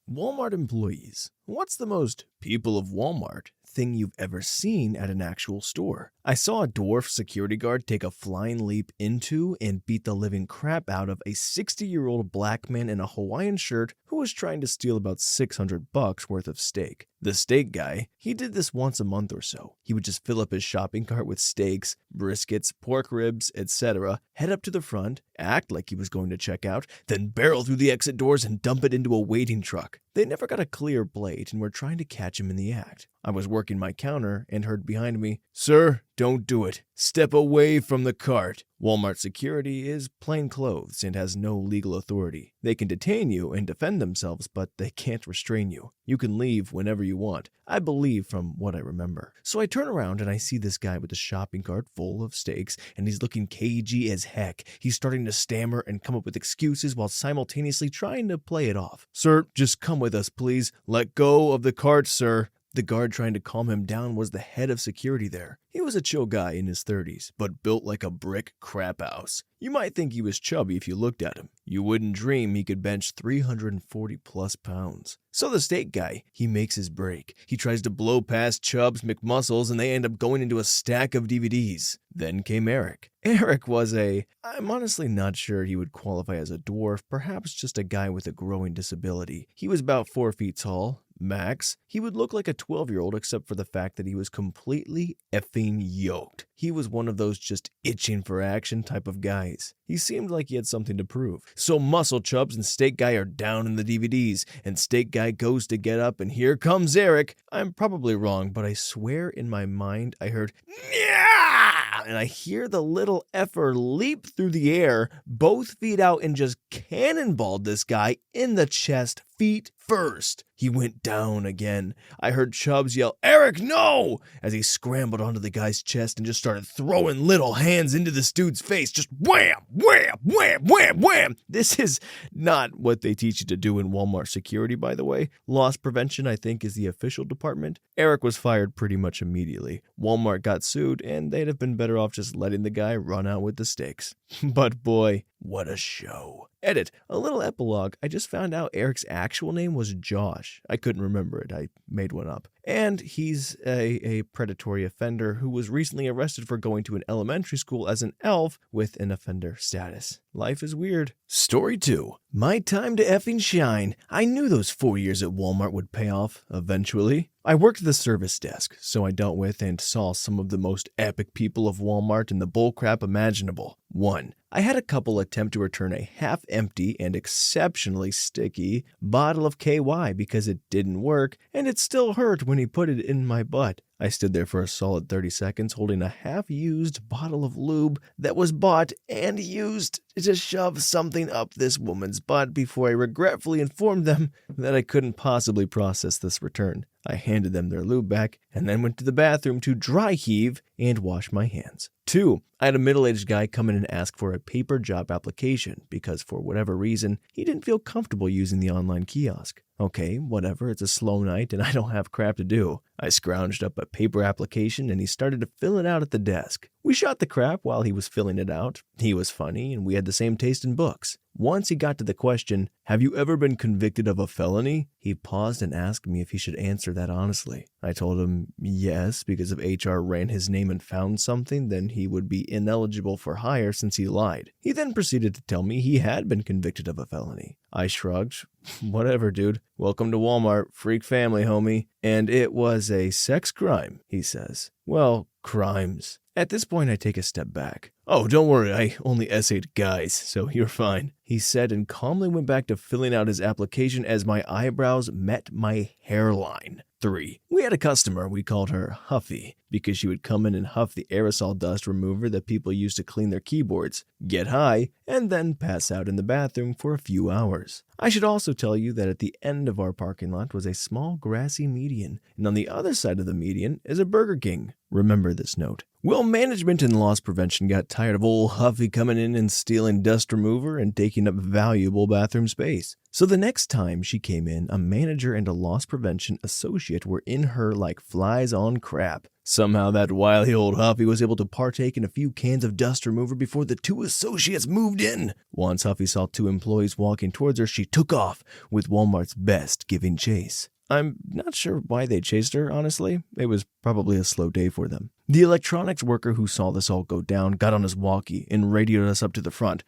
Walmart employees. What's the most people of Walmart thing you've ever seen at an actual store? I saw a dwarf security guard take a flying leap into and beat the living crap out of a 60-year-old black man in a Hawaiian shirt who was trying to steal about $600 worth of steak. The steak guy, he did this once a month or so. He would just fill up his shopping cart with steaks, briskets, pork ribs, etc., head up to the front, act like he was going to check out, then barrel through the exit doors and dump it into a waiting truck. They never got a clear plate and were trying to catch him in the act. I was working my counter and heard behind me, "Sir, don't do it. Step away from the cart." Walmart security is plain clothes and has no legal authority. They can detain you and defend themselves, but they can't restrain you. You can leave whenever you want, I believe from what I remember. So I turn around and I see this guy with a shopping cart full of steaks, and he's looking cagey as heck. He's starting to stammer and come up with excuses while simultaneously trying to play it off. "Sir, just come with us, please. Let go of the cart, sir." The guard trying to calm him down was the head of security there. He was a chill guy in his 30s, but built like a brick crap house. You might think he was chubby if you looked at him. You wouldn't dream he could bench 340 plus pounds. So the steak guy, he makes his break. He tries to blow past Chubbs McMuscles and they end up going into a stack of DVDs. Then came Eric. Eric was I'm honestly not sure he would qualify as a dwarf, perhaps just a guy with a growing disability. He was about 4 feet tall. Max, he would look like a 12-year-old except for the fact that he was completely effing yoked. He was one of those just itching for action type of guys. He seemed like he had something to prove. So Muscle Chubbs and Steak Guy are down in the DVDs, and Steak Guy goes to get up, and here comes Eric. I'm probably wrong, but I swear in my mind I heard, "Yeah!" And I hear the little effer leap through the air, both feet out, and just cannonballed this guy in the chest, feet first. He went down again. I heard Chubbs yell, "Eric, no!" as he scrambled onto the guy's chest and just started throwing little hands into this dude's face. Just wham, wham, wham, wham, wham. This is not what they teach you to do in Walmart security, by the way. Loss prevention, I think, is the official department. Eric was fired pretty much immediately. Walmart got sued, and they'd have been better off just letting the guy run out with the steaks. But boy, what a show. Edit, a little epilogue. I just found out Eric's actual name was Josh. I couldn't remember it. I made one up. And he's a predatory offender who was recently arrested for going to an elementary school as an elf with an offender status. Life is weird. Story 2. My time to effing shine. I knew those 4 years at Walmart would pay off eventually. I worked the service desk, so I dealt with and saw some of the most epic people of Walmart and the bullcrap imaginable. 1. I had a couple attempt to return a half-empty and exceptionally sticky bottle of KY because it didn't work, and it still hurt when he put it in my butt. I stood there for a solid 30 seconds holding a half-used bottle of lube that was bought and used to shove something up this woman's butt before I regretfully informed them that I couldn't possibly process this return. I handed them their lube back and then went to the bathroom to dry heave and wash my hands. 2. I had a middle-aged guy come in and ask for a paper job application because for whatever reason, he didn't feel comfortable using the online kiosk. Okay, whatever, it's a slow night and I don't have crap to do. I scrounged up a paper application and he started to fill it out at the desk. We shot the crap while he was filling it out. He was funny and we had the same taste in books. Once he got to the question, "Have you ever been convicted of a felony?" he paused and asked me if he should answer that honestly. I told him yes, because if HR ran his name and found something, then he would be ineligible for hire since he lied. He then proceeded to tell me he had been convicted of a felony. I shrugged. Whatever, dude. Welcome to Walmart. Freak family, homie. And it was a sex crime, he says. Well, crimes. At this point, I take a step back. "Oh, don't worry, I only essayed guys, so you're fine," he said and calmly went back to filling out his application as my eyebrows met my hairline. 3. We had a customer, we called her Huffy, because she would come in and huff the aerosol dust remover that people use to clean their keyboards, get high, and then pass out in the bathroom for a few hours. I should also tell you that at the end of our parking lot was a small grassy median, and on the other side of the median is a Burger King. Remember this note. Well, management and loss prevention got tired of old Huffy coming in and stealing dust remover and taking up valuable bathroom space. So the next time she came in, a manager and a loss prevention associate were in her like flies on crap. Somehow that wily old Huffy was able to partake in a few cans of dust remover before the two associates moved in. Once Huffy saw two employees walking towards her, she took off, with Walmart's best giving chase. I'm not sure why they chased her, honestly. It was probably a slow day for them. The electronics worker who saw this all go down got on his walkie and radioed us up to the front.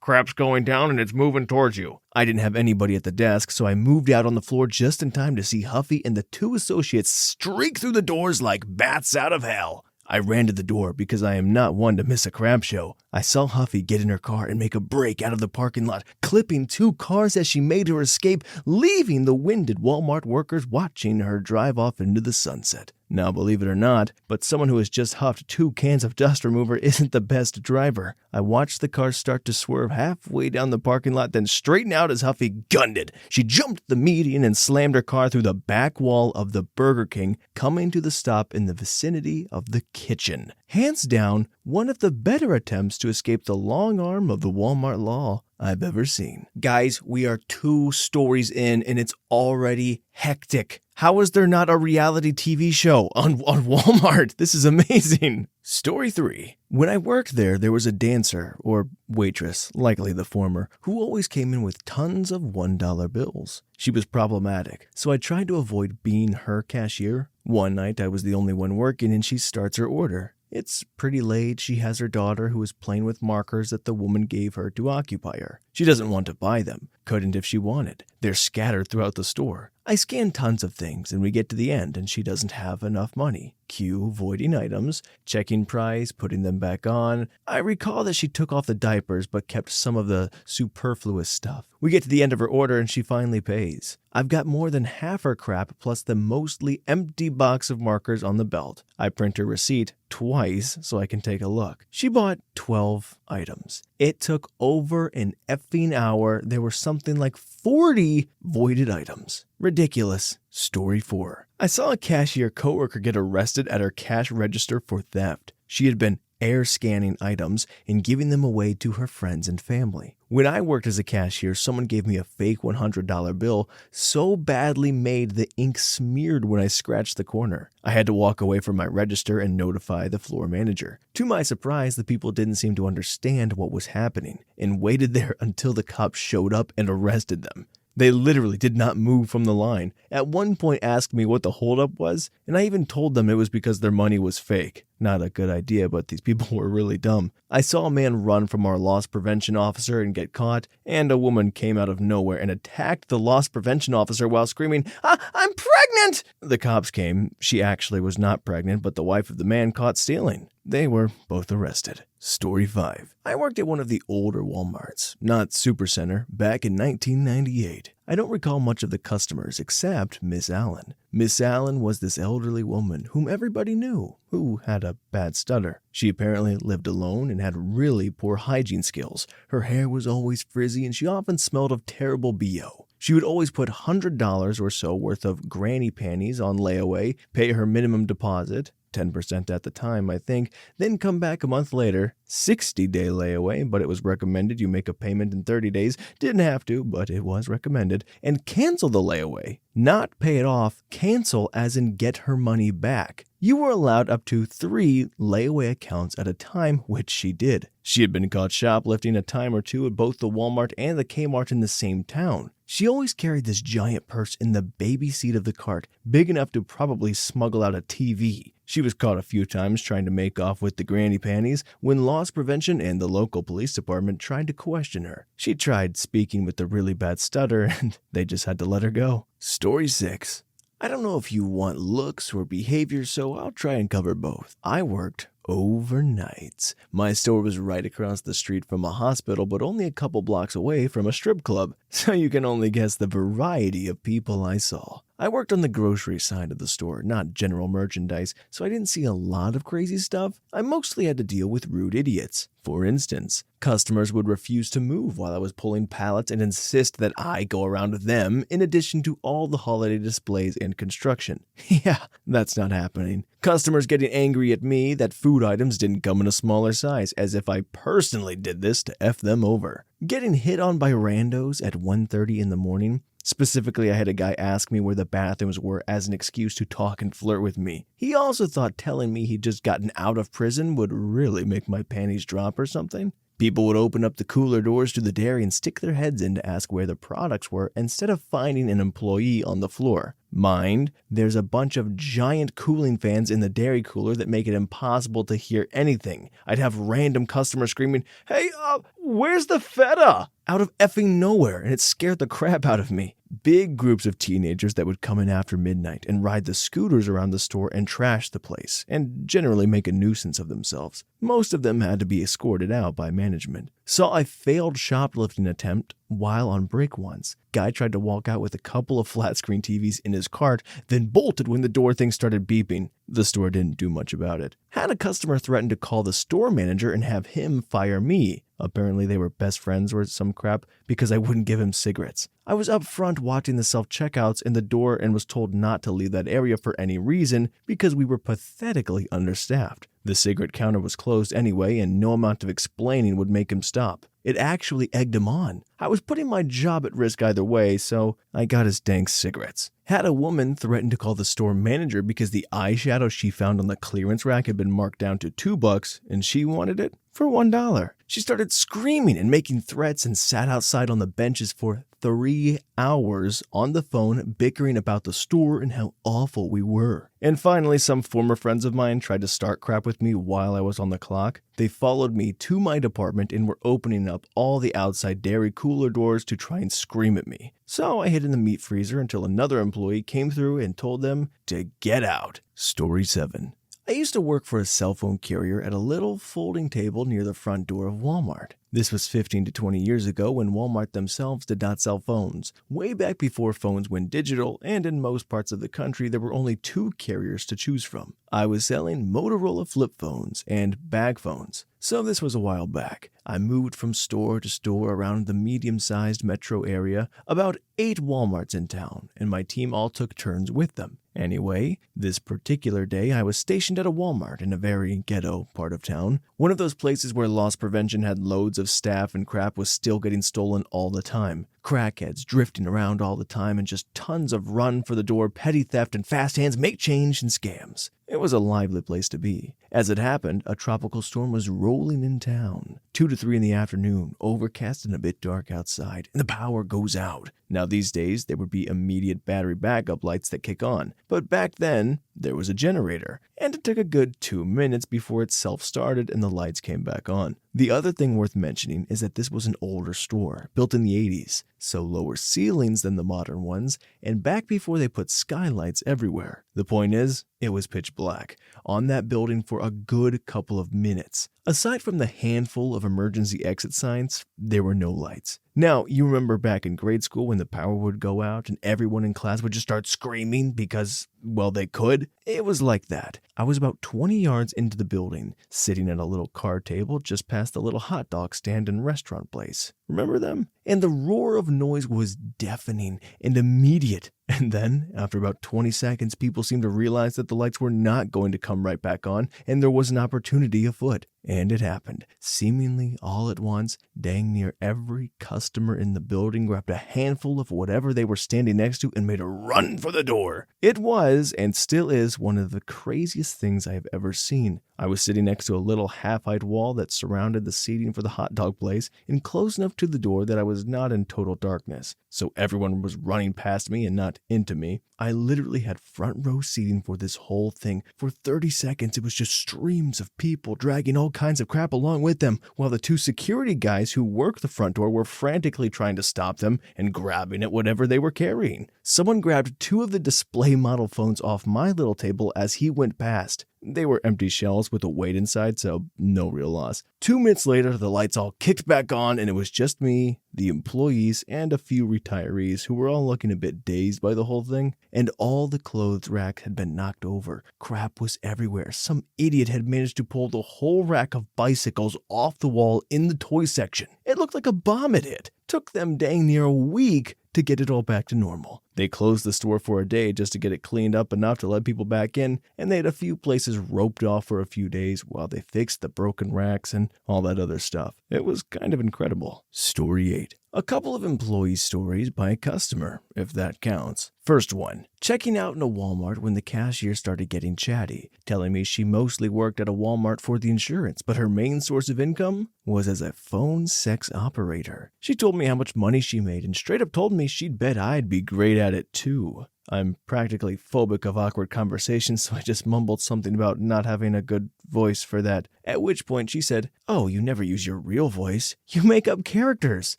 Crap's going down and it's moving towards you. I didn't have anybody at the desk, so I moved out on the floor just in time to see Huffy and the two associates streak through the doors like bats out of hell. I ran to the door because I am not one to miss a crap show. I saw Huffy get in her car and make a break out of the parking lot, clipping two cars as she made her escape, leaving the winded Walmart workers watching her drive off into the sunset. Now, believe it or not, but someone who has just huffed 2 cans of dust remover isn't the best driver. I watched the car start to swerve halfway down the parking lot, then straighten out as Huffy gunned it. She jumped the median and slammed her car through the back wall of the Burger King, coming to the stop in the vicinity of the kitchen. Hands down, one of the better attempts to escape the long arm of the Walmart law I've ever seen. Guys, we are 2 stories in and it's already hectic. How is there not a reality TV show on Walmart? This is amazing. Story 3. When I worked there was a dancer, or waitress, likely the former, who always came in with tons of $1 bills. She was problematic, so I tried to avoid being her cashier. One night I was the only one working and she starts her order. It's pretty late. She has her daughter who is playing with markers that the woman gave her to occupy her. She doesn't want to buy them. Couldn't if she wanted. They're scattered throughout the store. I scan tons of things and we get to the end and she doesn't have enough money. Cue voiding items, checking price, putting them back on. I recall that she took off the diapers but kept some of the superfluous stuff. We get to the end of her order and she finally pays. I've got more than half her crap plus the mostly empty box of markers on the belt. I print her receipt twice so I can take a look. She bought 12 items. It took over an effing hour. There were something like 40 voided items. Ridiculous. Story 4. I saw a cashier coworker get arrested at her cash register for theft. She had been air scanning items and giving them away to her friends and family. When I worked as a cashier, someone gave me a fake $100 bill so badly made the ink smeared when I scratched the corner. I had to walk away from my register and notify the floor manager. To my surprise, the people didn't seem to understand what was happening and waited there until the cops showed up and arrested them. They literally did not move from the line. At one point asked me what the holdup was, and I even told them it was because their money was fake. Not a good idea, but these people were really dumb. I saw a man run from our loss prevention officer and get caught, and a woman came out of nowhere and attacked the loss prevention officer while screaming, "I'm pregnant!" The cops came. She actually was not pregnant, but the wife of the man caught stealing. They were both arrested. Story 5. I worked at one of the older Walmarts, not Supercenter, back in 1998. I don't recall much of the customers except Miss Allen. Miss Allen was this elderly woman whom everybody knew, who had a bad stutter. She apparently lived alone and had really poor hygiene skills. Her hair was always frizzy and she often smelled of terrible BO. She would always put $100 or so worth of granny panties on layaway, pay her minimum deposit, 10% at the time, I think, then come back a month later, 60-day layaway, but it was recommended you make a payment in 30 days. Didn't have to, but it was recommended. And cancel the layaway. Not pay it off, cancel as in get her money back. You were allowed up to 3 layaway accounts at a time, which she did. She had been caught shoplifting a time or two at both the Walmart and the Kmart in the same town. She always carried this giant purse in the baby seat of the cart, big enough to probably smuggle out a TV. She was caught a few times trying to make off with the granny panties when loss prevention and the local police department tried to question her. She tried speaking with a really bad stutter and they just had to let her go. Story 6. I don't know if you want looks or behavior, so I'll try and cover both. I worked overnights. My store was right across the street from a hospital, but only a couple blocks away from a strip club. so you can only guess the variety of people I saw. I worked on the grocery side of the store, not general merchandise, so I didn't see a lot of crazy stuff. I mostly had to deal with rude idiots. For instance, customers would refuse to move while I was pulling pallets and insist that I go around them in addition to all the holiday displays and construction. Yeah, that's not happening. Customers getting angry at me that food items didn't come in a smaller size, as if I personally did this to F them over. Getting hit on by randos at 1:30 in the morning. Specifically, I had a guy ask me where the bathrooms were as an excuse to talk and flirt with me. He also thought telling me he'd just gotten out of prison would really make my panties drop or something. People would open up the cooler doors to the dairy and stick their heads in to ask where the products were instead of finding an employee on the floor. Mind, there's a bunch of giant cooling fans in the dairy cooler that make it impossible to hear anything. I'd have random customers screaming, "Hey, where's the feta?" out of effing nowhere, and it scared the crap out of me. Big groups of teenagers that would come in after midnight and ride the scooters around the store and trash the place, and generally make a nuisance of themselves. Most of them had to be escorted out by management. Saw a failed shoplifting attempt while on break once. Guy tried to walk out with a couple of flat screen TVs in his cart, then bolted when the door thing started beeping. The store didn't do much about it. Had a customer threaten to call the store manager and have him fire me. Apparently they were best friends or some crap because I wouldn't give him cigarettes. I was up front watching the self-checkouts in the door and was told not to leave that area for any reason because we were pathetically understaffed. The cigarette counter was closed anyway, and no amount of explaining would make him stop. It actually egged him on. I was putting my job at risk either way, so I got his dank cigarettes. Had a woman threaten to call the store manager because the eyeshadow she found on the clearance rack had been marked down to $2, and she wanted it for $1. She started screaming and making threats and sat outside on the benches for 3 hours on the phone bickering about the store and how awful we were. And finally, some former friends of mine tried to start crap with me while I was on the clock. They followed me to my department and were opening up all the outside dairy cooler doors to try and scream at me. So I hid in the meat freezer until another employee came through and told them to get out. Story 7. I used to work for a cell phone carrier at a little folding table near the front door of Walmart. This was 15 to 20 years ago when Walmart themselves did not sell phones, way back before phones went digital, and in most parts of the country there were only 2 carriers to choose from. I was selling Motorola flip phones and bag phones. So this was a while back. I moved from store to store around the medium-sized metro area, about 8 Walmarts in town, and my team all took turns with them. Anyway, this particular day I was stationed at a Walmart in a very ghetto part of town, one of those places where loss prevention had loads of staff and crap was still getting stolen all the time. Crackheads drifting around all the time and just tons of run-for-the-door petty theft and fast hands make change and scams. It was a lively place to be. As it happened, a tropical storm was rolling in town. 2 to 3 in the afternoon, overcast and a bit dark outside, and the power goes out. Now these days, there would be immediate battery backup lights that kick on. But back then, there was a generator, and it took a good 2 minutes before it self-started and the lights came back on. The other thing worth mentioning is that this was an older store, built in the 80s, so lower ceilings than the modern ones, and back before they put skylights everywhere. The point is, it was pitch black on that building for a good couple of minutes. Aside from the handful of emergency exit signs, there were no lights. Now, you remember back in grade school when the power would go out and everyone in class would just start screaming because, well, they could? It was like that. I was about 20 yards into the building, sitting at a little card table just past the little hot dog stand and restaurant place. Remember them? And the roar of noise was deafening and immediate. And then, after about 20 seconds, people seemed to realize that the lights were not going to come right back on, and there was an opportunity afoot. And it happened. Seemingly all at once, dang near every customer in the building grabbed a handful of whatever they were standing next to and made a run for the door. It was, and still is, one of the craziest things I have ever seen. I was sitting next to a little half-height wall that surrounded the seating for the hot dog place and close enough to the door that I was not in total darkness. So everyone was running past me and not into me. I literally had front row seating for this whole thing. For 30 seconds, it was just streams of people dragging all kinds of crap along with them, while the 2 security guys who worked the front door were frantically trying to stop them and grabbing at whatever they were carrying. Someone grabbed 2 of the display model phones off my little table as he went past. They were empty shells with a weight inside, so no real loss. 2 minutes later, the lights all kicked back on, and it was just me, the employees, and a few retirees who were all looking a bit dazed by the whole thing. And all the clothes rack had been knocked over. Crap was everywhere. Some idiot had managed to pull the whole rack of bicycles off the wall in the toy section. It looked like a bomb had hit. Took them dang near a week to get it all back to normal. They closed the store for a day just to get it cleaned up enough to let people back in, and they had a few places roped off for a few days while they fixed the broken racks and all that other stuff. It was kind of incredible. Story 8. A couple of employee stories by a customer, if that counts. First one, checking out in a Walmart when the cashier started getting chatty, telling me she mostly worked at a Walmart for the insurance, but her main source of income was as a phone sex operator. She told me how much money she made and straight up told me she'd bet I'd be great at it too. I'm practically phobic of awkward conversations, so I just mumbled something about not having a good voice for that, at which point she said, "Oh, you never use your real voice. You make up characters."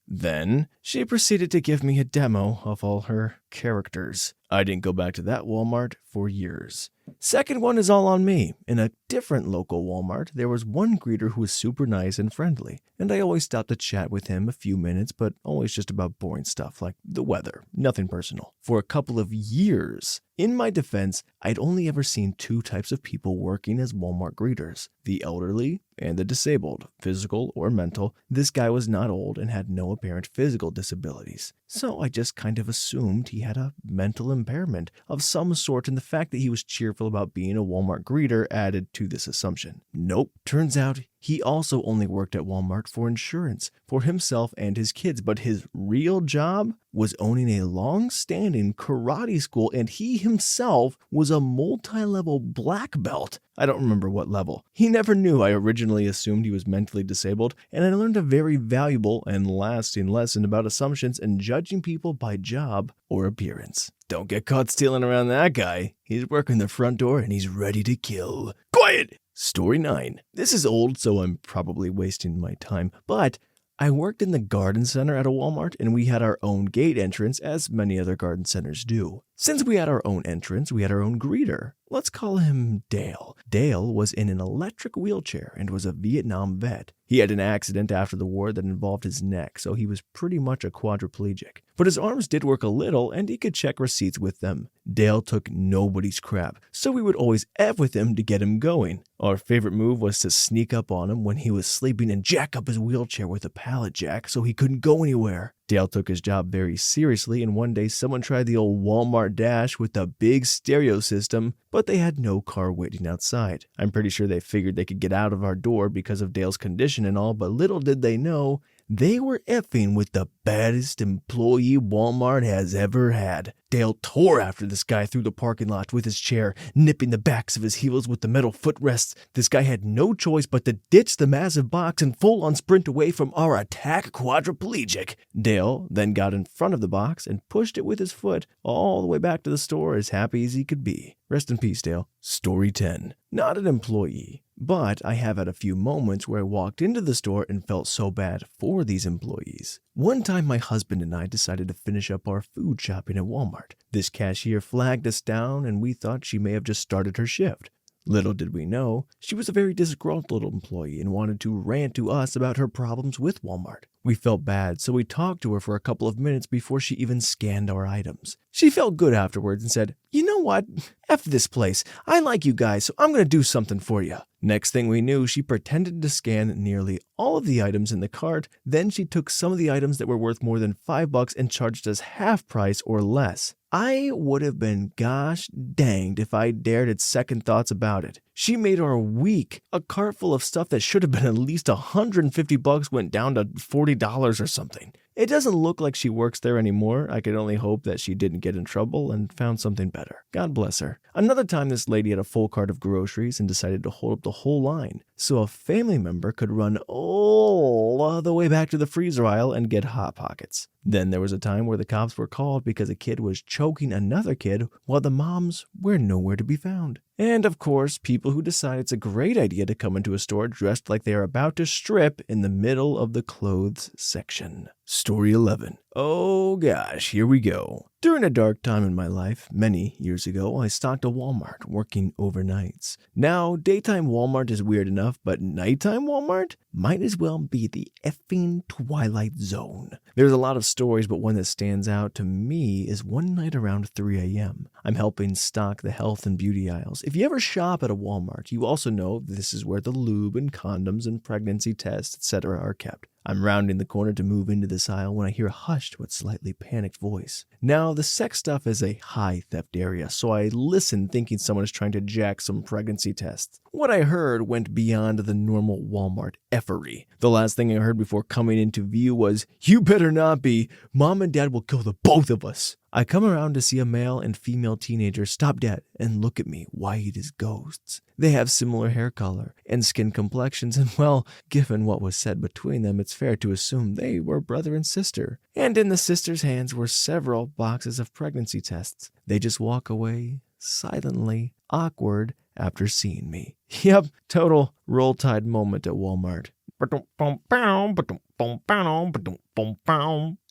Then she proceeded to give me a demo of all her characters. I didn't go back to that Walmart for years. Second one is all on me. In a different local Walmart, there was one greeter who was super nice and friendly, and I always stopped to chat with him a few minutes, but always just about boring stuff like the weather, nothing personal, for a couple of years. In my defense, I'd only ever seen 2 types of people working as Walmart greeters, the elderly and the disabled, physical or mental. This guy was not old and had no apparent physical disabilities, so I just kind of assumed he had a mental impairment of some sort, and the fact that he was cheerful about being a Walmart greeter added to this assumption. Nope, turns out he also only worked at Walmart for insurance, for himself and his kids, but his real job was owning a long-standing karate school, and he himself was a multi-level black belt. I don't remember what level. He never knew. I originally assumed he was mentally disabled, and I learned a very valuable and lasting lesson about assumptions and judging people by job or appearance. Don't get caught stealing around that guy. He's working the front door and he's ready to kill. Quiet! Story 9. This is old, so I'm probably wasting my time, but I worked in the garden center at a Walmart, and we had our own gate entrance, as many other garden centers do. Since we had our own entrance, we had our own greeter. Let's call him Dale. Dale was in an electric wheelchair and was a Vietnam vet. He had an accident after the war that involved his neck, so he was pretty much a quadriplegic. But his arms did work a little, and he could check receipts with them. Dale took nobody's crap, so we would always F with him to get him going. Our favorite move was to sneak up on him when he was sleeping and jack up his wheelchair with a pallet jack so he couldn't go anywhere. Dale took his job very seriously, and one day someone tried the old Walmart Dash with the big stereo system, but they had no car waiting outside. I'm pretty sure they figured they could get out of our door because of Dale's condition and all, but little did they know, they were effing with the baddest employee Walmart has ever had. Dale tore after this guy through the parking lot with his chair, nipping the backs of his heels with the metal footrests. This guy had no choice but to ditch the massive box and full-on sprint away from our attack quadriplegic. Dale then got in front of the box and pushed it with his foot all the way back to the store, as happy as he could be. Rest in peace, Dale. Story 10. Not an employee, but I have had a few moments where I walked into the store and felt so bad for these employees. One time my husband and I decided to finish up our food shopping at Walmart. This cashier flagged us down, and we thought she may have just started her shift. Little did we know, she was a very disgruntled employee and wanted to rant to us about her problems with Walmart. We felt bad, so we talked to her for a couple of minutes before she even scanned our items. She felt good afterwards and said, "You know what? F this place. I like you guys, so I'm going to do something for you." Next thing we knew, she pretended to scan nearly all of the items in the cart. Then she took some of the items that were worth more than $5 and charged us half price or less. I would have been gosh danged if I dared at second thoughts about it. She made our week. A cart full of stuff that should have been at least $150 went down to $40 or something. It doesn't look like she works there anymore. I could only hope that she didn't get in trouble and found something better. God bless her. Another time, this lady had a full cart of groceries and decided to hold up the whole line so a family member could run all the way back to the freezer aisle and get Hot Pockets. Then there was a time where the cops were called because a kid was choking another kid while the moms were nowhere to be found. And of course, people who decide it's a great idea to come into a store dressed like they are about to strip in the middle of the clothes section. Story 11. Oh gosh, here we go. During a dark time in my life, many years ago, I stocked a Walmart working overnights. Now, daytime Walmart is weird enough, but nighttime Walmart might as well be the effing Twilight Zone. There's a lot of stories, but one that stands out to me is one night around 3 a.m. I'm helping stock the health and beauty aisles. If you ever shop at a Walmart, you also know this is where the lube and condoms and pregnancy tests, etc. are kept. I'm rounding the corner to move into this aisle when I hear a hushed but slightly panicked voice. Now, the sex stuff is a high theft area, so I listen thinking someone is trying to jack some pregnancy tests. What I heard went beyond the normal Walmart effery. The last thing I heard before coming into view was, "You better not be. Mom and Dad will kill the both of us." I come around to see a male and female teenager stop dead and look at me white as ghosts. They have similar hair color and skin complexions, and well, given what was said between them, it's fair to assume they were brother and sister. And in the sister's hands were several boxes of pregnancy tests. They just walk away, silently, awkward, after seeing me. Yep, total Roll Tide moment at Walmart.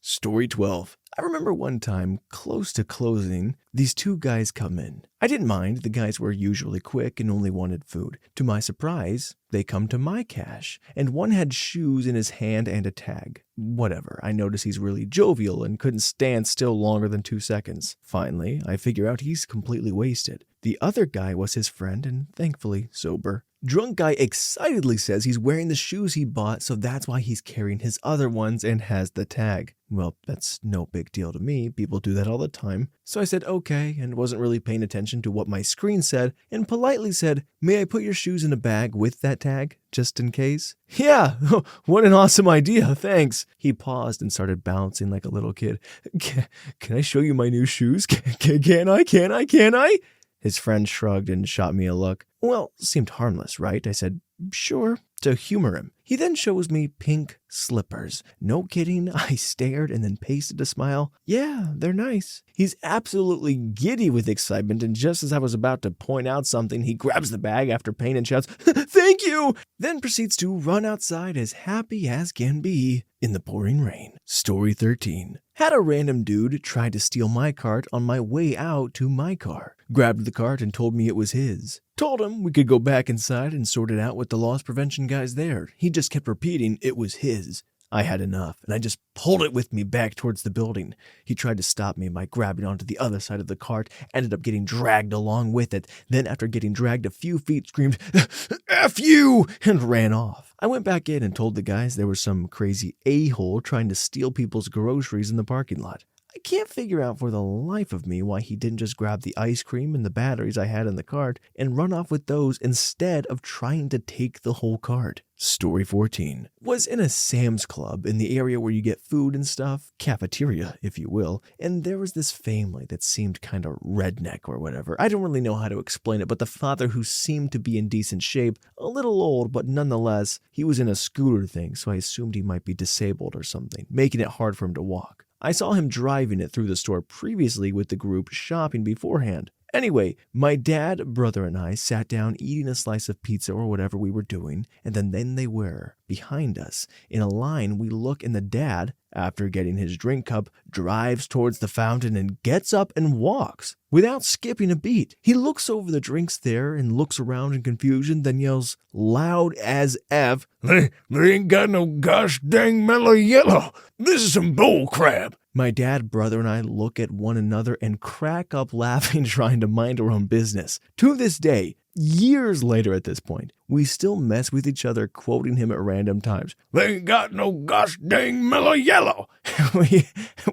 Story 12. I remember one time, close to closing, these two guys come in. I didn't mind, the guys were usually quick and only wanted food. To my surprise, they come to my cash, and one had shoes in his hand and a tag. Whatever, I notice he's really jovial and couldn't stand still longer than 2 seconds. Finally, I figure out he's completely wasted. The other guy was his friend and thankfully sober. Drunk guy excitedly says he's wearing the shoes he bought, so that's why he's carrying his other ones and has the tag. Well, that's no big deal to me. People do that all the time. So I said okay and wasn't really paying attention to what my screen said and politely said, "May I put your shoes in a bag with that tag, just in case?" "Yeah, what an awesome idea, thanks." He paused and started bouncing like a little kid. Can I show you my new shoes? Can I? His friend shrugged and shot me a look. Well, seemed harmless, right? I said, "Sure," to humor him. He then shows me pink slippers. No kidding, I stared and then pasted a smile. "Yeah, they're nice." He's absolutely giddy with excitement, and just as I was about to point out something, he grabs the bag after pain and shouts, "Thank you!" Then proceeds to run outside as happy as can be in the pouring rain. Story 13. Had a random dude try to steal my cart on my way out to my car. Grabbed the cart and told me it was his. Told him we could go back inside and sort it out with the loss prevention guys there. He just kept repeating it was his. I had enough, and I just pulled it with me back towards the building. He tried to stop me by grabbing onto the other side of the cart, ended up getting dragged along with it. Then after getting dragged a few feet, screamed, "F you!" and ran off. I went back in and told the guys there was some crazy a-hole trying to steal people's groceries in the parking lot. I can't figure out for the life of me why he didn't just grab the ice cream and the batteries I had in the cart and run off with those instead of trying to take the whole cart. Story 14. Was in a Sam's Club in the area where you get food and stuff, cafeteria if you will, and there was this family that seemed kind of redneck or whatever. I don't really know how to explain it, but the father, who seemed to be in decent shape, a little old, but nonetheless, he was in a scooter thing, so I assumed he might be disabled or something, making it hard for him to walk. I saw him driving it through the store previously with the group shopping beforehand. Anyway, my dad, brother, and I sat down eating a slice of pizza or whatever we were doing, and then they were behind us. In a line, we look, and the dad, after getting his drink cup, drives towards the fountain and gets up and walks without skipping a beat. He looks over the drinks there and looks around in confusion, then yells loud as F, They ain't got no gosh dang mellow yellow. This is some bull crap." My dad, brother, and I look at one another and crack up laughing, trying to mind our own business. To this day, years later at this point, we still mess with each other, quoting him at random times. "They ain't got no gosh dang mellow yellow."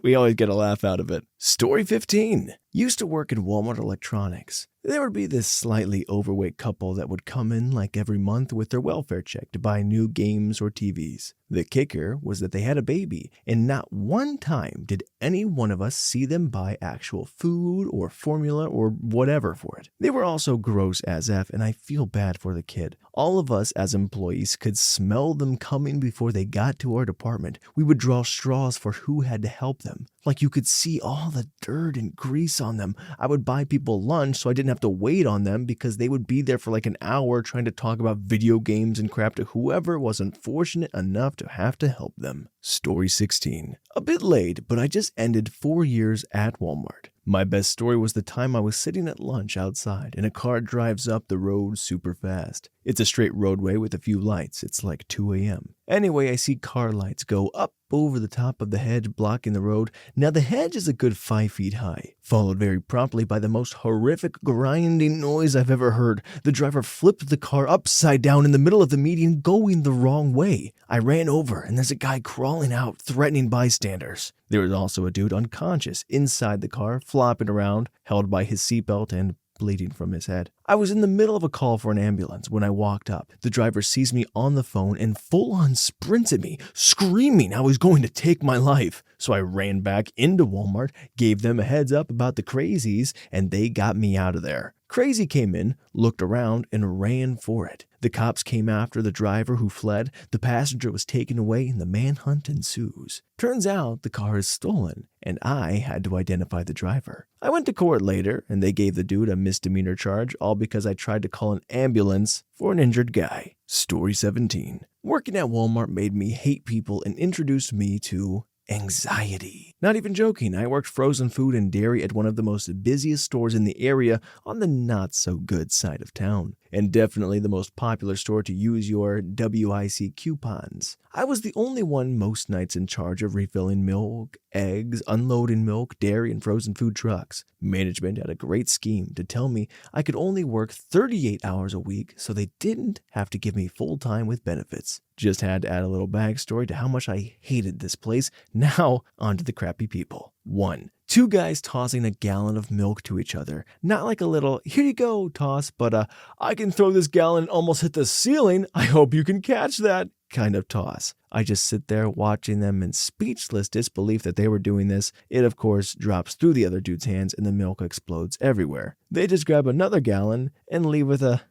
we always get a laugh out of it. Story 15. Used to work in Walmart Electronics. There would be this slightly overweight couple that would come in like every month with their welfare check to buy new games or TVs. The kicker was that they had a baby, and not one time did any one of us see them buy actual food or formula or whatever for it. They were also gross as F, and I feel bad for the kid. All of us as employees could smell them coming before they got to our department. We would draw straws for who had to help them. Like you could see all the dirt and grease on them. I would buy people lunch so I didn't have to wait on them because they would be there for like an hour trying to talk about video games and crap to whoever was unfortunate enough to have to help them. Story 16. A bit late, but I just ended 4 years at Walmart. My best story was the time I was sitting at lunch outside and a car drives up the road super fast. It's a straight roadway with a few lights. It's like 2 a.m. Anyway, I see car lights go up over the top of the hedge blocking the road. Now the hedge is a good 5 feet high, followed very promptly by the most horrific grinding noise I've ever heard. The driver flipped the car upside down in the middle of the median going the wrong way. I ran over and there's a guy crawling out threatening bystanders. There was also a dude unconscious inside the car, flopping around, held by his seatbelt and bleeding from his head. I was in the middle of a call for an ambulance when I walked up. The driver sees me on the phone and full-on sprints at me, screaming I was going to take my life. So I ran back into Walmart, gave them a heads up about the crazies, and they got me out of there. Crazy came in, looked around, and ran for it. The cops came after the driver who fled, the passenger was taken away, and the manhunt ensues. Turns out the car is stolen, and I had to identify the driver. I went to court later, and they gave the dude a misdemeanor charge, all because I tried to call an ambulance for an injured guy. Story 17. Working at Walmart made me hate people and introduced me to anxiety. Not even joking, I worked frozen food and dairy at one of the most busiest stores in the area on the not-so-good side of town, and definitely the most popular store to use your WIC coupons. I was the only one most nights in charge of refilling milk, eggs, unloading milk, dairy, and frozen food trucks. Management had a great scheme to tell me I could only work 38 hours a week so they didn't have to give me full-time with benefits. Just had to add a little backstory to how much I hated this place. Now, on to the crappy people. 1. 2 guys tossing a gallon of milk to each other. Not like a little, here you go, toss, but I can throw this gallon and almost hit the ceiling. I hope you can catch that kind of toss. I just sit there watching them in speechless disbelief that they were doing this. It, of course, drops through the other dude's hands and the milk explodes everywhere. They just grab another gallon and leave with a,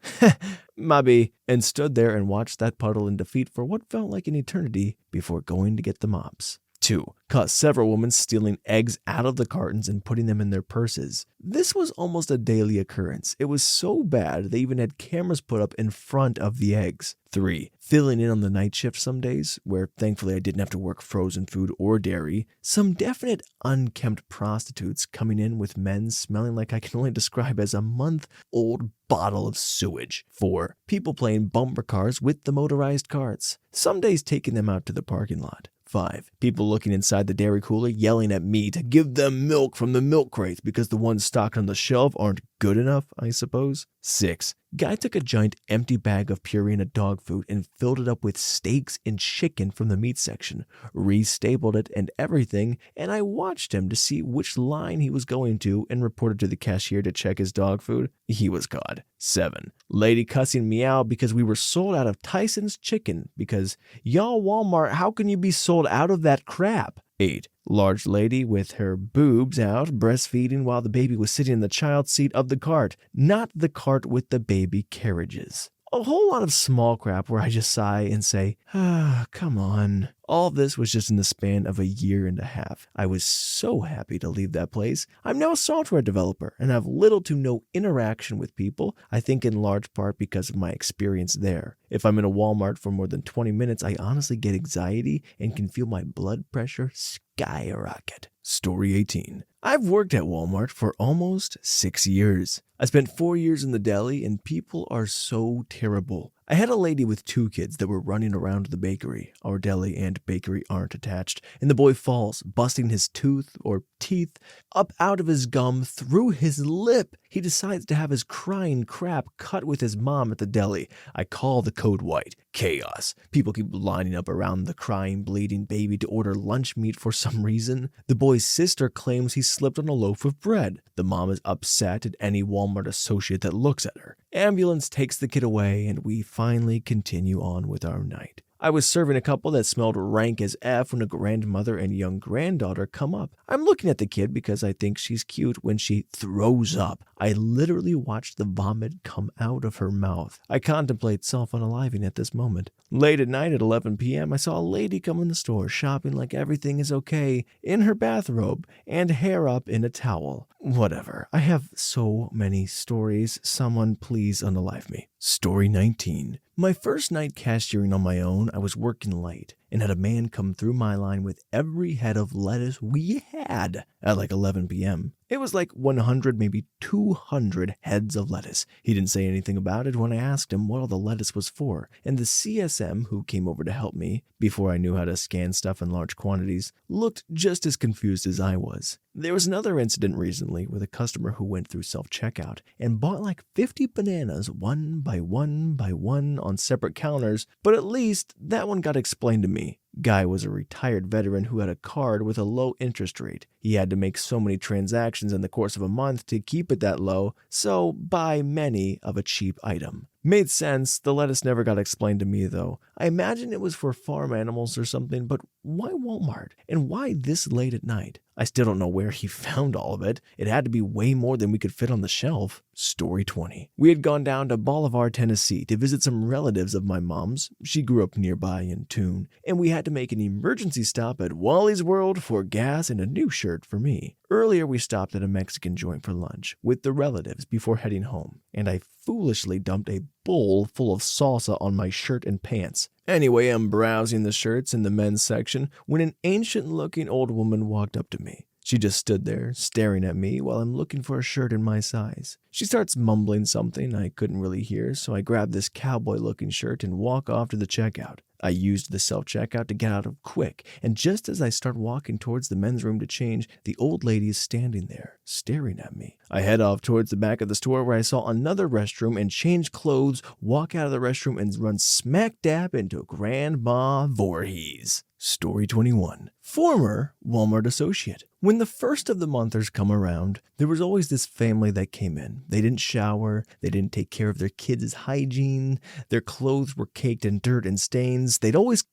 maybe, and stood there and watched that puddle in defeat for what felt like an eternity before going to get the mops. 2. Caught several women stealing eggs out of the cartons and putting them in their purses. This was almost a daily occurrence. It was so bad they even had cameras put up in front of the eggs. 3. Filling in on the night shift some days, where thankfully I didn't have to work frozen food or dairy. Some definite unkempt prostitutes coming in with men smelling like I can only describe as a month-old bottle of sewage. 4. People playing bumper cars with the motorized carts. Some days taking them out to the parking lot. 5. People looking inside the dairy cooler yelling at me to give them milk from the milk crates because the ones stocked on the shelf aren't good enough, I suppose. 6. Guy took a giant empty bag of Purina dog food and filled it up with steaks and chicken from the meat section, restapled it and everything, and I watched him to see which line he was going to and reported to the cashier to check his dog food. He was caught. 7. Lady cussing me out because we were sold out of Tyson's chicken because, y'all Walmart, how can you be sold out of that crap? 8. Large lady with her boobs out, breastfeeding while the baby was sitting in the child seat of the cart, not the cart with the baby carriages. A whole lot of small crap where I just sigh and say, come on. All this was just in the span of a year and a half. I was so happy to leave that place. I'm now a software developer and have little to no interaction with people, I think in large part because of my experience there. If I'm in a Walmart for more than 20 minutes, I honestly get anxiety and can feel my blood pressure skyrocket. Story 18. I've worked at Walmart for almost 6 years. I spent 4 years in the deli and people are so terrible. I had a lady with 2 kids that were running around the bakery. Our deli and bakery aren't attached, and the boy falls, busting his tooth or teeth up out of his gum through his lip. He decides to have his crying crap cut with his mom at the deli. I call the code white. Chaos. People keep lining up around the crying, bleeding baby to order lunch meat for some reason. The boy's sister claims he slipped on a loaf of bread. The mom is upset at any Walmart associate that looks at her. Ambulance takes the kid away, and we finally continue on with our night. I was serving a couple that smelled rank as F when a grandmother and young granddaughter come up. I'm looking at the kid because I think she's cute when she throws up. I literally watched the vomit come out of her mouth. I contemplate self-unaliving at this moment. Late at night at 11 p.m., I saw a lady come in the store shopping like everything is okay, in her bathrobe and hair up in a towel. Whatever. I have so many stories. Someone please unalive me. Story 19. My first night cashiering on my own, I was working late and had a man come through my line with every head of lettuce we had at like 11 p.m. It was like 100, maybe 200 heads of lettuce. He didn't say anything about it when I asked him what all the lettuce was for, and the CSM who came over to help me, before I knew how to scan stuff in large quantities, looked just as confused as I was. There was another incident recently with a customer who went through self-checkout and bought like 50 bananas one by one on separate counters, but at least that one got explained to me. Guy was a retired veteran who had a card with a low interest rate. He had to make so many transactions in the course of a month to keep it that low, so buy many of a cheap item. Made sense. The lettuce never got explained to me, though. I imagine it was for farm animals or something, but why Walmart? And why this late at night? I still don't know where he found all of it. It had to be way more than we could fit on the shelf. Story 20. We had gone down to Bolivar, Tennessee to visit some relatives of my mom's. She grew up nearby in Toon, and we had to make an emergency stop at Wally's World for gas and a new shirt for me. Earlier, we stopped at a Mexican joint for lunch with the relatives before heading home, and I foolishly dumped a bowl full of salsa on my shirt and pants. Anyway, I'm browsing the shirts in the men's section when an ancient-looking old woman walked up to me. She just stood there, staring at me while I'm looking for a shirt in my size. She starts mumbling something I couldn't really hear, so I grab this cowboy-looking shirt and walk off to the checkout. I used the self-checkout to get out of quick, and just as I start walking towards the men's room to change, the old lady is standing there, staring at me. I head off towards the back of the store where I saw another restroom and change clothes, walk out of the restroom, and run smack dab into Grandma Voorhees. Story 21. Former Walmart associate. When the first of the monthers come around, there was always this family that came in. They didn't shower, they didn't take care of their kids' hygiene, their clothes were caked in dirt and stains. They'd always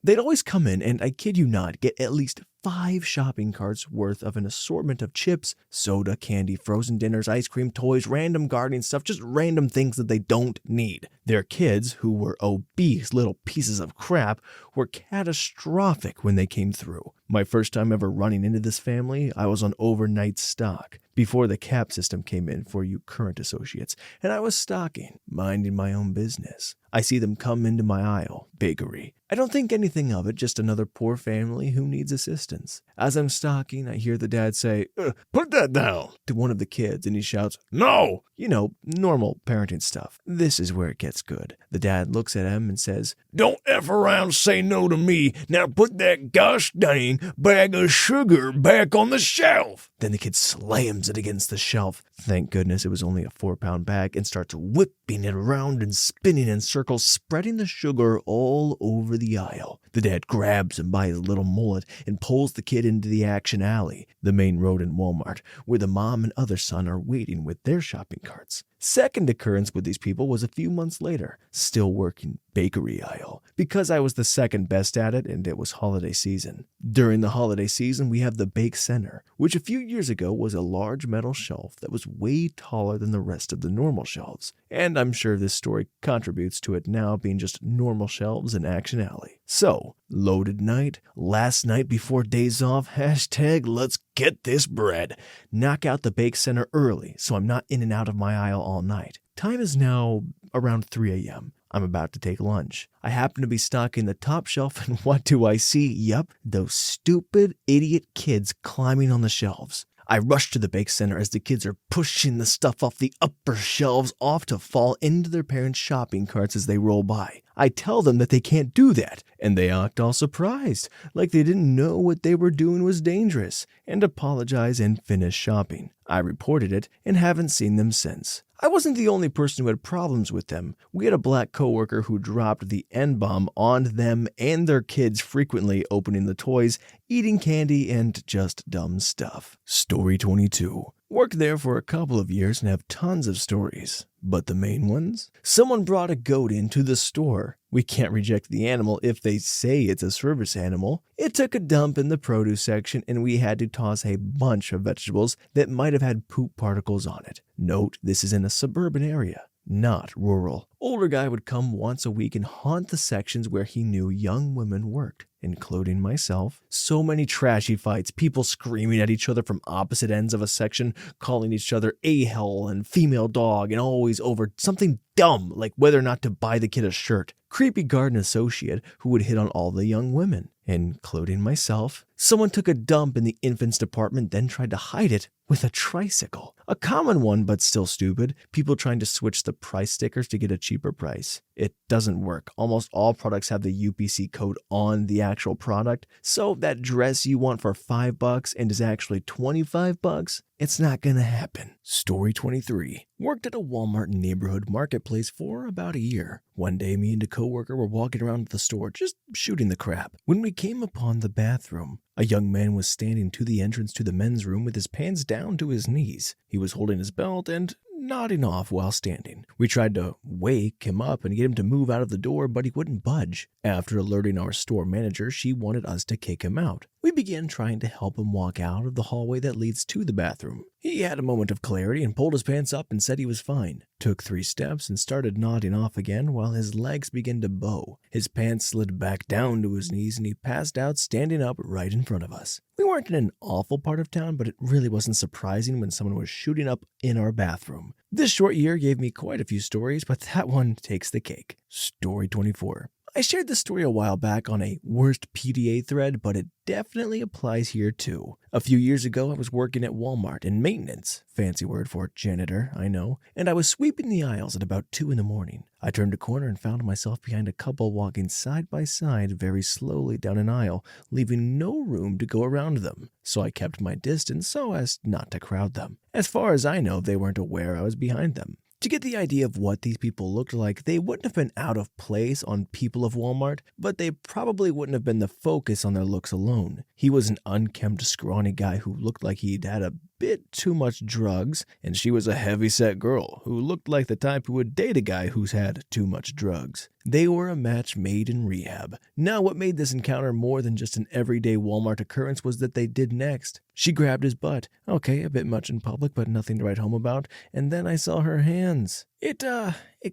come in and, I kid you not, get at least 5 shopping carts worth of an assortment of chips, soda, candy, frozen dinners, ice cream, toys, random gardening stuff, just random things that they don't need. Their kids, who were obese little pieces of crap, were catastrophic when they came through. My first time ever running into this family, I was on overnight stock, before the cap system came in for you current associates, and I was stocking, minding my own business. I see them come into my aisle, bakery. I don't think anything of it, just another poor family who needs assistance. As I'm stocking, I hear the dad say, "Put that down," to one of the kids, and he shouts, "No!" You know, normal parenting stuff. This is where it gets good. The dad looks at him and says, "Don't F around say no to me. Now put that gosh dang bag of sugar back on the shelf." Then the kid slams it against the shelf. Thank goodness it was only a 4-pound bag, and starts whipping it around and spinning in circles, spreading the sugar all over the aisle. The dad grabs him by his little mullet and pulls the kid into the action alley, the main road in Walmart, where the mom and other son are waiting with their shopping carts. Second occurrence with these people was a few months later, still working bakery aisle, because I was the second best at it and it was holiday season. During the holiday season, we have the bake center, which a few years ago was a large metal shelf that was way taller than the rest of the normal shelves. And I'm sure this story contributes to it now being just normal shelves in Action Alley. So, loaded night, last night before days off, hashtag let's get this bread. Knock out the bake center early so I'm not in and out of my aisle all night. Time is now around 3 a.m. I'm about to take lunch. I happen to be stocking the top shelf, and what do I see? Yup, those stupid idiot kids climbing on the shelves. I rush to the bake center as the kids are pushing the stuff off the upper shelves off to fall into their parents' shopping carts as they roll by. I tell them that they can't do that, and they act all surprised, like they didn't know what they were doing was dangerous, and apologize and finish shopping. I reported it and haven't seen them since. I wasn't the only person who had problems with them. We had a black coworker who dropped the N-bomb on them and their kids, frequently opening the toys, eating candy, and just dumb stuff. Story 22. Worked there for a couple of years and have tons of stories. But the main ones? Someone brought a goat into the store. We can't reject the animal if they say it's a service animal. It took a dump in the produce section and we had to toss a bunch of vegetables that might have had poop particles on it. Note, this is in a suburban area, not rural. Older guy would come once a week and haunt the sections where he knew young women worked, including myself. So many trashy fights, people screaming at each other from opposite ends of a section, calling each other a-hell and female dog, and always over something dumb like whether or not to buy the kid a shirt. Creepy garden associate who would hit on all the young women, including myself. Someone took a dump in the infants department, then tried to hide it with a tricycle. A common one, but still stupid. People trying to switch the price stickers to get a cheaper price. It doesn't work. Almost all products have the UPC code on the actual product. So that dress you want for $5 and is actually $25, it's not gonna happen. Story 23. Worked at a Walmart neighborhood marketplace for about a year. One day, me and a coworker were walking around the store, just shooting the crap, when we came upon the bathroom. A young man was standing to the entrance to the men's room with his pants down to his knees. He was holding his belt and nodding off while standing. We tried to wake him up and get him to move out of the door, but he wouldn't budge. After alerting our store manager, she wanted us to kick him out. We began trying to help him walk out of the hallway that leads to the bathroom. He had a moment of clarity and pulled his pants up and said he was fine. Took 3 steps and started nodding off again while his legs began to bow. His pants slid back down to his knees and he passed out standing up right in front of us. We weren't in an awful part of town, but it really wasn't surprising when someone was shooting up in our bathroom. This short year gave me quite a few stories, but that one takes the cake. Story 24. I shared this story a while back on a worst PDA thread, but it definitely applies here too. A few years ago, I was working at Walmart in maintenance, fancy word for janitor, I know, and I was sweeping the aisles at about 2 in the morning. I turned a corner and found myself behind a couple walking side by side very slowly down an aisle, leaving no room to go around them. So I kept my distance so as not to crowd them. As far as I know, they weren't aware I was behind them. To get the idea of what these people looked like, they wouldn't have been out of place on People of Walmart, but they probably wouldn't have been the focus on their looks alone. He was an unkempt, scrawny guy who looked like he'd had a bit too much drugs, and she was a heavy-set girl who looked like the type who would date a guy who's had too much drugs. They were a match made in rehab. Now, what made this encounter more than just an everyday Walmart occurrence was that they did next. She grabbed his butt. Okay, a bit much in public, but nothing to write home about. And then I saw her hands. It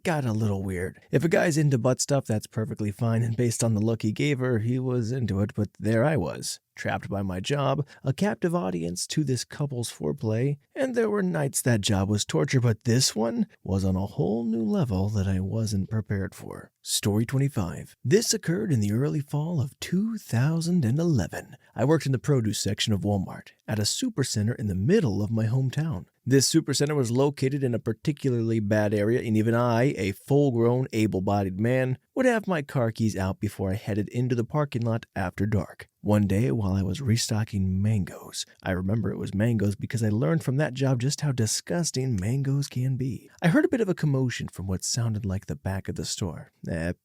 got a little weird. If a guy's into butt stuff, that's perfectly fine, and based on the look he gave her, he was into it, but there I was, trapped by my job, a captive audience to this couple's foreplay, and there were nights that job was torture, but this one was on a whole new level that I wasn't prepared for. Story 25. This occurred in the early fall of 2011. I worked in the produce section of Walmart at a supercenter in the middle of my hometown. This supercenter was located in a particularly bad area, and even I, a full-grown, able-bodied man, would have my car keys out before I headed into the parking lot after dark. One day, while I was restocking mangoes, I remember it was mangoes because I learned from that job just how disgusting mangoes can be. I heard a bit of a commotion from what sounded like the back of the store.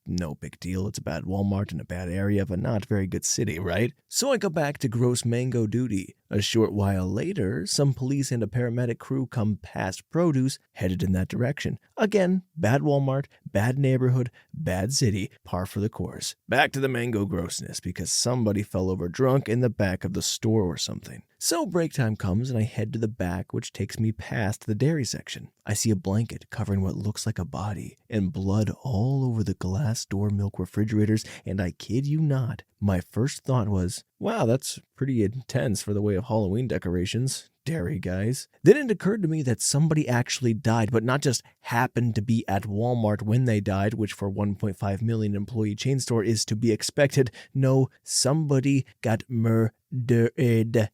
No big deal, it's a bad Walmart in a bad area of a not very good city, right? So I go back to gross mango duty. A short while later, some police and a paramedic crew come past produce, headed in that direction. Again, bad Walmart, bad neighborhood, bad city, par for the course. Back to the mango grossness because somebody fell over drunk in the back of the store or something. So break time comes and I head to the back, which takes me past the dairy section. I see a blanket covering what looks like a body and blood all over the glass door milk refrigerators, and I kid you not, my first thought was, wow, that's pretty intense for the way of Halloween decorations. Dairy guys. Then it occurred to me that somebody actually died, but not just happened to be at Walmart when they died, which for 1.5 million employee chain store is to be expected. No, somebody got murdered.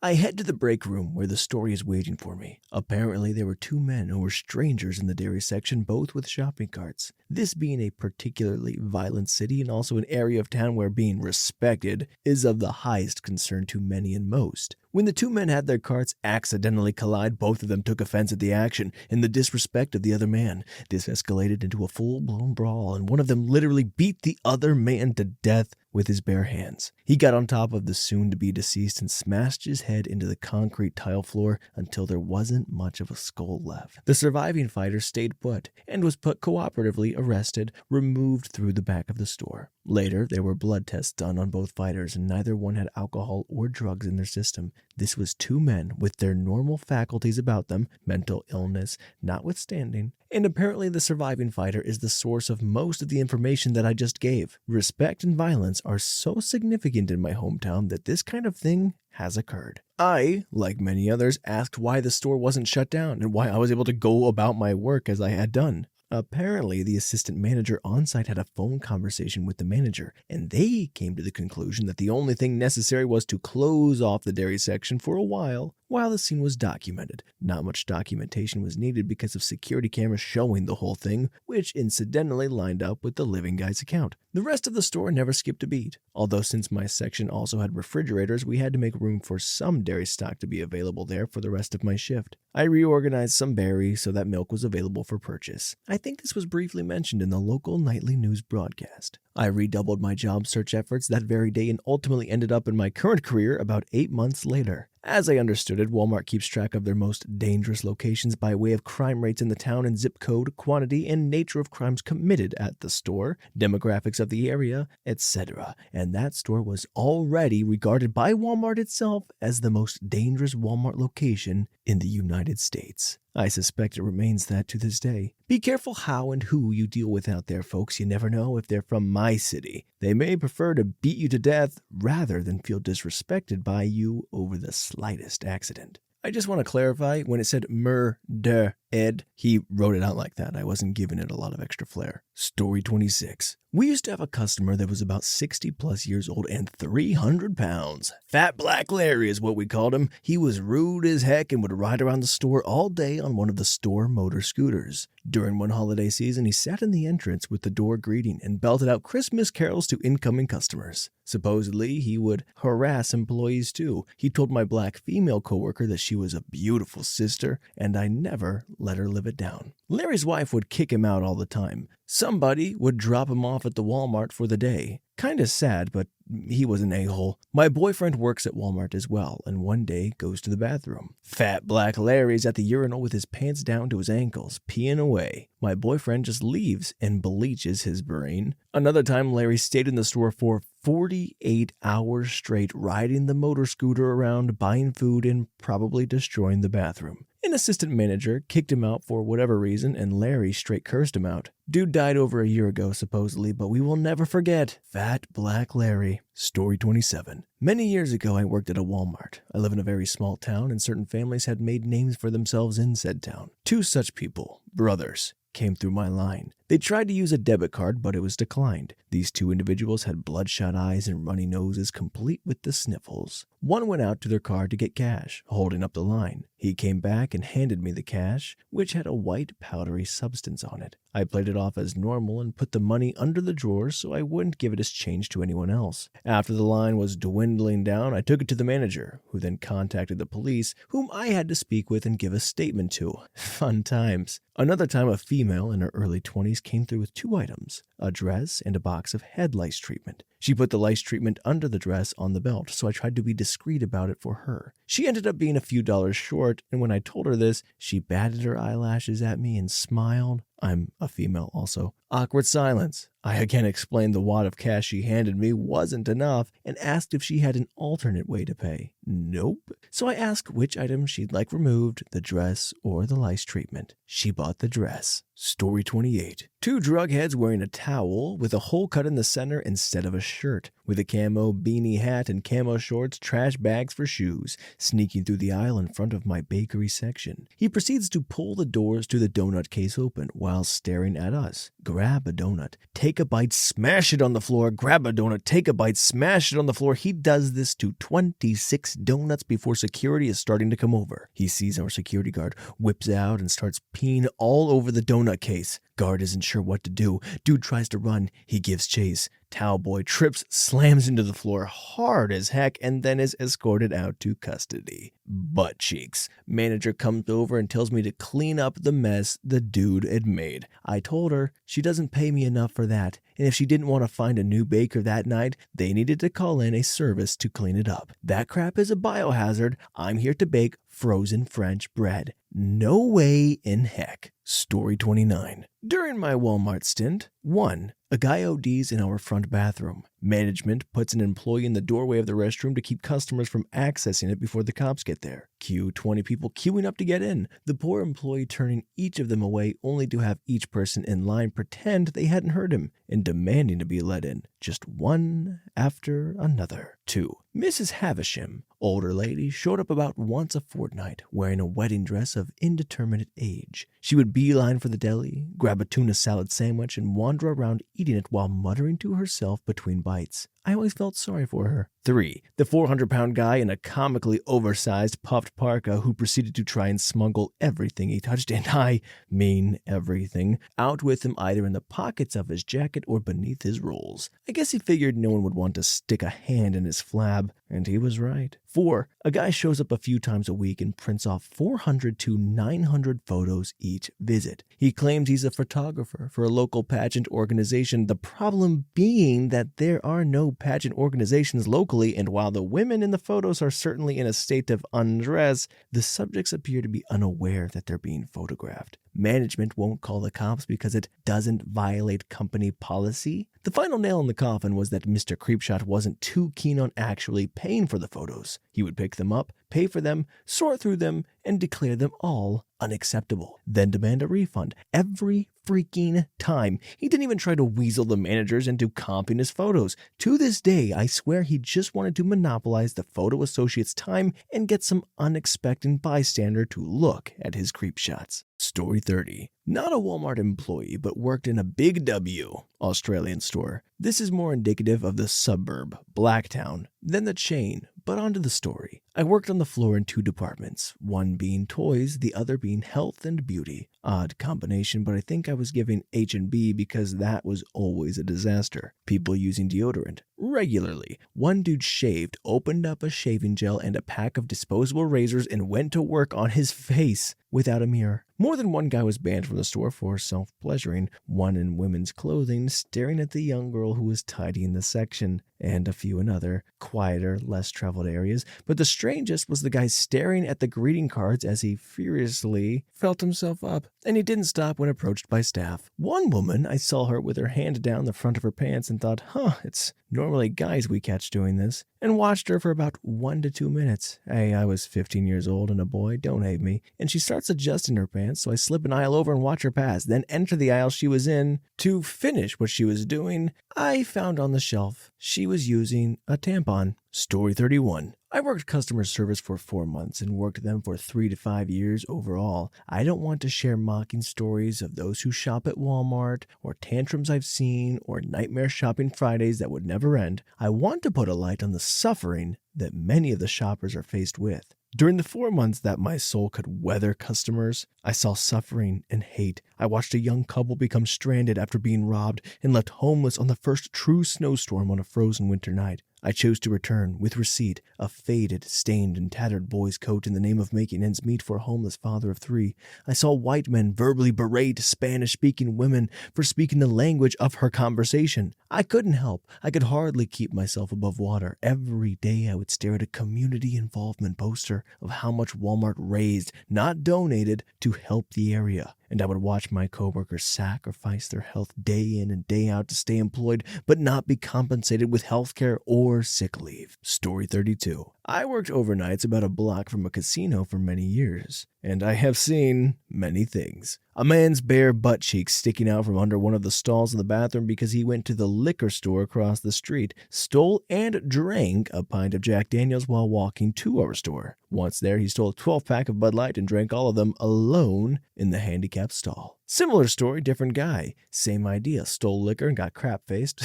I head to the break room where the story is waiting for me. Apparently, there were 2 men who were strangers in the dairy section, both with shopping carts. This being a particularly violent city and also an area of town where being respected is of the highest concern to many and most. When the 2 men had their carts accidentally collide, both of them took offense at the action and the disrespect of the other man. This escalated into a full-blown brawl, and one of them literally beat the other man to death with his bare hands. He got on top of the soon-to-be deceased and smashed his head into the concrete tile floor until there wasn't much of a skull left. The surviving fighter stayed put and was put cooperatively arrested, removed through the back of the store. Later, there were blood tests done on both fighters, and neither one had alcohol or drugs in their system. This was two men with their normal faculties about them, mental illness notwithstanding, and apparently the surviving fighter is the source of most of the information that I just gave. Respect and violence are so significant in my hometown that this kind of thing has occurred. I, like many others, asked why the store wasn't shut down and why I was able to go about my work as I had done. Apparently, the assistant manager on site had a phone conversation with the manager, and they came to the conclusion that the only thing necessary was to close off the dairy section for a while the scene was documented. Not much documentation was needed because of security cameras showing the whole thing, which incidentally lined up with the living guy's account. The rest of the store never skipped a beat, although since my section also had refrigerators, we had to make room for some dairy stock to be available there for the rest of my shift. I reorganized some berries so that milk was available for purchase. I think this was briefly mentioned in the local nightly news broadcast. I redoubled my job search efforts that very day and ultimately ended up in my current career about 8 months later. As I understood it, Walmart keeps track of their most dangerous locations by way of crime rates in the town and zip code, quantity, and nature of crimes committed at the store, demographics of the area, etc. And that store was already regarded by Walmart itself as the most dangerous Walmart location in the United States. I suspect it remains that to this day. Be careful how and who you deal with out there, folks. You never know if they're from my city. They may prefer to beat you to death rather than feel disrespected by you over the slightest accident. I just want to clarify, when it said murder-ed, he wrote it out like that. I wasn't giving it a lot of extra flair. Story 26. We used to have a customer that was about 60 plus years old and 300 pounds. Fat Black Larry is what we called him. He was rude as heck and would ride around the store all day on one of the store motor scooters. During one holiday season, he sat in the entrance with the door greeting and belted out Christmas carols to incoming customers. Supposedly, he would harass employees too. He told my black female coworker that she was a beautiful sister, and I never let her live it down. Larry's wife would kick him out all the time. Somebody would drop him off at the Walmart for the day. Kinda sad, but he was an a-hole. My boyfriend works at Walmart as well, and one day goes to the bathroom. Fat Black Larry's at the urinal with his pants down to his ankles, peeing away. My boyfriend just leaves and bleaches his brain. Another time, Larry stayed in the store for 48 hours straight, riding the motor scooter around, buying food, and probably destroying the bathroom. An assistant manager kicked him out for whatever reason, and Larry straight cursed him out. Dude died over a year ago, supposedly, but we will never forget Fat Black Larry. Story 27. Many years ago, I worked at a Walmart. I live in a very small town, and certain families had made names for themselves in said town. Two such people, brothers, came through my line. They tried to use a debit card, but it was declined. These two individuals had bloodshot eyes and runny noses, complete with the sniffles. One went out to their car to get cash, holding up the line. He came back and handed me the cash, which had a white powdery substance on it. I played it off as normal and put the money under the drawer so I wouldn't give it as change to anyone else. After the line was dwindling down, I took it to the manager, who then contacted the police, whom I had to speak with and give a statement to. Fun times. Another time, a female in her early 20s came through with 2 items, a dress and a box of head lice treatment. She put the lice treatment under the dress on the belt, so I tried to be discreet about it for her. She ended up being a few dollars short, and when I told her this, she batted her eyelashes at me and smiled. I'm a female also. Awkward silence. I again explained the wad of cash she handed me wasn't enough and asked if she had an alternate way to pay. Nope. So I asked which item she'd like removed, the dress or the lice treatment. She bought the dress. Story 28. 2 drug heads wearing a towel with a hole cut in the center instead of a shirt, with a camo beanie hat and camo shorts, trash bags for shoes, sneaking through the aisle in front of my bakery section. He proceeds to pull the doors to the donut case open while staring at us. Grab a donut, take a bite, smash it on the floor, grab a donut, take a bite, smash it on the floor. He does this to 26 donuts before security is starting to come over. He sees our security guard, whips out and starts peeing all over the donut case. Guard isn't sure what to do. Dude tries to run. He gives chase. Towel boy trips, slams into the floor hard as heck, and then is escorted out to custody. Butt cheeks. Manager comes over and tells me to clean up the mess the dude had made. I told her she doesn't pay me enough for that, and if she didn't want to find a new baker that night, they needed to call in a service to clean it up. That crap is a biohazard. I'm here to bake frozen French bread. No way in heck. Story 29. During my Walmart stint, 1. A guy ODs in our front bathroom. Management puts an employee in the doorway of the restroom to keep customers from accessing it before the cops get there. Queue 20 people queuing up to get in. The poor employee turning each of them away only to have each person in line pretend they hadn't heard him and demanding to be let in. Just one after another. 2. Mrs. Havisham, older lady, showed up about once a fortnight wearing a wedding dress of indeterminate age. She would beeline for the deli, grab a tuna salad sandwich, and wander around eating it while muttering to herself between bites. I always felt sorry for her. 3. The 400-pound guy in a comically oversized puffed parka who proceeded to try and smuggle everything he touched, and I mean everything, out with him either in the pockets of his jacket or beneath his rolls. I guess he figured no one would want to stick a hand in his flab, and he was right. 4. A guy shows up a few times a week and prints off 400 to 900 photos each visit. He claims he's a photographer for a local pageant organization, the problem being that there are no pageant organizations locally, and while the women in the photos are certainly in a state of undress, the subjects appear to be unaware that they're being photographed. Management won't call the cops because it doesn't violate company policy. The final nail in the coffin was that Mr. Creepshot wasn't too keen on actually paying for the photos. He would pick them up, pay for them, sort through them, and declare them all unacceptable, then demand a refund every freaking time. He didn't even try to weasel the managers into comping his photos. To this day, I swear he just wanted to monopolize the photo associate's time and get some unexpected bystander to look at his creep shots. Story 30. Not a Walmart employee, but worked in a Big W Australian store. This is more indicative of the suburb, Blacktown, than the chain, but onto the story. I worked on the floor in 2 departments, one being toys, the other being health and beauty. Odd combination, but I think I was giving H&B because that was always a disaster. People using deodorant regularly. One dude shaved, opened up a shaving gel and a pack of disposable razors and went to work on his face without a mirror. More than one guy was banned from the store for self-pleasuring, one in women's clothing staring at the young girl who was tidying the section, and a few in other, quieter, less traveled areas. But the strangest was the guy staring at the greeting cards as he furiously felt himself up, and he didn't stop when approached by staff. One woman, I saw her with her hand down the front of her pants and thought, it's normally guys we catch doing this, and watched her for about 1 to 2 minutes. Hey, I was 15 years old and a boy, don't hate me. And she starts adjusting her pants, so I slip an aisle over and watch her pass, then enter the aisle she was in. To finish what she was doing, I found on the shelf she was using a tampon. Story 31. I worked customer service for 4 months and worked them for 3 to 5 years overall. I don't want to share mocking stories of those who shop at Walmart, or tantrums I've seen, or nightmare shopping Fridays that would never end. I want to put a light on the suffering that many of the shoppers are faced with. During the 4 months that my soul could weather customers, I saw suffering and hate. I watched a young couple become stranded after being robbed and left homeless on the first true snowstorm on a frozen winter night. I chose to return, with receipt, a faded, stained, and tattered boy's coat in the name of making ends meet for a homeless father of 3. I saw white men verbally berate Spanish-speaking women for speaking the language of her conversation. I couldn't help. I could hardly keep myself above water. Every day I would stare at a community involvement poster of how much Walmart raised, not donated, to help the area. And I would watch my coworkers sacrifice their health day in and day out to stay employed, but not be compensated with health care or sick leave. Story 32. I worked overnights about a block from a casino for many years, and I have seen many things. A man's bare butt cheeks sticking out from under one of the stalls in the bathroom because he went to the liquor store across the street, stole and drank a pint of Jack Daniels while walking to our store. Once there, he stole a 12-pack of Bud Light and drank all of them alone in the handicapped stall. Similar story, different guy. Same idea, stole liquor and got crap-faced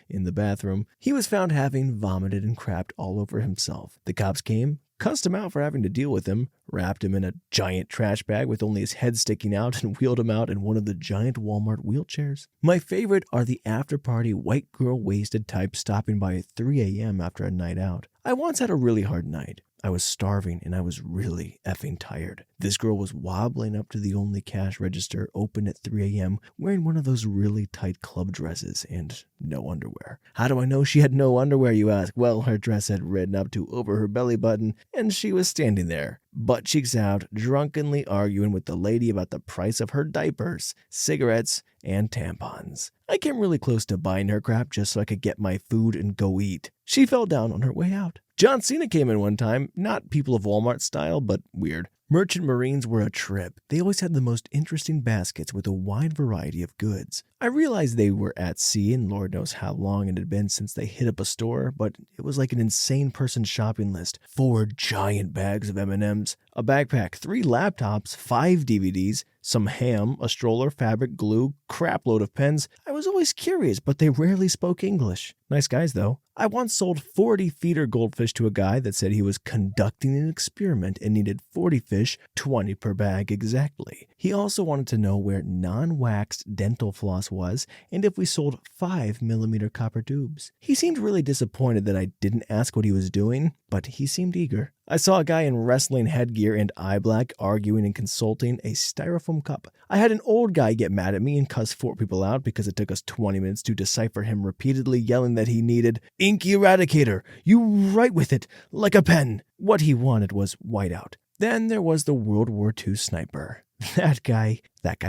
in the bathroom. He was found having vomited and crapped all over himself. The cops came, cussed him out for having to deal with him, wrapped him in a giant trash bag with only his head sticking out, and wheeled him out in one of the giant Walmart wheelchairs. My favorite are the after-party white girl wasted types stopping by at 3 a.m. after a night out. I once had a really hard night. I was starving and I was really effing tired. This girl was wobbling up to the only cash register open at 3 a.m. wearing one of those really tight club dresses and no underwear. How do I know she had no underwear, you ask? Well, her dress had ridden up to over her belly button and she was standing there, butt cheeks out, drunkenly arguing with the lady about the price of her diapers, cigarettes, and tampons. I came really close to buying her crap just so I could get my food and go eat. She fell down on her way out. John Cena came in one time, not People of Walmart style, but weird. Merchant Marines were a trip. They always had the most interesting baskets with a wide variety of goods. I realized they were at sea and Lord knows how long it had been since they hit up a store, but it was like an insane person's shopping list. 4 giant bags of M&Ms, a backpack, 3 laptops, 5 DVDs, some ham, a stroller, fabric, glue, crapload of pens. I was always curious, but they rarely spoke English. Nice guys, though. I once sold 40 feeder goldfish to a guy that said he was conducting an experiment and needed 40 fish, 20 per bag exactly. He also wanted to know where non-waxed dental floss was and if we sold 5mm copper tubes. He seemed really disappointed that I didn't ask what he was doing, but he seemed eager. I saw a guy in wrestling headgear and eye black arguing and consulting a styrofoam cup. I had an old guy get mad at me and cuss 4 people out because it took us 20 minutes to decipher him repeatedly yelling that he needed ink eradicator. You write with it like a pen. What he wanted was whiteout. Then there was the World War II sniper. That guy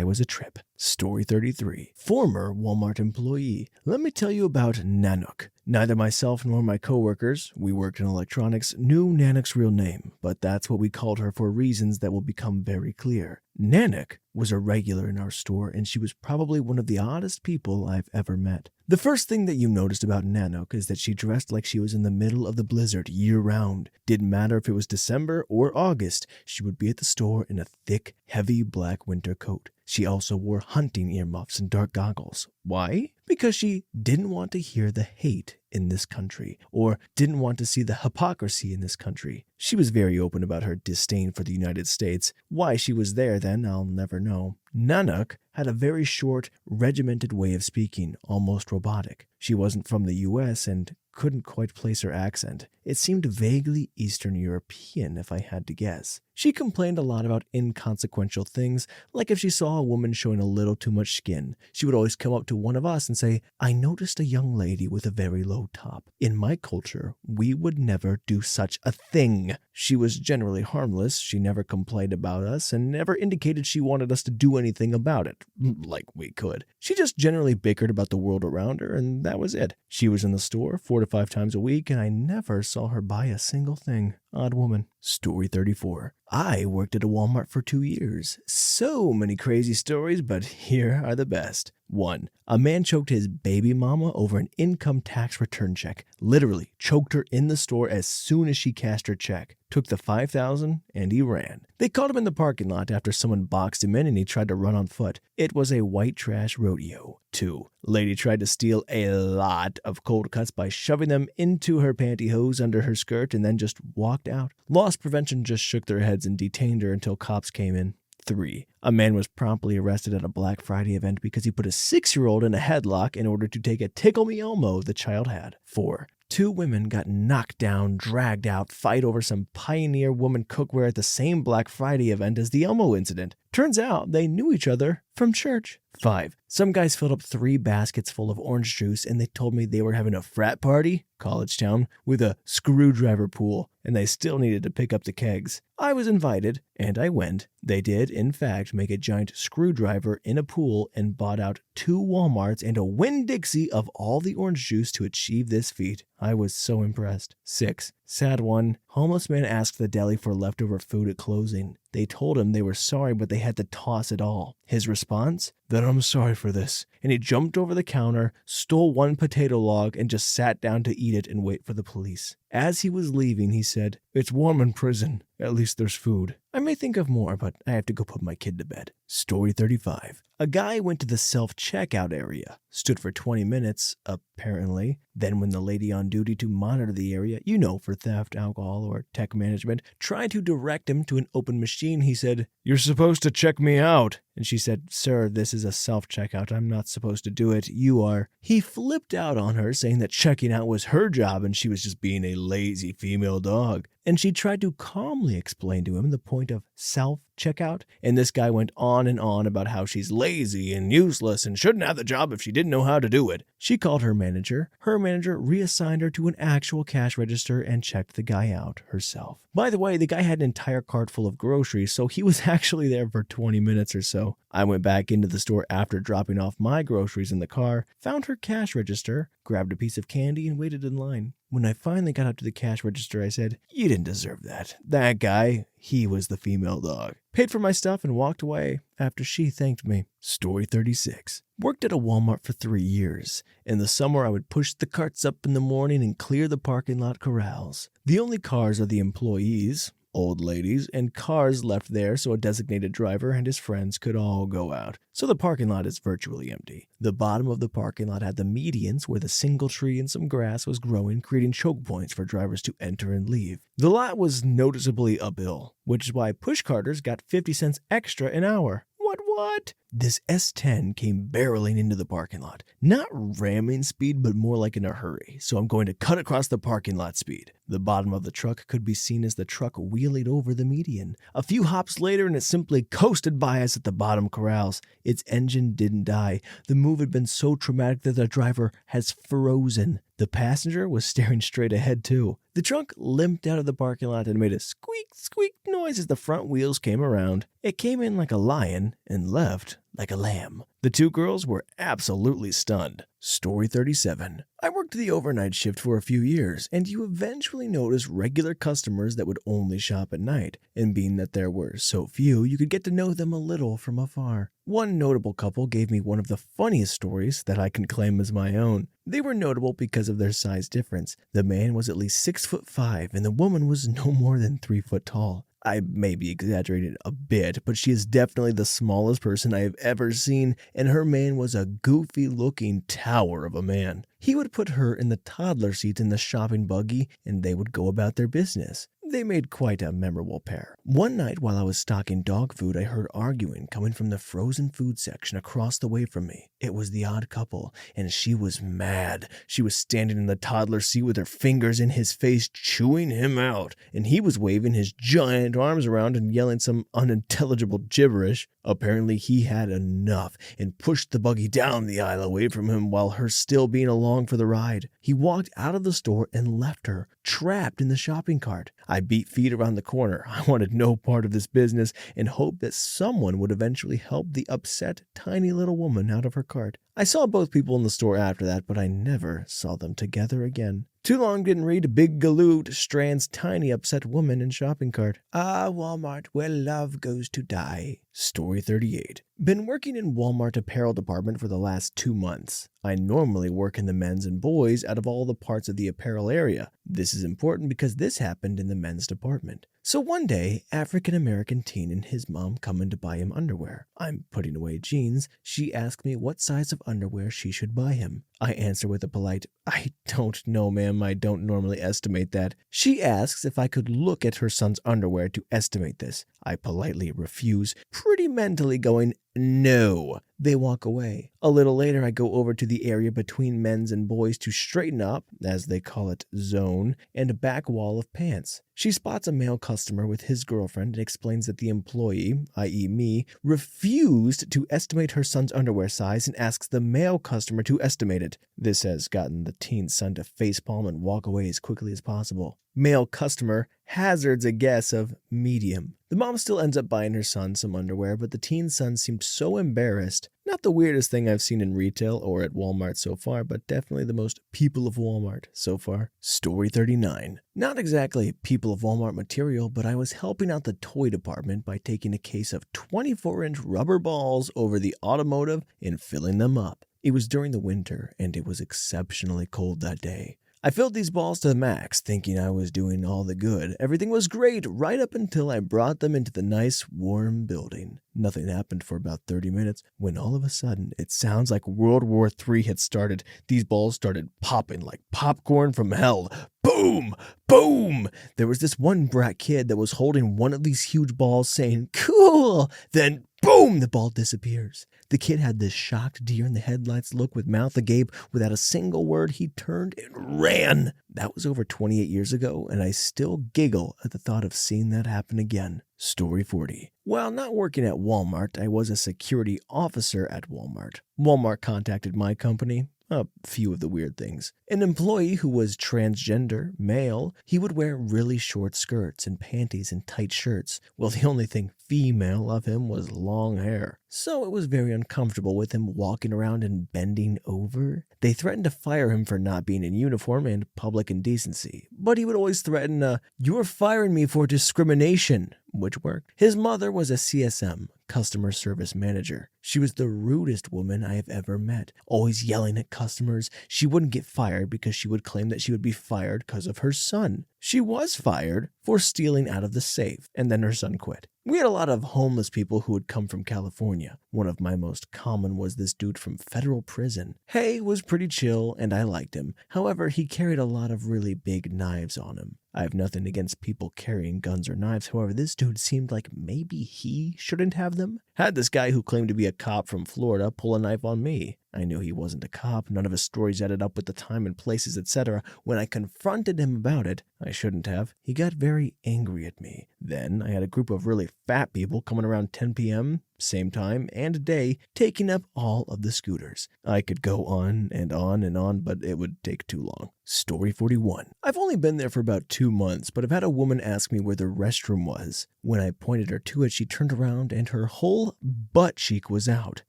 was a trip. Story 33. Former Walmart employee. Let me tell you about Nanook. Neither myself nor my coworkers, we worked in electronics, knew Nanook's real name, but that's what we called her for reasons that will become very clear. Nanook was a regular in our store, and she was probably one of the oddest people I've ever met. The first thing that you noticed about Nanook is that she dressed like she was in the middle of the blizzard year-round. Didn't matter if it was December or August, she would be at the store in a thick, heavy black winter coat. She also wore hunting earmuffs and dark goggles. Why? Because she didn't want to hear the hate in this country, or didn't want to see the hypocrisy in this country. She was very open about her disdain for the United States. Why she was there then, I'll never know. Nanook had a very short, regimented way of speaking, almost robotic. She wasn't from the US and couldn't quite place her accent. It seemed vaguely Eastern European, if I had to guess. She complained a lot about inconsequential things, like if she saw a woman showing a little too much skin. She would always come up to one of us and say, "I noticed a young lady with a very low top. In my culture, we would never do such a thing." She was generally harmless. She never complained about us and never indicated she wanted us to do anything about it, like we could. She just generally bickered about the world around her, and that was it. She was in the store 4 to 5 times a week, and I never saw her buy a single thing. Odd woman. Story 34. I worked at a Walmart for 2 years. So many crazy stories, but here are the best. 1. A man choked his baby mama over an income tax return check. Literally choked her in the store as soon as she cashed her check. Took the $5,000 and he ran. They caught him in the parking lot after someone boxed him in and he tried to run on foot. It was a white trash rodeo. 2. Lady tried to steal a lot of cold cuts by shoving them into her pantyhose under her skirt and then just walked out. Loss prevention just shook their heads and detained her until cops came in. 3. A man was promptly arrested at a Black Friday event because he put a 6-year-old in a headlock in order to take a Tickle Me Elmo the child had. 4. 2 women got knocked down, dragged out, fight over some Pioneer woman cookware at the same Black Friday event as the Elmo incident. Turns out they knew each other from church. 5. Some guys filled up 3 baskets full of orange juice and they told me they were having a frat party, college town, with a screwdriver pool, and they still needed to pick up the kegs. I was invited, and I went. They did, in fact, make a giant screwdriver in a pool and bought out 2 Walmarts and a Winn-Dixie of all the orange juice to achieve this feat. I was so impressed. 6. Sad one. Homeless man asked the deli for leftover food at closing. They told him they were sorry, but they had to toss it all. His response? That I'm sorry for this. And he jumped over the counter, stole 1 potato log, and just sat down to eat it and wait for the police. As he was leaving, he said, "It's warm in prison." At least there's food. I may think of more, but I have to go put my kid to bed. Story 35. A guy went to the self-checkout area, stood for 20 minutes, apparently. Then when the lady on duty to monitor the area, for theft, alcohol, or tech management, tried to direct him to an open machine, he said, "You're supposed to check me out." And she said, "Sir, this is a self-checkout. I'm not supposed to do it. You are." He flipped out on her, saying that checking out was her job and she was just being a lazy female dog. And she tried to calmly explain to him the point of self-checkout, and this guy went on and on about how she's lazy and useless and shouldn't have the job if she didn't know how to do it. She called her manager. Her manager reassigned her to an actual cash register and checked the guy out herself. By the way, the guy had an entire cart full of groceries, so he was actually there for 20 minutes or so. I went back into the store after dropping off my groceries in the car, found her cash register, grabbed a piece of candy, and waited in line. When I finally got up to the cash register, I said, "You didn't deserve that. That guy, he was the female dog." Paid for my stuff and walked away after she thanked me. Story 36. Worked at a Walmart for 3 years. In the summer, I would push the carts up in the morning and clear the parking lot corrals. The only cars are the employees, old ladies, and cars left there so a designated driver and his friends could all go out. So the parking lot is virtually empty. The bottom of the parking lot had the medians where the single tree and some grass was growing, creating choke points for drivers to enter and leave. The lot was noticeably uphill, which is why push carters got 50 cents extra an hour. What? This S10 came barreling into the parking lot. Not ramming speed, but more like in a hurry, so I'm going to cut across the parking lot speed. The bottom of the truck could be seen as the truck wheelied over the median. A few hops later, and it simply coasted by us at the bottom corrals. Its engine didn't die. The move had been so traumatic that the driver has frozen. The passenger was staring straight ahead, too. The trunk limped out of the parking lot and made a squeak, squeak noise as the front wheels came around. It came in like a lion and left like a lamb. The two girls were absolutely stunned. Story 37. I worked the overnight shift for a few years, and you eventually notice regular customers that would only shop at night. And being that there were so few, you could get to know them a little from afar. One notable couple gave me one of the funniest stories that I can claim as my own. They were notable because of their size difference. The man was at least 6'5", and the woman was no more than 3 foot tall. I may be exaggerating a bit, but she is definitely the smallest person I have ever seen, and her man was a goofy-looking tower of a man. He would put her in the toddler seat in the shopping buggy, and they would go about their business. They made quite a memorable pair. One night while I was stocking dog food, I heard arguing coming from the frozen food section across the way from me. It was the odd couple, and she was mad. She was standing in the toddler seat with her fingers in his face, chewing him out, and he was waving his giant arms around and yelling some unintelligible gibberish. Apparently he had enough and pushed the buggy down the aisle away from him while her still being along for the ride. He walked out of the store and left her, trapped in the shopping cart. I beat feet around the corner. I wanted no part of this business and hoped that someone would eventually help the upset, tiny little woman out of her cart. I saw both people in the store after that, but I never saw them together again. Too long didn't read Big Galoot Strand's tiny upset woman in shopping cart. Ah, Walmart, where love goes to die. Story 38. Been working in Walmart apparel department for the last 2 months. I normally work in the men's and boys out of all the parts of the apparel area. This is important because this happened in the men's department. So one day, African-American teen and his mom come in to buy him underwear. I'm putting away jeans. She asked me what size of underwear she should buy him. I answer with a polite, "I don't know, ma'am. I don't normally estimate that." She asks if I could look at her son's underwear to estimate this. I politely refuse, pretty mentally going, "No." They walk away. A little later, I go over to the area between men's and boys to straighten up, as they call it, zone, and a back wall of pants. She spots a male customer with his girlfriend and explains that the employee, i.e. me, refused to estimate her son's underwear size and asks the male customer to estimate it. This has gotten the teen's son to facepalm and walk away as quickly as possible. Male customer hazards a guess of medium. The mom still ends up buying her son some underwear, but the teen's son seemed so embarrassed. Not the weirdest thing I've seen in retail or at Walmart so far, but definitely the most people of Walmart so far. Story 39. Not exactly people of Walmart material, but I was helping out the toy department by taking a case of 24-inch rubber balls over the automotive and filling them up. It was during the winter, and it was exceptionally cold that day. I filled these balls to the max, thinking I was doing all the good. Everything was great, right up until I brought them into the nice, warm building. Nothing happened for about 30 minutes, when all of a sudden, it sounds like World War III had started. These balls started popping like popcorn from hell. Boom! Boom! There was this one brat kid that was holding one of these huge balls saying, "Cool!" Then, boom! The ball disappears. The kid had this shocked deer in the headlights look with mouth agape. Without a single word, he turned and ran. That was over 28 years ago, and I still giggle at the thought of seeing that happen again. Story 40. While not working at Walmart, I was a security officer at Walmart. Walmart contacted my company. A few of the weird things. An employee who was transgender, male, he would wear really short skirts and panties and tight shirts. Well, the only thing female of him was long hair. So it was very uncomfortable with him walking around and bending over. They threatened to fire him for not being in uniform and public indecency. But he would always threaten, "You're firing me for discrimination," which worked. His mother was a CSM, customer service manager. She was the rudest woman I have ever met, always yelling at customers. She wouldn't get fired because she would claim that she would be fired because of her son. She was fired for stealing out of the safe, and then her son quit. We had a lot of homeless people who would come from California. One of my most common was this dude from federal prison. Hey was pretty chill, and I liked him. However, he carried a lot of really big knives on him. I have nothing against people carrying guns or knives. However, this dude seemed like maybe he shouldn't have them. Had this guy who claimed to be a cop from Florida pull a knife on me. I knew he wasn't a cop. None of his stories added up with the time and places, etc. When I confronted him about it, I shouldn't have, he got very angry at me. Then I had a group of really fat people coming around 10 p.m., same time and day, taking up all of the scooters. I could go on and on and on, but it would take too long. Story 41. I've only been there for about 2 months, but I've had a woman ask me where the restroom was. When I pointed her to it, she turned around and her whole butt cheek was out.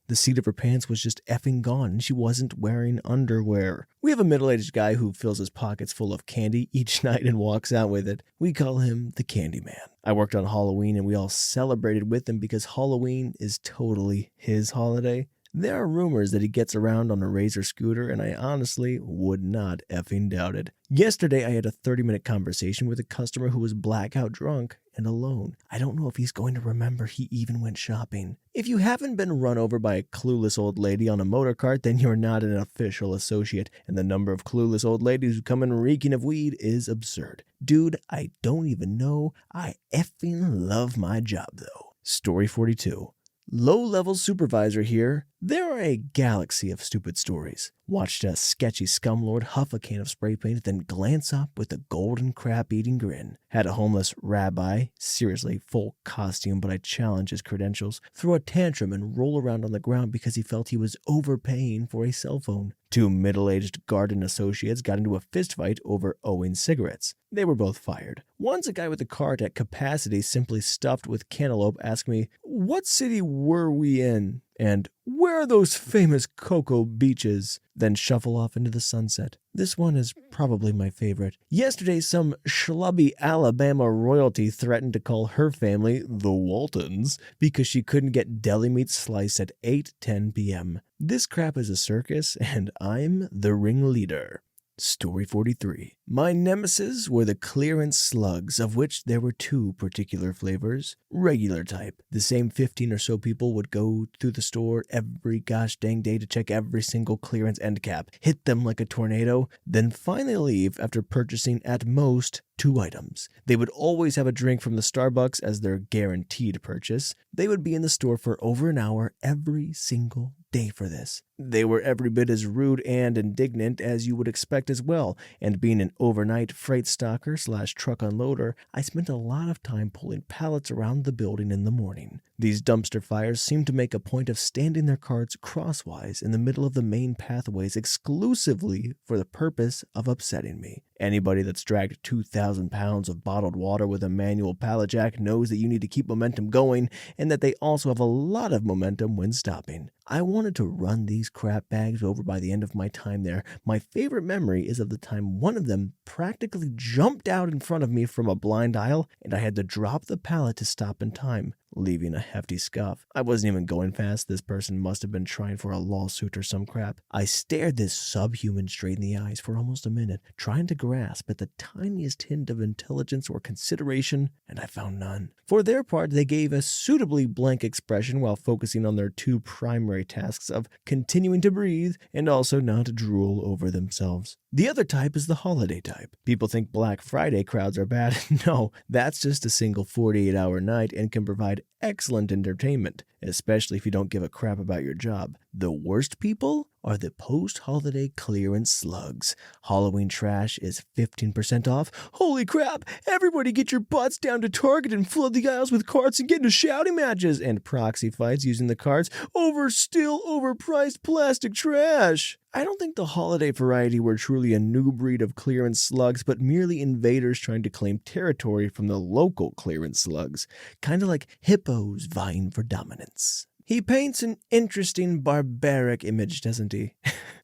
The seat of her pants was just effing gone, and she wasn't wearing underwear. We have a middle-aged guy who fills his pockets full of candy each night and walks out with it. We call him the Candy Man. I worked on Halloween, and we all celebrated with him because Halloween is totally his holiday. There are rumors that he gets around on a Razor scooter, and I honestly would not effing doubt it. Yesterday, I had a 30-minute conversation with a customer who was blackout drunk and alone. I don't know if he's going to remember he even went shopping. If you haven't been run over by a clueless old lady on a motor cart, then you're not an official associate, and the number of clueless old ladies who come in reeking of weed is absurd. Dude, I don't even know. I effing love my job, though. Story 42. Low-level supervisor here. There are a galaxy of stupid stories. Watched a sketchy scumlord huff a can of spray paint, then glance up with a golden crap-eating grin. Had a homeless rabbi, seriously, full costume, but I challenge his credentials, throw a tantrum and roll around on the ground because he felt he was overpaying for a cell phone. 2 middle-aged garden associates got into a fistfight over owing cigarettes. They were both fired. Once a guy with a cart at capacity simply stuffed with cantaloupe asked me, "What city were we in?" and "Where are those famous cocoa beaches?" Then shuffle off into the sunset. This one is probably my favorite. Yesterday, some schlubby Alabama royalty threatened to call her family the Waltons because she couldn't get deli meat sliced at 8:10 p.m. This crap is a circus, and I'm the ringleader. Story 43. My nemesis were the clearance slugs, of which there were 2 particular flavors. Regular type. The same 15 or so people would go through the store every gosh dang day to check every single clearance end cap, hit them like a tornado, then finally leave after purchasing at most 2 items. They would always have a drink from the Starbucks as their guaranteed purchase. They would be in the store for over an hour every single day for this. They were every bit as rude and indignant as you would expect as well, and being an overnight freight stalker / truck unloader, I spent a lot of time pulling pallets around the building in the morning. These dumpster fires seemed to make a point of standing their carts crosswise in the middle of the main pathways exclusively for the purpose of upsetting me. Anybody that's dragged 2,000 pounds of bottled water with a manual pallet jack knows that you need to keep momentum going and that they also have a lot of momentum when stopping. I wanted to run these crap bags over by the end of my time there. My favorite memory is of the time one of them practically jumped out in front of me from a blind aisle and I had to drop the pallet to stop in time. leaving a hefty scuff. I wasn't even going fast. This person must have been trying for a lawsuit or some crap. I stared this subhuman straight in the eyes for almost a minute, trying to grasp at the tiniest hint of intelligence or consideration, and I found none. For their part, they gave a suitably blank expression while focusing on their two primary tasks of continuing to breathe and also not drool over themselves. The other type is the holiday type. People think Black Friday crowds are bad. No, that's just a single 48-hour night and can provide excellent entertainment, especially if you don't give a crap about your job. The worst people are the post-holiday clearance slugs. Halloween trash is 15% off. Holy crap! Everybody get your butts down to Target and flood the aisles with carts and get into shouting matches and proxy fights using the carts over still overpriced plastic trash. I don't think the holiday variety were truly a new breed of clearance slugs, but merely invaders trying to claim territory from the local clearance slugs. Kind of like hippos vying for dominance. He paints an interesting barbaric image, doesn't he?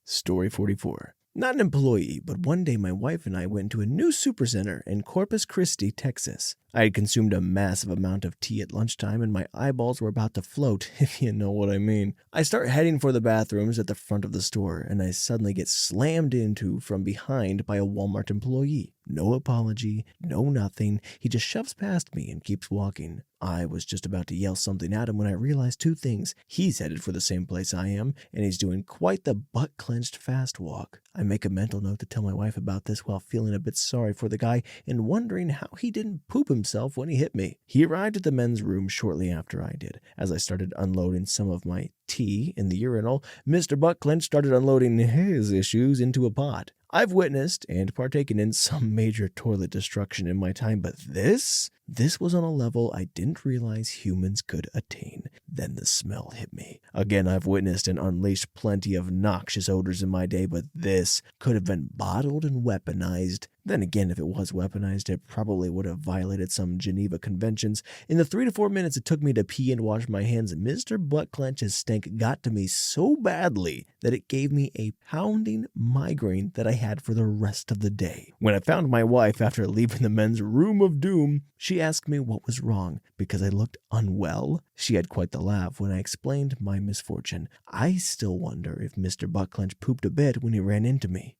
Story 44. Not an employee, but one day my wife and I went to a new supercenter in Corpus Christi, Texas. I had consumed a massive amount of tea at lunchtime and my eyeballs were about to float, if you know what I mean. I start heading for the bathrooms at the front of the store and I suddenly get slammed into from behind by a Walmart employee. No apology, no nothing. He just shoves past me and keeps walking. I was just about to yell something at him when I realized two things. He's headed for the same place I am, and he's doing quite the butt-clenched fast walk. I make a mental note to tell my wife about this while feeling a bit sorry for the guy and wondering how he didn't poop himself when he hit me. He arrived at the men's room shortly after I did. As I started unloading some of my tea in the urinal, Mr. Buttclench started unloading his issues into a pot. I've witnessed and partaken in some major toilet destruction in my time, but this was on a level I didn't realize humans could attain. Then the smell hit me. Again, I've witnessed and unleashed plenty of noxious odors in my day, but this could have been bottled and weaponized. Then again, if it was weaponized, it probably would have violated some Geneva Conventions. In the 3 to 4 minutes it took me to pee and wash my hands, Mr. Buttclench's stank got to me so badly that it gave me a pounding migraine that I had for the rest of the day. When I found my wife after leaving the men's room of doom, she asked me what was wrong because I looked unwell. She had quite the laugh when I explained my misfortune. I still wonder if Mr. Buttclench pooped a bit when he ran into me.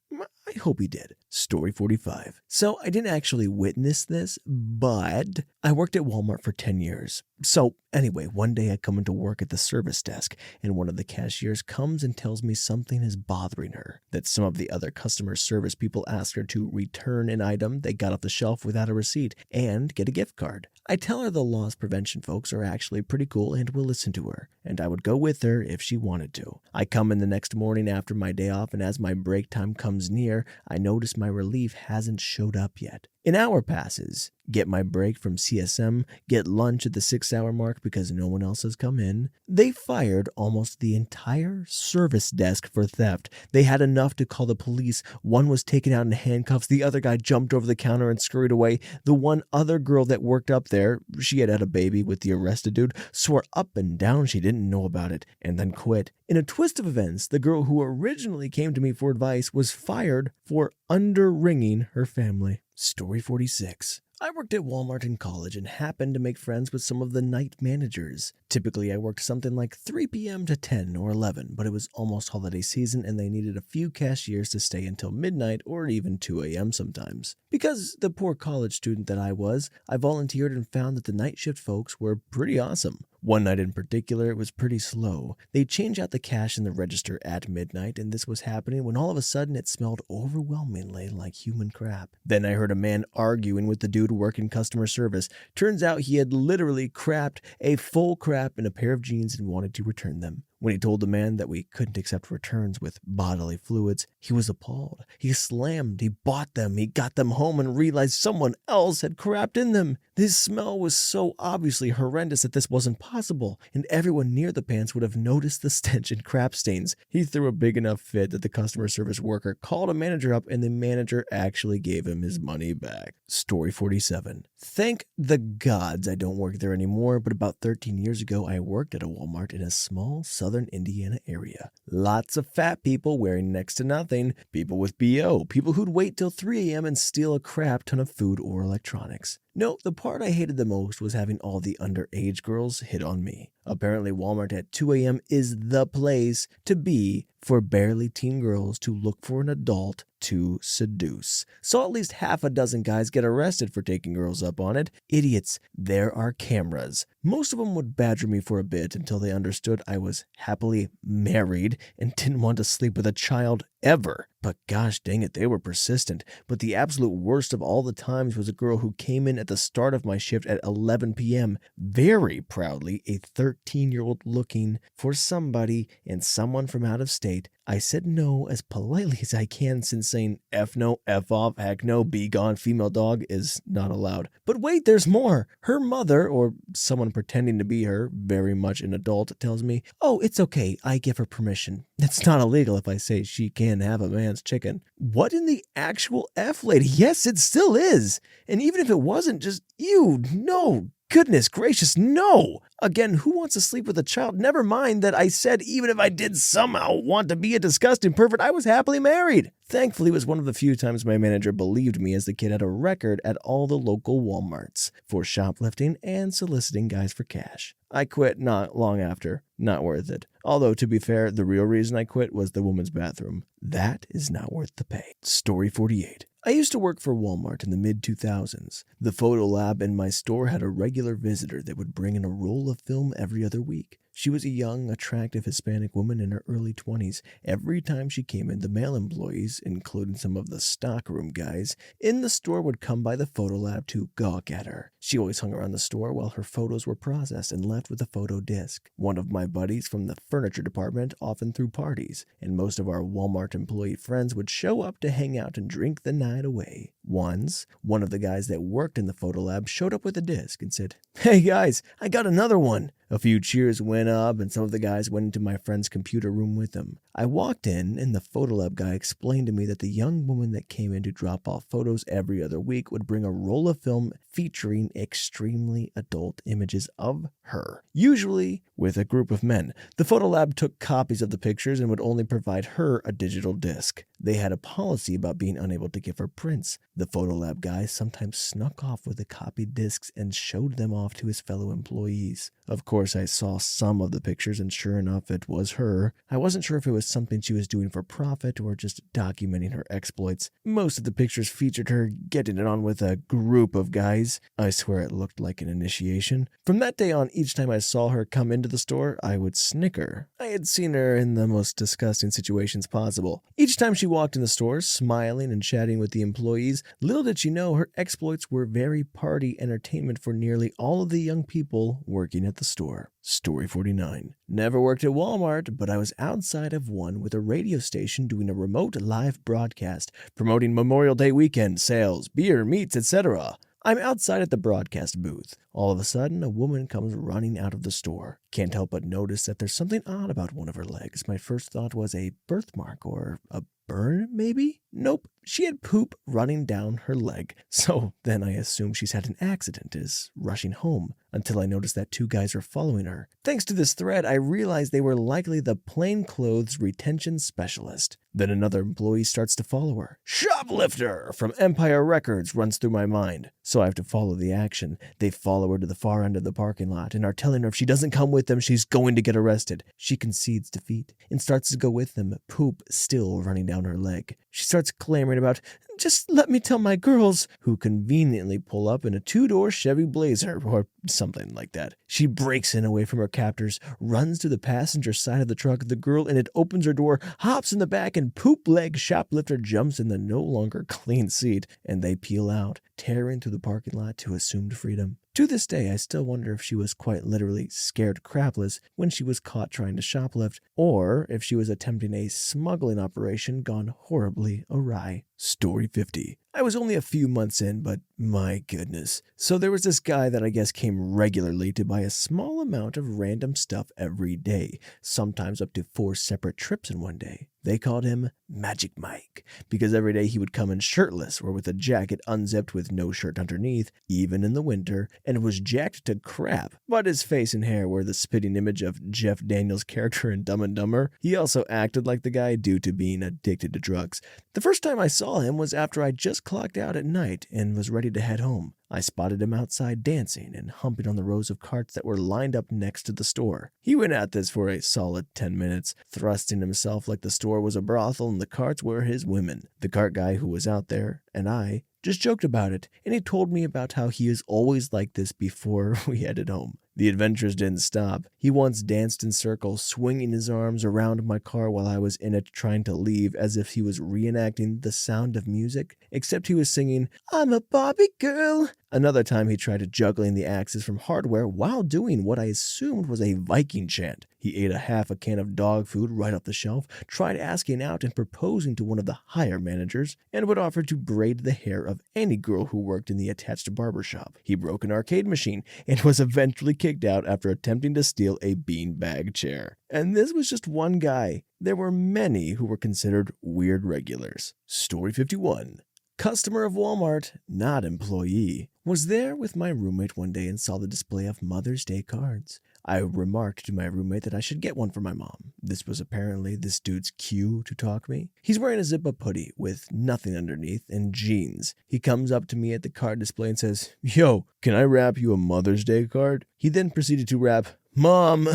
I hope he did. Story 45. So I didn't actually witness this, but I worked at Walmart for 10 years. So anyway, one day I come into work at the service desk and one of the cashiers comes and tells me something is bothering her. That some of the other customer service people asked her to return an item they got off the shelf without a receipt and get a gift card. I tell her the loss prevention folks are actually pretty cool and will listen to her, and I would go with her if she wanted to. I come in the next morning after my day off, and as my break time comes near, I notice my relief hasn't showed up yet. An hour passes, get my break from CSM, get lunch at the 6-hour mark because no one else has come in. They fired almost the entire service desk for theft. They had enough to call the police. One was taken out in handcuffs. The other guy jumped over the counter and scurried away. The one other girl that worked up there, she had had a baby with the arrested dude, swore up and down she didn't know about it and then quit. In a twist of events, the girl who originally came to me for advice was fired for underringing her family. Story 46. I worked at Walmart in college and happened to make friends with some of the night managers. Typically, I worked something like 3 p.m. to 10 or 11, but it was almost holiday season and they needed a few cashiers to stay until midnight or even 2 a.m. sometimes. Because the poor college student that I was, I volunteered and found that the night shift folks were pretty awesome. One night in particular, it was pretty slow. They'd change out the cash in the register at midnight, and this was happening when all of a sudden it smelled overwhelmingly like human crap. Then I heard a man arguing with the dude working customer service. Turns out he had literally crapped a full crap in a pair of jeans and wanted to return them. When he told the man that we couldn't accept returns with bodily fluids, he was appalled. He slammed, he bought them, he got them home and realized someone else had crapped in them. This smell was so obviously horrendous that this wasn't possible, and everyone near the pants would have noticed the stench and crap stains. He threw a big enough fit that the customer service worker called a manager up and the manager actually gave him his money back. Story 47. Thank the gods I don't work there anymore, but about 13 years ago I worked at a Walmart in a small southern Indiana area. Lots of fat people wearing next to nothing, people with BO, people who'd wait till 3 a.m. and steal a crap ton of food or electronics. No, the part I hated the most was having all the underage girls hit on me. Apparently, Walmart at 2 a.m. is the place to be for barely teen girls to look for an adult to seduce. Saw at least half a dozen guys get arrested for taking girls up on it. Idiots, there are cameras. Most of them would badger me for a bit until they understood I was happily married and didn't want to sleep with a child ever. But gosh dang it, they were persistent. But the absolute worst of all the times was a girl who came in at the start of my shift at 11 p.m. very proudly, a 13-year-old looking for somebody and someone from out of state. I said no as politely as I can, since saying F no, F off, heck no, be gone, female dog is not allowed. But wait, there's more. Her mother, or someone pretending to be her, very much an adult, tells me, oh, it's okay, I give her permission. It's not illegal if I say she can have a man's chicken. What in the actual F, lady? Yes, it still is. And even if it wasn't, just, no. Goodness gracious, no! Again, who wants to sleep with a child? Never mind that I said even if I did somehow want to be a disgusting pervert, I was happily married. Thankfully, it was one of the few times my manager believed me, as the kid had a record at all the local Walmarts for shoplifting and soliciting guys for cash. I quit not long after. Not worth it. Although, to be fair, the real reason I quit was the woman's bathroom. That is not worth the pay. Story 48. I used to work for Walmart in the mid-2000s. The photo lab in my store had a regular visitor that would bring in a roll of film every other week. She was a young, attractive Hispanic woman in her early 20s. Every time she came in, the male employees, including some of the stockroom guys, in the store would come by the photo lab to gawk at her. She always hung around the store while her photos were processed and left with a photo disc. One of my buddies from the furniture department often threw parties, and most of our Walmart employee friends would show up to hang out and drink the night away. Once, one of the guys that worked in the photo lab showed up with a disc and said, "Hey guys, I got another one." A few cheers went up, and some of the guys went into my friend's computer room with them. I walked in, and the Photolab guy explained to me that the young woman that came in to drop off photos every other week would bring a roll of film featuring extremely adult images of her, usually with a group of men. The Photolab took copies of the pictures and would only provide her a digital disc. They had a policy about being unable to give her prints. The Photolab guy sometimes snuck off with the copied discs and showed them off to his fellow employees. Of course, I saw some of the pictures, and sure enough, it was her. I wasn't sure if it was something she was doing for profit or just documenting her exploits. Most of the pictures featured her getting it on with a group of guys. I swear it looked like an initiation. From that day on, each time I saw her come into the store, I would snicker. I had seen her in the most disgusting situations possible. Each time she walked in the store, smiling and chatting with the employees, little did she know her exploits were very party entertainment for nearly all of the young people working at the store. Story 49. Never worked at Walmart, but I was outside of one with a radio station doing a remote live broadcast promoting Memorial Day weekend sales, beer, meats, etc. I'm outside at the broadcast booth. All of a sudden, a woman comes running out of the store. Can't help but notice that there's something odd about one of her legs. My first thought was a birthmark or a burn, maybe? Nope, she had poop running down her leg. So then I assumed she's had an accident, is rushing home, until I noticed that two guys were following her. Thanks to this thread, I realized they were likely the plainclothes retention specialist. Then another employee starts to follow her. Shoplifter from Empire Records runs through my mind. So I have to follow the action. They follow her to the far end of the parking lot and are telling her if she doesn't come with them, she's going to get arrested. She concedes defeat and starts to go with them, poop still running down her leg. She starts clamoring about, "Just let me tell my girls," who conveniently pull up in a two-door Chevy Blazer or something like that. She breaks in away from her captors, runs to the passenger side of the truck. The girl in it opens her door, hops in the back, and poop leg shoplifter jumps in the no longer clean seat, and they peel out, tearing through the parking lot to assumed freedom. To this day, I still wonder if she was quite literally scared crapless when she was caught trying to shoplift, or if she was attempting a smuggling operation gone horribly awry. Story 50. I was only a few months in, but my goodness. So there was this guy that I guess came regularly to buy a small amount of random stuff every day, sometimes up to 4 separate trips in one day. They called him Magic Mike, because every day he would come in shirtless or with a jacket unzipped with no shirt underneath, even in the winter, and was jacked to crap. But his face and hair were the spitting image of Jeff Daniels' character in Dumb and Dumber. He also acted like the guy due to being addicted to drugs. The first time I saw him was after I just clocked out at night and was ready to head home. I spotted him outside dancing and humping on the rows of carts that were lined up next to the store. He went at this for a solid 10 minutes, thrusting himself like the store was a brothel and the carts were his women. The cart guy who was out there and I just joked about it, and he told me about how he is always like this before we headed home. The adventures didn't stop. He once danced in circles, swinging his arms around my car while I was in it trying to leave, as if he was reenacting The Sound of Music, except he was singing, "I'm a Barbie girl." Another time he tried juggling the axes from hardware while doing what I assumed was a Viking chant. He ate half a can of dog food right off the shelf, tried asking out and proposing to one of the higher managers, and would offer to braid the hair of any girl who worked in the attached barber shop. He broke an arcade machine and was eventually kicked out after attempting to steal a beanbag chair. And this was just one guy. There were many who were considered weird regulars. Story 51. Customer of Walmart, not employee. Was there with my roommate one day and saw the display of Mother's Day cards. I remarked to my roommate that I should get one for my mom. This was apparently this dude's cue to talk me. He's wearing a zip-up hoodie with nothing underneath and jeans. He comes up to me at the card display and says, "Yo, can I wrap you a Mother's Day card?" He then proceeded to rap, "Mom,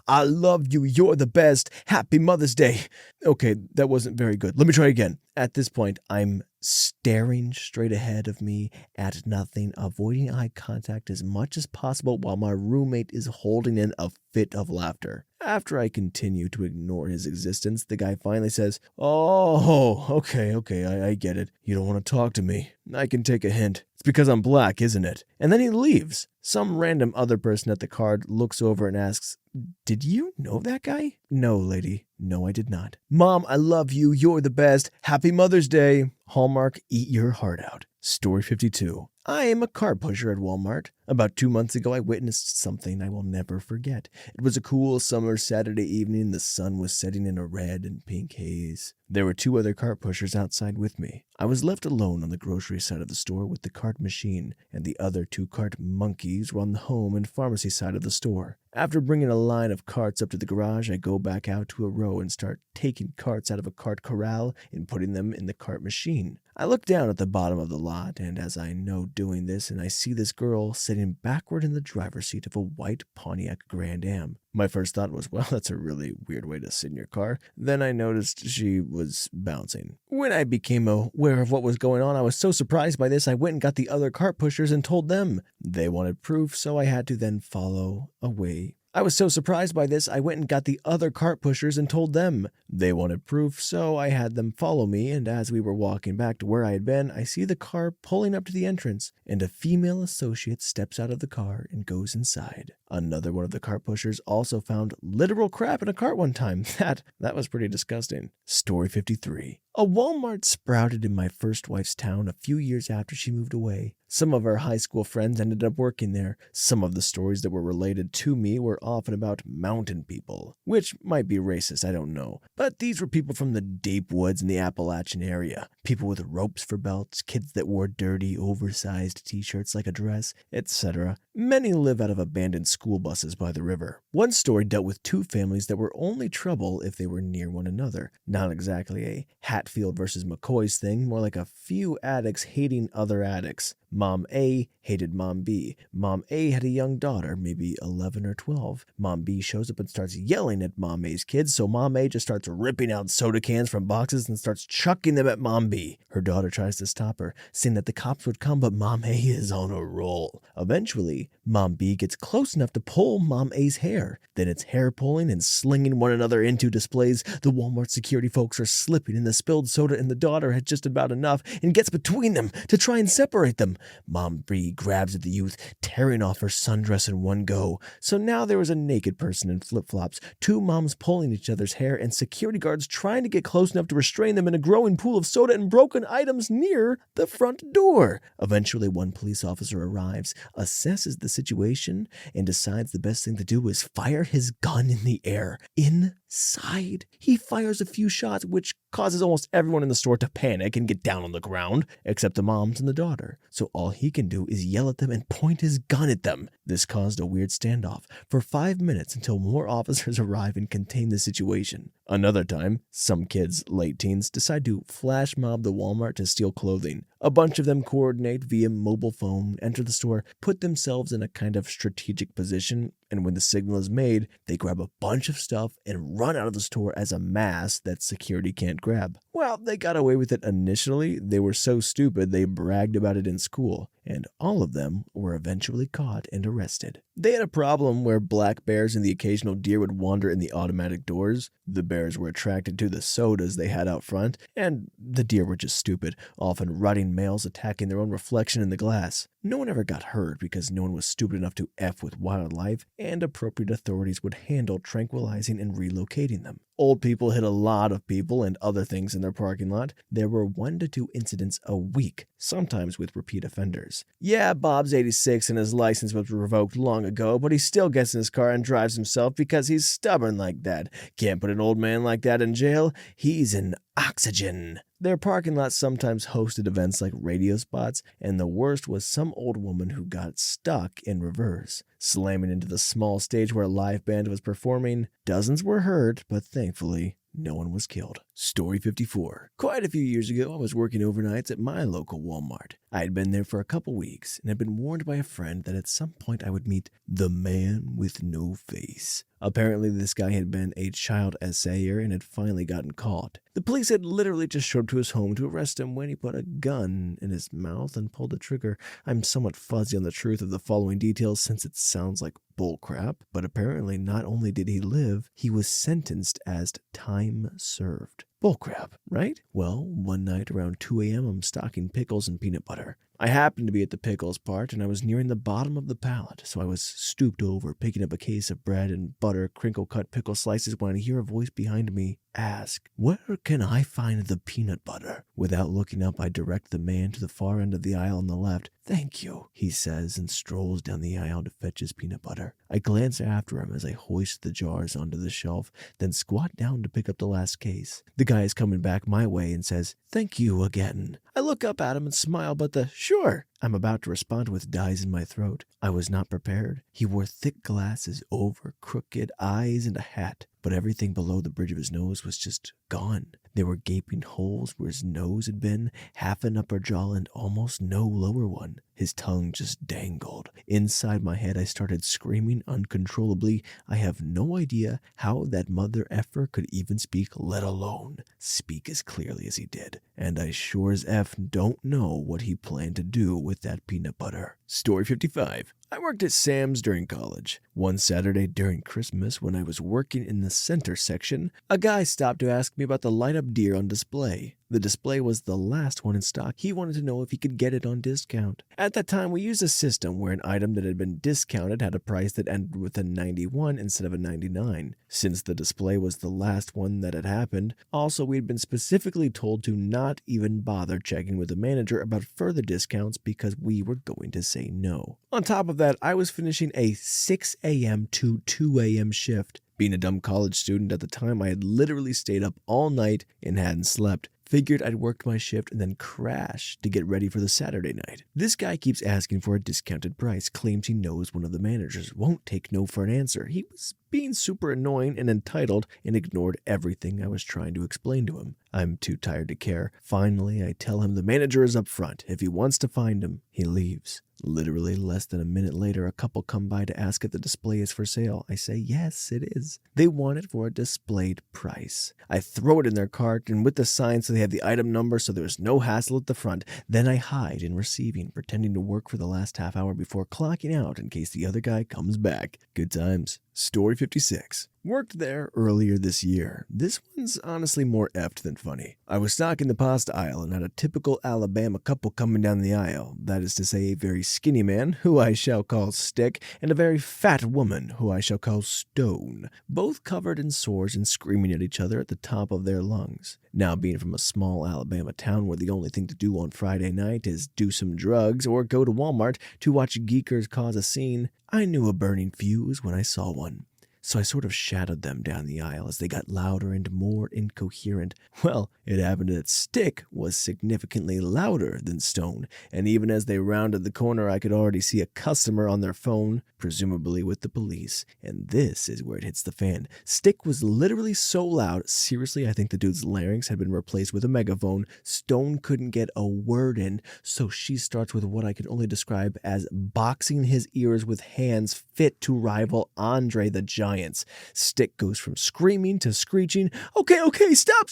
I love you. You're the best. Happy Mother's Day." Okay, that wasn't very good. Let me try again. At this point, I'm staring straight ahead of me at nothing, avoiding eye contact as much as possible while my roommate is holding in a fit of laughter. After I continue to ignore his existence, the guy finally says, "Oh, okay, I get it. You don't want to talk to me. I can take a hint. It's because I'm black, isn't it?" And then he leaves. Some random other person at the card looks over and asks, "Did you know that guy?" "No, lady. No, I did not." "Mom, I love you. You're the best. Happy Mother's Day." Hallmark, eat your heart out. Story 52. I am a cart pusher at Walmart. About 2 months ago, I witnessed something I will never forget. It was a cool summer Saturday evening. The sun was setting in a red and pink haze. There were 2 other cart pushers outside with me. I was left alone on the grocery side of the store with the cart machine, and the other 2 cart monkeys were on the home and pharmacy side of the store. After bringing a line of carts up to the garage, I go back out to a row and start taking carts out of a cart corral and putting them in the cart machine. I look down at the bottom of the lot, and as I know doing this, and I see this girl sitting backward in the driver's seat of a white Pontiac Grand Am. My first thought was, well, that's a really weird way to sit in your car. Then I noticed she was bouncing. When I became aware of what was going on, I was so surprised by this, I went and got the other cart pushers and told them. They wanted proof, so I had to then follow away. I was so surprised by this, I went and got the other cart pushers and told them. They wanted proof, so I had them follow me, and as we were walking back to where I had been, I see the car pulling up to the entrance, and a female associate steps out of the car and goes inside. Another one of the cart pushers also found literal crap in a cart one time. That was pretty disgusting. Story 53. A Walmart sprouted in my first wife's town a few years after she moved away. Some of our high school friends ended up working there. Some of the stories that were related to me were often about mountain people, which might be racist, I don't know. But these were people from the deep woods in the Appalachian area. People with ropes for belts, kids that wore dirty, oversized t-shirts like a dress, etc. Many live out of abandoned school buses by the river. One story dealt with 2 families that were only trouble if they were near one another. Not exactly a Hatfield versus McCoy's thing, more like a few addicts hating other addicts. Mom A hated Mom B. Mom A had a young daughter, maybe 11 or 12. Mom B shows up and starts yelling at Mom A's kids, so Mom A just starts ripping out soda cans from boxes and starts chucking them at Mom B. Her daughter tries to stop her, saying that the cops would come, but Mom A is on a roll. Eventually, Mom B gets close enough to pull Mom A's hair. Then it's hair pulling and slinging one another into displays. The Walmart security folks are slipping, and the spilled soda and the daughter had just about enough and gets between them to try and separate them. Mom B grabs at the youth, tearing off her sundress in one go. So now there was a naked person in flip-flops, 2 moms pulling each other's hair, and security guards trying to get close enough to restrain them in a growing pool of soda and broken items near the front door. Eventually, one police officer arrives, assesses the situation, and decides the best thing to do is fire his gun in the air. In side. He fires a few shots, which causes almost everyone in the store to panic and get down on the ground, except the moms and the daughter. So all he can do is yell at them and point his gun at them. This caused a weird standoff for 5 minutes until more officers arrive and contain the situation. Another time, some kids, late teens, decide to flash mob the Walmart to steal clothing. A bunch of them coordinate via mobile phone, enter the store, put themselves in a kind of strategic position, and when the signal is made, they grab a bunch of stuff and run out of the store as a mass that security can't grab. Well, they got away with it initially. They were so stupid they bragged about it in school, and all of them were eventually caught and arrested. They had a problem where black bears and the occasional deer would wander in the automatic doors. The bears were attracted to the sodas they had out front, and the deer were just stupid, often rutting males attacking their own reflection in the glass. No one ever got hurt because no one was stupid enough to F with wildlife, and appropriate authorities would handle tranquilizing and relocating them. Old people hit a lot of people and other things in their parking lot. There were 1 to 2 incidents a week, sometimes with repeat offenders. Yeah, Bob's 86 and his license was revoked long ago, but he still gets in his car and drives himself because he's stubborn like that. Can't put an old man like that in jail. He's an oxygen. Their parking lot sometimes hosted events like radio spots, and the worst was some old woman who got stuck in reverse, slamming into the small stage where a live band was performing. Dozens were hurt, but thankfully, no one was killed. Story 54. Quite a few years ago, I was working overnights at my local Walmart. I had been there for a couple weeks and had been warned by a friend that at some point I would meet the man with no face. Apparently, this guy had been a child assayer and had finally gotten caught. The police had literally just showed up to his home to arrest him when he put a gun in his mouth and pulled the trigger. I'm somewhat fuzzy on the truth of the following details since it sounds like bullcrap, but apparently not only did he live, he was sentenced as time served. Bullcrap, right? Well, one night around 2 a.m., I'm stocking pickles and peanut butter. I happened to be at the pickles part, and I was nearing the bottom of the pallet, so I was stooped over, picking up a case of bread and butter, crinkle-cut pickle slices, when I hear a voice behind me ask, "Where can I find the peanut butter?" Without looking up, I direct the man to the far end of the aisle on the left. "Thank you," he says, and strolls down the aisle to fetch his peanut butter. I glance after him as I hoist the jars onto the shelf, then squat down to pick up the last case. The guy is coming back my way and says, "Thank you again." I look up at him and smile, but the "sure" I'm about to respond with dies in my throat. I was not prepared. He wore thick glasses over crooked eyes and a hat, but everything below the bridge of his nose was just gone. There were gaping holes where his nose had been, half an upper jaw and almost no lower one. His tongue just dangled. Inside my head, I started screaming uncontrollably. I have no idea how that mother effer could even speak, let alone speak as clearly as he did. And I sure as F don't know what he planned to do with that peanut butter. Story 55. I worked at Sam's during college. One Saturday during Christmas, when I was working in the center section, a guy stopped to ask me about the light-up deer on display. The display was the last one in stock. He wanted to know if he could get it on discount. At that time, we used a system where an item that had been discounted had a price that ended with a 91 instead of a 99. Since the display was the last one that had happened, also we'd been specifically told to not even bother checking with the manager about further discounts because we were going to say no. On top of that, I was finishing a 6 a.m. to 2 a.m. shift. Being a dumb college student at the time, I had literally stayed up all night and hadn't slept. Figured I'd worked my shift and then crashed to get ready for the Saturday night. This guy keeps asking for a discounted price, claims he knows one of the managers, won't take no for an answer. He was being super annoying and entitled and ignored everything I was trying to explain to him. I'm too tired to care. Finally, I tell him the manager is up front. If he wants to find him, he leaves. Literally less than a minute later, a couple come by to ask if the display is for sale. I say, yes, it is. They want it for a displayed price. I throw it in their cart and with the sign so they have the item number so there's no hassle at the front. Then I hide in receiving, pretending to work for the last half hour before clocking out in case the other guy comes back. Good times. Story 56. Worked there earlier this year. This one's honestly more effed than funny. I was stocking the pasta aisle and had a typical Alabama couple coming down the aisle. That is to say, a very skinny man, who I shall call Stick, and a very fat woman, who I shall call Stone, both covered in sores and screaming at each other at the top of their lungs. Now, being from a small Alabama town where the only thing to do on Friday night is do some drugs or go to Walmart to watch geekers cause a scene, I knew a burning fuse when I saw one. so I sort of shadowed them down the aisle as they got louder and more incoherent. Well, it happened that Stick was significantly louder than Stone, and even as they rounded the corner, I could already see a customer on their phone, presumably with the police. And this is where it hits the fan. Stick was literally so loud, seriously, I think the dude's larynx had been replaced with a megaphone. Stone couldn't get a word in, so she starts with what I can only describe as boxing his ears with hands fit to rival Andre the Giant's. Stick goes from screaming to screeching, okay, stop,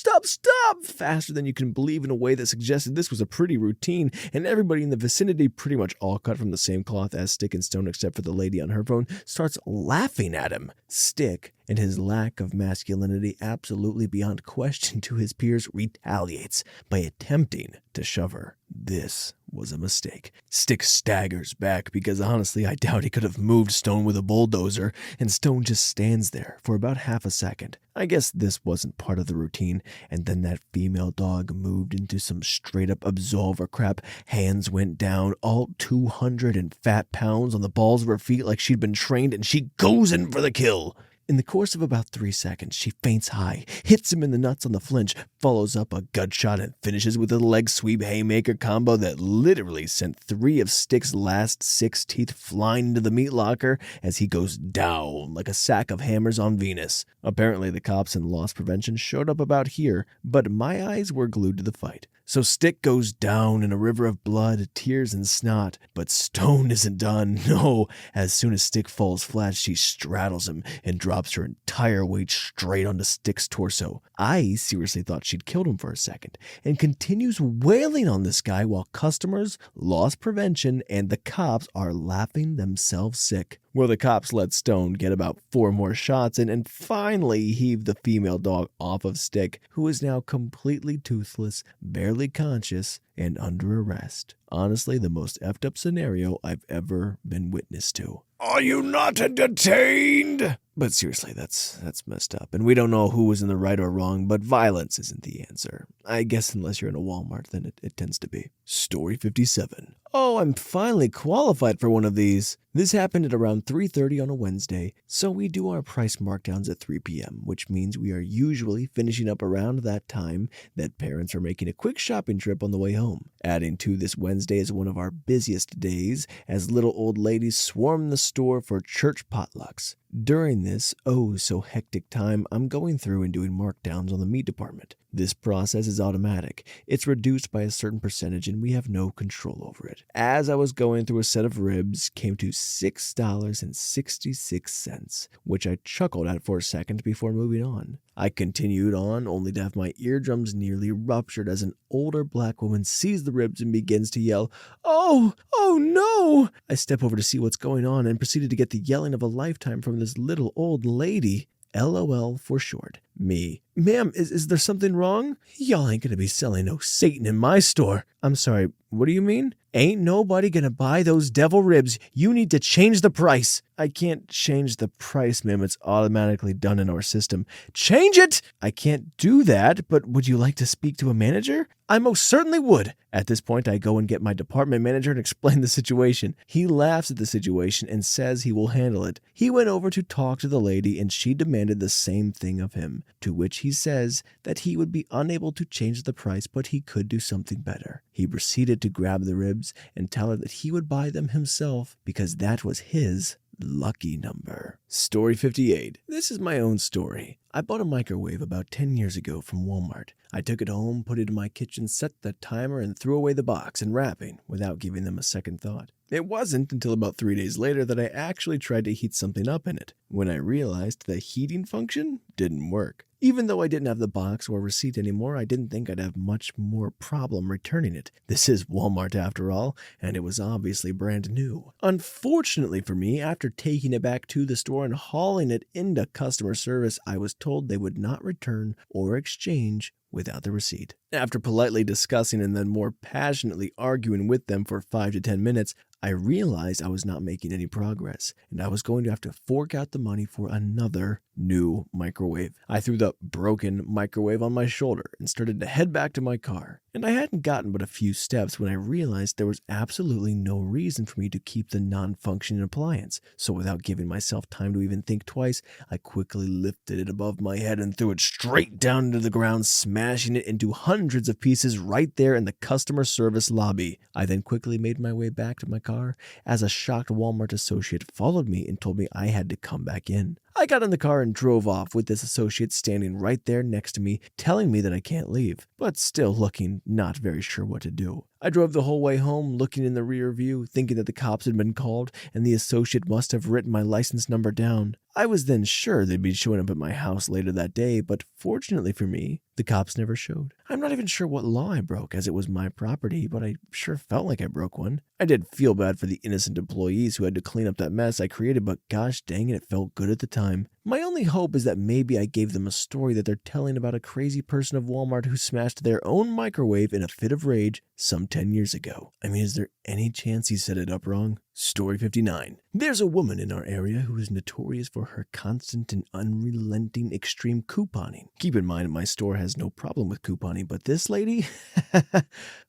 faster than you can believe, in a way that suggested this was a pretty routine, and everybody in the vicinity, pretty much all cut from the same cloth as Stick and Stone except for the lady on her phone, starts laughing at him. Stick, and his lack of masculinity absolutely beyond question to his peers, retaliates by attempting to shove her. This was a mistake. Stick staggers back because honestly I doubt he could have moved Stone with a bulldozer, and Stone just stands there for about half a second. I guess this wasn't part of the routine, and then that female dog moved into some straight up absolver crap. Hands went down, all 200 and fat pounds on the balls of her feet like she'd been trained, and she goes in for the kill. In the course of about 3 seconds, she feints high, hits him in the nuts on the flinch, follows up a gut shot, and finishes with a leg sweep haymaker combo that literally sent 3 of Stick's last 6 teeth flying into the meat locker as he goes down like a sack of hammers on Venus. Apparently the cops and loss prevention showed up about here, but my eyes were glued to the fight. So Stick goes down in a river of blood, tears, and snot. But Stone isn't done. No, as soon as Stick falls flat, she straddles him and drops her entire weight straight onto Stick's torso. I seriously thought she'd killed him for a second, and continues wailing on this guy while customers, loss prevention, and the cops are laughing themselves sick. Well, the cops let Stone get about 4 more shots in and finally heave the female dog off of Stick, who is now completely toothless, barely conscious, and under arrest. Honestly, the most effed up scenario I've ever been witness to. Are you not entertained? But seriously, that's messed up. And we don't know who was in the right or wrong, but violence isn't the answer. I guess unless you're in a Walmart, then it tends to be. Story 57. Oh, I'm finally qualified for one of these. This happened at around 3:30 on a Wednesday, so we do our price markdowns at 3 p.m., which means we are usually finishing up around that time that parents are making a quick shopping trip on the way home. Adding to this, Wednesday is one of our busiest days as little old ladies swarm the store for church potlucks. During this so hectic time, I'm going through and doing markdowns on the meat department. This process is automatic. It's reduced by a certain percentage and we have no control over it. As I was going through, a set of ribs came to $6.66, which I chuckled at for a second before moving on. I continued on, only to have my eardrums nearly ruptured as an older black woman sees the ribs and begins to yell, "Oh no!" I step over to see what's going on and proceeded to get the yelling of a lifetime from this little old lady. LOL for short. Me. Ma'am, is there something wrong? Y'all ain't gonna be selling no Satan in my store. I'm sorry, what do you mean? Ain't nobody gonna buy those devil ribs. You need to change the price. I can't change the price, ma'am. It's automatically done in our system. Change it! I can't do that, but would you like to speak to a manager? I most certainly would. At this point, I go and get my department manager and explain the situation. He laughs at the situation and says he will handle it. He went over to talk to the lady and she demanded the same thing of him, to which he says that he would be unable to change the price, but he could do something better. He proceeded to grab the ribs and tell her that he would buy them himself because that was his lucky number. Story 58. This is my own story. I bought a microwave about 10 years ago from Walmart. I took it home, put it in my kitchen, set the timer, and threw away the box and wrapping without giving them a second thought. It wasn't until about 3 days later that I actually tried to heat something up in it, when I realized the heating function didn't work. Even though I didn't have the box or receipt anymore, I didn't think I'd have much more problem returning it. This is Walmart after all, and it was obviously brand new. Unfortunately for me, after taking it back to the store and hauling it into customer service, I was told they would not return or exchange without the receipt. After politely discussing and then more passionately arguing with them for 5 to 10 minutes, I realized I was not making any progress, and I was going to have to fork out the money for another new microwave. I threw the broken microwave on my shoulder and started to head back to my car. and I hadn't gotten but a few steps when I realized there was absolutely no reason for me to keep the non-functioning appliance. So without giving myself time to even think twice, I quickly lifted it above my head and threw it straight down into the ground, smashing it into hundreds of pieces right there in the customer service lobby. I then quickly made my way back to my car as a shocked Walmart associate followed me and told me I had to come back in. I got in the car and drove off with this associate standing right there next to me, telling me that I can't leave, but still looking not very sure what to do. I drove the whole way home, looking in the rear view, thinking that the cops had been called and the associate must have written my license number down. I was then sure they'd be showing up at my house later that day, but fortunately for me, the cops never showed. I'm not even sure what law I broke, as it was my property, but I sure felt like I broke one. I did feel bad for the innocent employees who had to clean up that mess I created, but gosh dang it felt good at the time. My only hope is that maybe I gave them a story that they're telling about a crazy person of Walmart who smashed their own microwave in a fit of rage some 10 years ago. I mean, is there any chance he set it up wrong? Story 59. There's a woman in our area who is notorious for her constant and unrelenting extreme couponing. Keep in mind, my store has no problem with couponing, but this lady?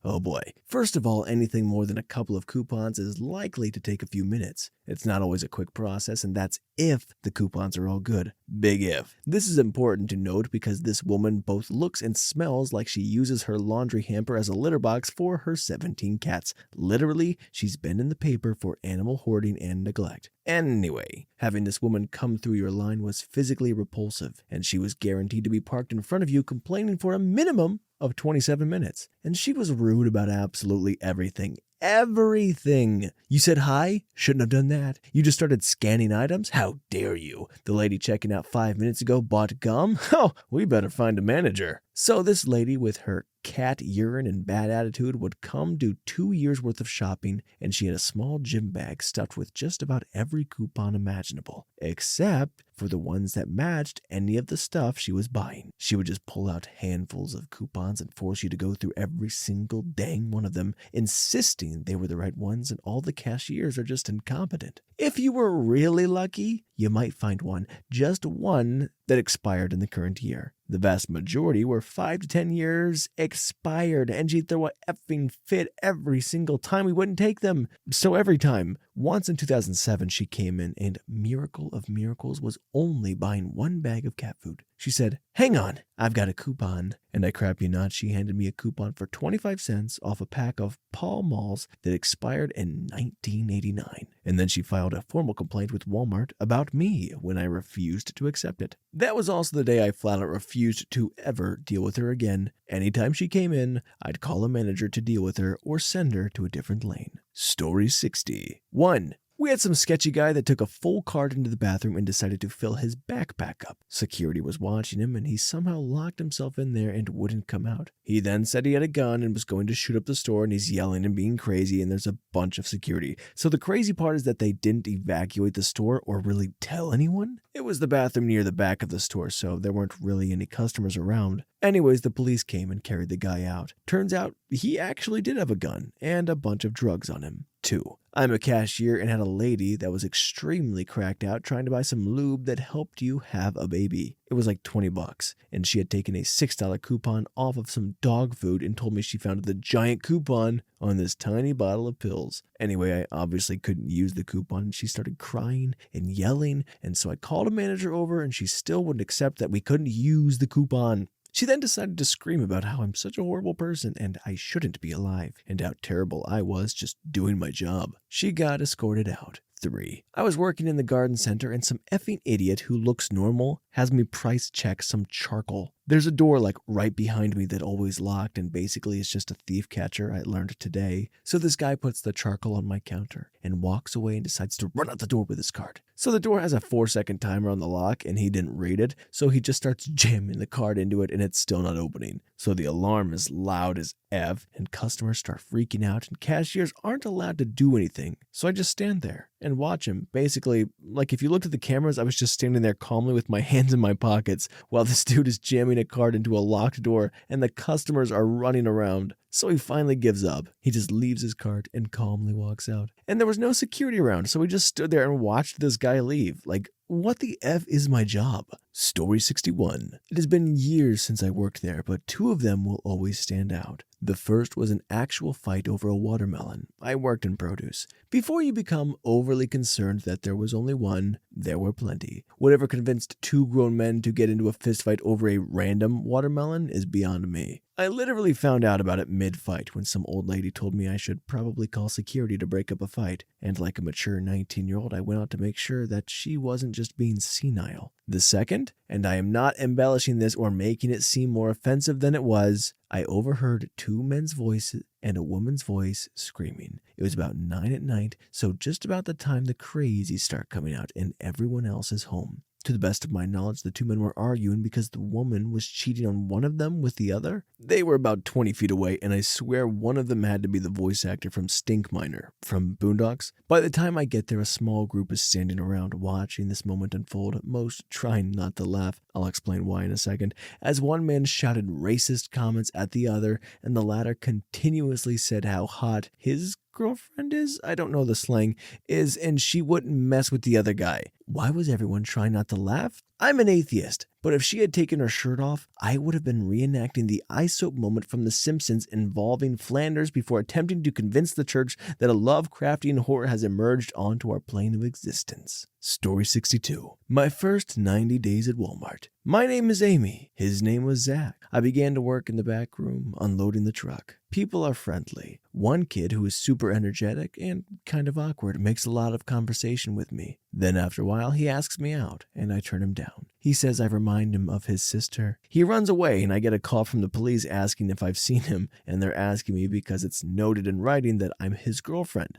Oh boy. First of all, anything more than a couple of coupons is likely to take a few minutes. It's not always a quick process, and that's if the coupons are all good. Big if. This is important to note because this woman both looks and smells like she uses her laundry hamper as a litter box for her 17 cats. Literally, she's been in the paper for animal hoarding and neglect. Anyway, having this woman come through your line was physically repulsive, and she was guaranteed to be parked in front of you complaining for a minimum of 27 minutes. And she was rude about absolutely everything. Everything. You said hi? Shouldn't have done that. You just started scanning items? How dare you? The lady checking out 5 minutes ago bought gum? Oh, we better find a manager. So this lady with her cat urine and bad attitude would come do 2 years worth of shopping, and she had a small gym bag stuffed with just about every coupon imaginable, except for the ones that matched any of the stuff she was buying. She would just pull out handfuls of coupons and force you to go through every single dang one of them, insisting they were the right ones, and all the cashiers are just incompetent. If you were really lucky, you might find one, just one, that expired in the current year. The vast majority were 5 to 10 years expired, and she'd throw a effing fit every single time we wouldn't take them. So every time. Once in 2007, she came in and, miracle of miracles, was only buying one bag of cat food. She said, "Hang on, I've got a coupon." And I crap you not, she handed me a coupon for 25 cents off a pack of Pall Malls that expired in 1989. And then she filed a formal complaint with Walmart about me when I refused to accept it. That was also the day I flat out refused to ever deal with her again. Anytime she came in, I'd call a manager to deal with her or send her to a different lane. Story 60. 1. We had some sketchy guy that took a full cart into the bathroom and decided to fill his backpack up. Security was watching him, and he somehow locked himself in there and wouldn't come out. He then said he had a gun and was going to shoot up the store, and he's yelling and being crazy, and there's a bunch of security. So the crazy part is that they didn't evacuate the store or really tell anyone. It was the bathroom near the back of the store, so there weren't really any customers around. Anyways, the police came and carried the guy out. Turns out he actually did have a gun and a bunch of drugs on him. 2. I'm a cashier and had a lady that was extremely cracked out trying to buy some lube that helped you have a baby. It was like $20, and she had taken a $6 coupon off of some dog food and told me she found the giant coupon on this tiny bottle of pills. Anyway, I obviously couldn't use the coupon, and she started crying and yelling, and so I called a manager over, and she still wouldn't accept that we couldn't use the coupon. She then decided to scream about how I'm such a horrible person and I shouldn't be alive, and how terrible I was just doing my job. She got escorted out. 3. I was working in the garden center, and some effing idiot who looks normal has me price check some charcoal. There's a door like right behind me that always locked, and basically it's just a thief catcher, I learned today. So this guy puts the charcoal on my counter and walks away and decides to run out the door with his cart. So the door has a 4-second timer on the lock, and he didn't read it, so he just starts jamming the cart into it, and it's still not opening. So the alarm is loud as F, and customers start freaking out, and cashiers aren't allowed to do anything. So I just stand there and watch him. Basically, like if you looked at the cameras, I was just standing there calmly with my hands in my pockets while this dude is jamming a cart into a locked door and the customers are running around. So he finally gives up. He just leaves his cart and calmly walks out. And there was no security around, so we just stood there and watched this guy leave. Like, what the F is my job? Story 61. It has been years since I worked there, but two of them will always stand out. The first was an actual fight over a watermelon. I worked in produce. Before you become overly concerned that there was only one, there were plenty. Whatever convinced two grown men to get into a fistfight over a random watermelon is beyond me. I literally found out about it mid-fight when some old lady told me I should probably call security to break up a fight, and like a mature 19-year-old, I went out to make sure that she wasn't just being senile. The second, and I am not embellishing this or making it seem more offensive than it was, I overheard two men's voices and a woman's voice screaming. It was about 9 at night, so just about the time the crazies start coming out and everyone else is home. To the best of my knowledge, the two men were arguing because the woman was cheating on one of them with the other. They were about 20 feet away, and I swear one of them had to be the voice actor from Stink Miner from Boondocks. By the time I get there, a small group is standing around watching this moment unfold, most trying not to laugh. I'll explain why in a second. As one man shouted racist comments at the other, and the latter continuously said how hot his girlfriend is, I don't know the slang, is, and she wouldn't mess with the other guy. Why was everyone trying not to laugh? I'm an atheist, but if she had taken her shirt off, I would have been reenacting the eye soap moment from The Simpsons involving Flanders before attempting to convince the church that a Lovecraftian horror has emerged onto our plane of existence. Story 62. My first 90 days at Walmart. My name is Amy. His name was Zach. I began to work in the back room, unloading the truck. People are friendly. One kid who is super energetic and kind of awkward makes a lot of conversation with me. Then after a while, he asks me out, and I turn him down. He says I remind him of his sister. He runs away, and I get a call from the police asking if I've seen him, and they're asking me because it's noted in writing that I'm his girlfriend.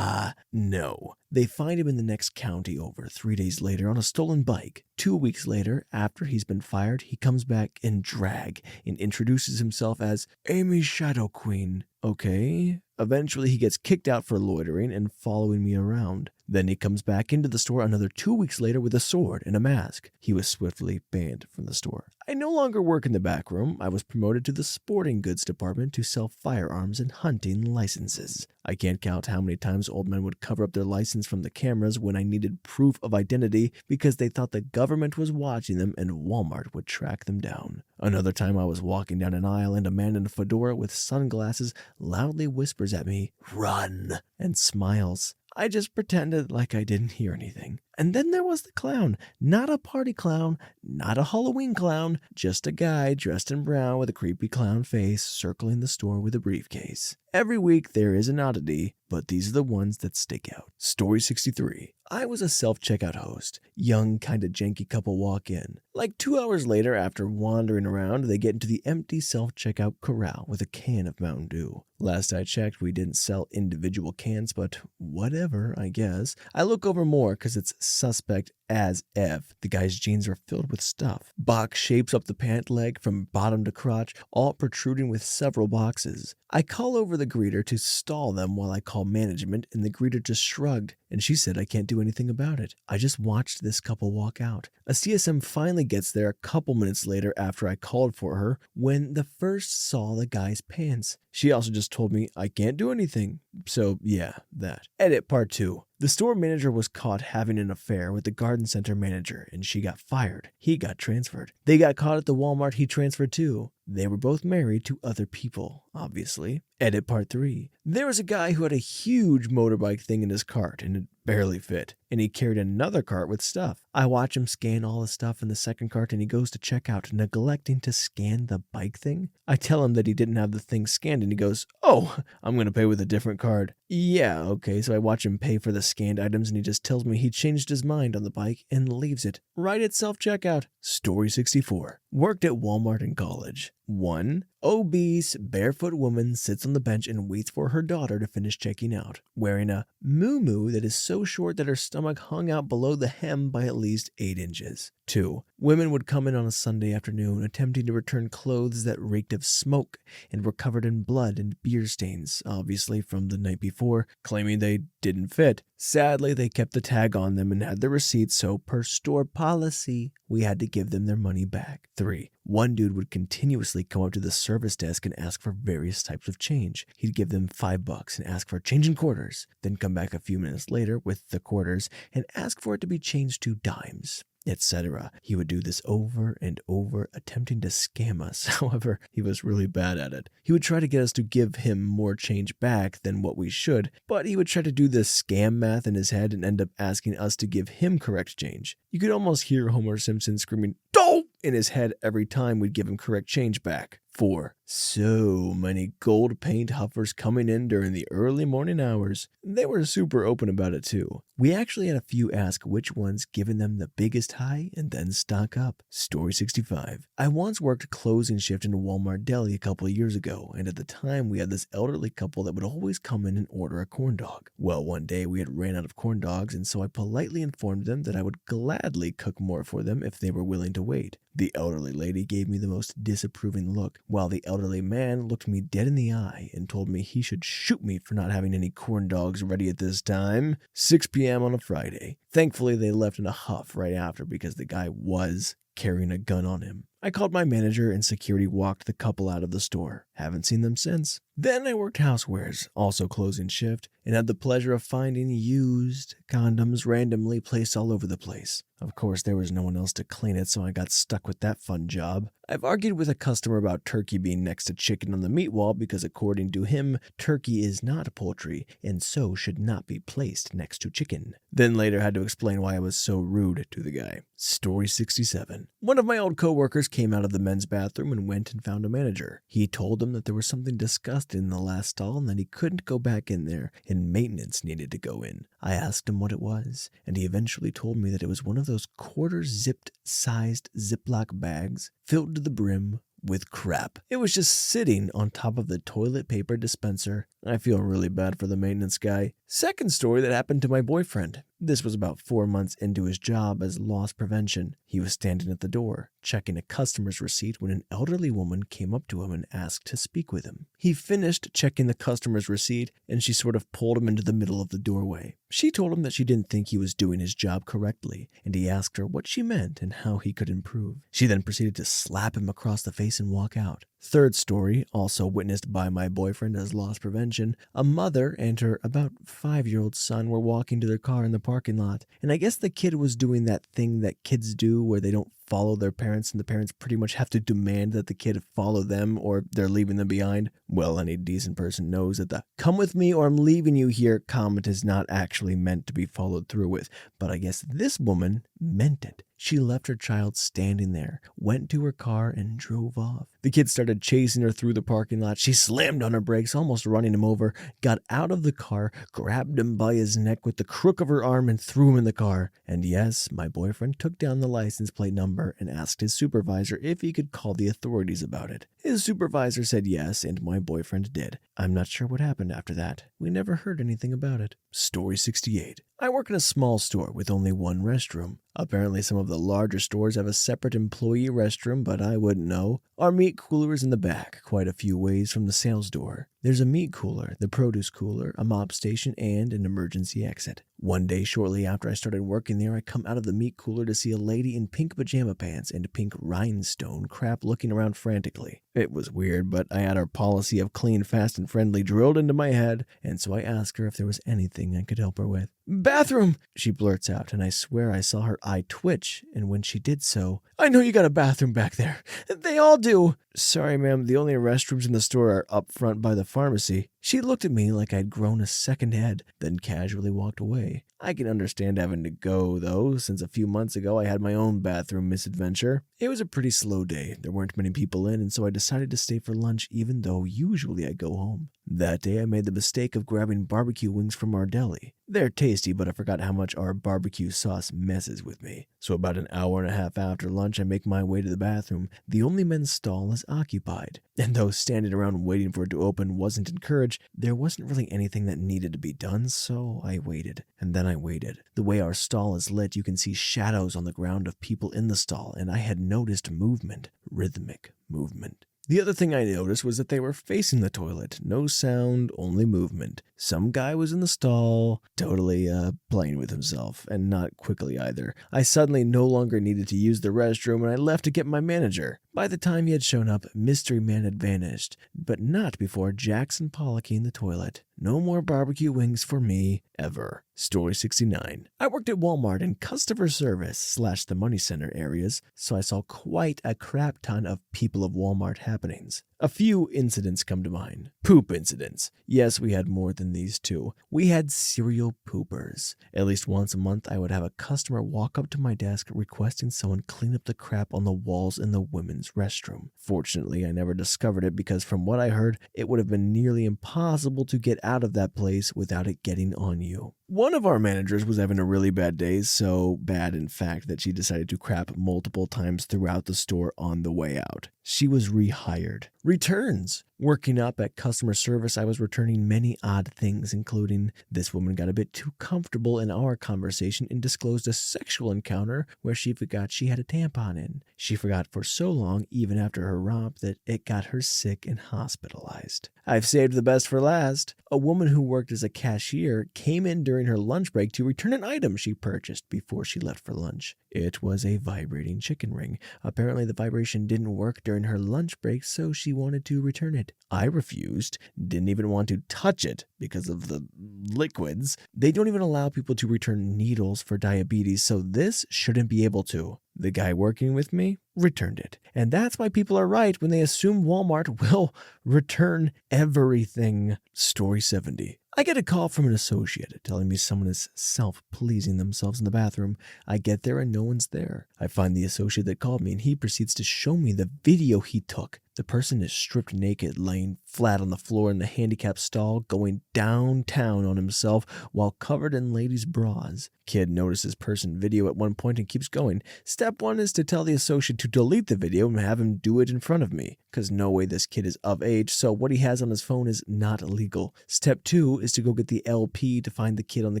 No. They find him in the next county over 3 days later on a stolen bike. 2 weeks later, after he's been fired, he comes back in drag and introduces himself as Amy's Shadow Queen. Okay. Eventually, he gets kicked out for loitering and following me around. Then he comes back into the store another 2 weeks later with a sword and a mask. He was swiftly banned from the store. I no longer work in the back room. I was promoted to the sporting goods department to sell firearms and hunting licenses. I can't count how many times old men would cover up their license from the cameras when I needed proof of identity because they thought the government was watching them and Walmart would track them down. Another time I was walking down an aisle and a man in a fedora with sunglasses loudly whispers at me, "Run," and smiles. I just pretended like I didn't hear anything. And then there was the clown. Not a party clown, not a Halloween clown, just a guy dressed in brown with a creepy clown face circling the store with a briefcase. Every week there is an oddity, but these are the ones that stick out. Story 63. I was a self-checkout host. Young, kinda janky couple walk in. Like 2 hours later, after wandering around, they get into the empty self-checkout corral with a can of Mountain Dew. Last I checked, we didn't sell individual cans, but whatever, I guess. I look over more because it's suspect as F. The guy's jeans are filled with stuff. Box shapes up the pant leg from bottom to crotch, all protruding with several boxes. I call over the greeter to stall them while I call management, and the greeter just shrugged, and she said I can't do anything about it. I just watched this couple walk out. A CSM finally gets there a couple minutes later after I called for her, when the first saw the guy's pants. She also just told me I can't do anything. So yeah, that. Edit part 2. The store manager was caught having an affair with the garden center manager, and she got fired. He got transferred. They got caught at the Walmart he transferred to. They were both married to other people, obviously. Edit part 3. There was a guy who had a huge motorbike thing in his cart, and it barely fit, and he carried another cart with stuff. I watch him scan all the stuff in the second cart, and he goes to check out, neglecting to scan the bike thing. I tell him that he didn't have the thing scanned, and he goes, "Oh, I'm going to pay with a different card." Yeah, okay, so I watch him pay for the scanned items, and he just tells me he changed his mind on the bike and leaves it right at self-checkout. Story 64. Worked at Walmart in college. 1. Obese, barefoot woman sits on the bench and waits for her daughter to finish checking out, wearing a muumuu that is so short that her stomach hung out below the hem by at least 8 inches. 2. Women would come in on a Sunday afternoon attempting to return clothes that reeked of smoke and were covered in blood and beer stains, obviously from the night before, claiming they didn't fit. Sadly, they kept the tag on them and had the receipts, so per store policy, we had to give them their money back. 3. One dude would continuously come up to the service desk and ask for various types of change. He'd give them $5 and ask for change in quarters, then come back a few minutes later with the quarters and ask for it to be changed to dimes. etc. He would do this over and over, attempting to scam us. However, he was really bad at it. He would try to get us to give him more change back than what we should, but he would try to do this scam math in his head and end up asking us to give him correct change. You could almost hear Homer Simpson screaming, "Don't!" in his head every time we'd give him correct change back. 4. So many gold paint huffers coming in during the early morning hours. They were super open about it too. We actually had a few ask which one's given them the biggest high and then stock up. Story 65. I once worked closing shift in a Walmart deli a couple of years ago, and at the time we had this elderly couple that would always come in and order a corn dog. Well, one day we had ran out of corn dogs, and so I politely informed them that I would gladly cook more for them if they were willing to wait. The elderly lady gave me the most disapproving look, while the elderly man looked me dead in the eye and told me he should shoot me for not having any corn dogs ready at this time. 6 p.m. on a Friday. Thankfully, they left in a huff right after because the guy was carrying a gun on him. I called my manager and security walked the couple out of the store. Haven't seen them since. Then I worked housewares, also closing shift, and had the pleasure of finding used condoms randomly placed all over the place. Of course, there was no one else to clean it, so I got stuck with that fun job. I've argued with a customer about turkey being next to chicken on the meat wall because according to him, turkey is not poultry and so should not be placed next to chicken. Then later had to explain why I was so rude to the guy. Story 67. One of my old coworkers came out of the men's bathroom and went and found a manager. He told them that there was something disgusting in the last stall and that he couldn't go back in there and maintenance needed to go in. I asked him what it was, and he eventually told me that it was one of those quarter-zipped sized Ziploc bags filled to the brim with crap. It was just sitting on top of the toilet paper dispenser. I feel really bad for the maintenance guy. Second story that happened to my boyfriend. This was about 4 months into his job as loss prevention. He was standing at the door, checking a customer's receipt when an elderly woman came up to him and asked to speak with him. He finished checking the customer's receipt, and she sort of pulled him into the middle of the doorway. She told him that she didn't think he was doing his job correctly, and he asked her what she meant and how he could improve. She then proceeded to slap him across the face and walk out. Third story, also witnessed by my boyfriend as loss prevention. A mother and her about 5-year-old son were walking to their car in the parking lot, and I guess the kid was doing that thing that kids do where they don't follow their parents and the parents pretty much have to demand that the kid follow them or they're leaving them behind. Well, any decent person knows that the "come with me or I'm leaving you here" comment is not actually meant to be followed through with, but I guess this woman meant it. She left her child standing there, went to her car, and drove off. The kid started chasing her through the parking lot. She slammed on her brakes, almost running him over, got out of the car, grabbed him by his neck with the crook of her arm, and threw him in the car. And yes, my boyfriend took down the license plate number and asked his supervisor if he could call the authorities about it. His supervisor said yes, and my boyfriend did. I'm not sure what happened after that. We never heard anything about it. Story 68. I work in a small store with only one restroom. Apparently some of the larger stores have a separate employee restroom, but I wouldn't know. Our meat cooler is in the back, quite a few ways from the sales door. There's a meat cooler, the produce cooler, a mop station, and an emergency exit. One day shortly after I started working there, I come out of the meat cooler to see a lady in pink pajama pants and pink rhinestone crap looking around frantically. It was weird, but I had our policy of clean, fast, and friendly drilled into my head, and so I asked her if there was anything I could help her with. "Bathroom!" she blurts out, and I swear I saw her eye twitch, and when she did so, "I know you got a bathroom back there. They all do." "Sorry, ma'am, the only restrooms in the store are up front by the pharmacy." She looked at me like I'd grown a second head, then casually walked away. I can understand having to go, though, since a few months ago I had my own bathroom misadventure. It was a pretty slow day. There weren't many people in, and so I decided to stay for lunch even though usually I go home. That day I made the mistake of grabbing barbecue wings from our deli. They're tasty, but I forgot how much our barbecue sauce messes with me. So about an hour and a half after lunch, I make my way to the bathroom. The only men's stall is occupied. And though standing around waiting for it to open wasn't encouraged, there wasn't really anything that needed to be done, so I waited. And then I waited. The way our stall is lit, you can see shadows on the ground of people in the stall, and I had noticed movement, rhythmic movement. The other thing I noticed was that they were facing the toilet. No sound, only movement. Some guy was in the stall, totally playing with himself, and not quickly either. I suddenly no longer needed to use the restroom, and I left to get my manager. By the time he had shown up, Mystery Man had vanished, but not before Jackson Pollocky in the toilet. No more barbecue wings for me, ever. Story 69. I worked at Walmart in customer service / the money center areas, so I saw quite a crap ton of people of Walmart happenings. A few incidents come to mind. Poop incidents. Yes, we had more than these too. We had serial poopers. At least once a month, I would have a customer walk up to my desk requesting someone clean up the crap on the walls in the women's restroom. Fortunately, I never discovered it because from what I heard, it would have been nearly impossible to get out of that place without it getting on you. One of our managers was having a really bad day, so bad in fact that she decided to crap multiple times throughout the store on the way out. She was rehired. Returns. Working up at customer service, I was returning many odd things, including this woman got a bit too comfortable in our conversation and disclosed a sexual encounter where she forgot she had a tampon in. She forgot for so long, even after her romp, that it got her sick and hospitalized. I've saved the best for last. A woman who worked as a cashier came in during her lunch break to return an item she purchased before she left for lunch. It was a vibrating chicken ring. Apparently the vibration didn't work during her lunch break, so she wanted to return it. I refused, didn't even want to touch it because of the liquids. They don't even allow people to return needles for diabetes, so this shouldn't be able to. The guy working with me returned it. And that's why people are right when they assume Walmart will return everything. Story 70. I get a call from an associate telling me someone is self-pleasing themselves in the bathroom. I get there and no one's there. I find the associate that called me and he proceeds to show me the video he took. The person is stripped naked, laying flat on the floor in the handicap stall, going downtown on himself while covered in ladies' bras. Kid notices person video at one point and keeps going. Step 1 is to tell the associate to delete the video and have him do it in front of me, because no way this kid is of age, so what he has on his phone is not illegal. Step 2 is to go get the LP to find the kid on the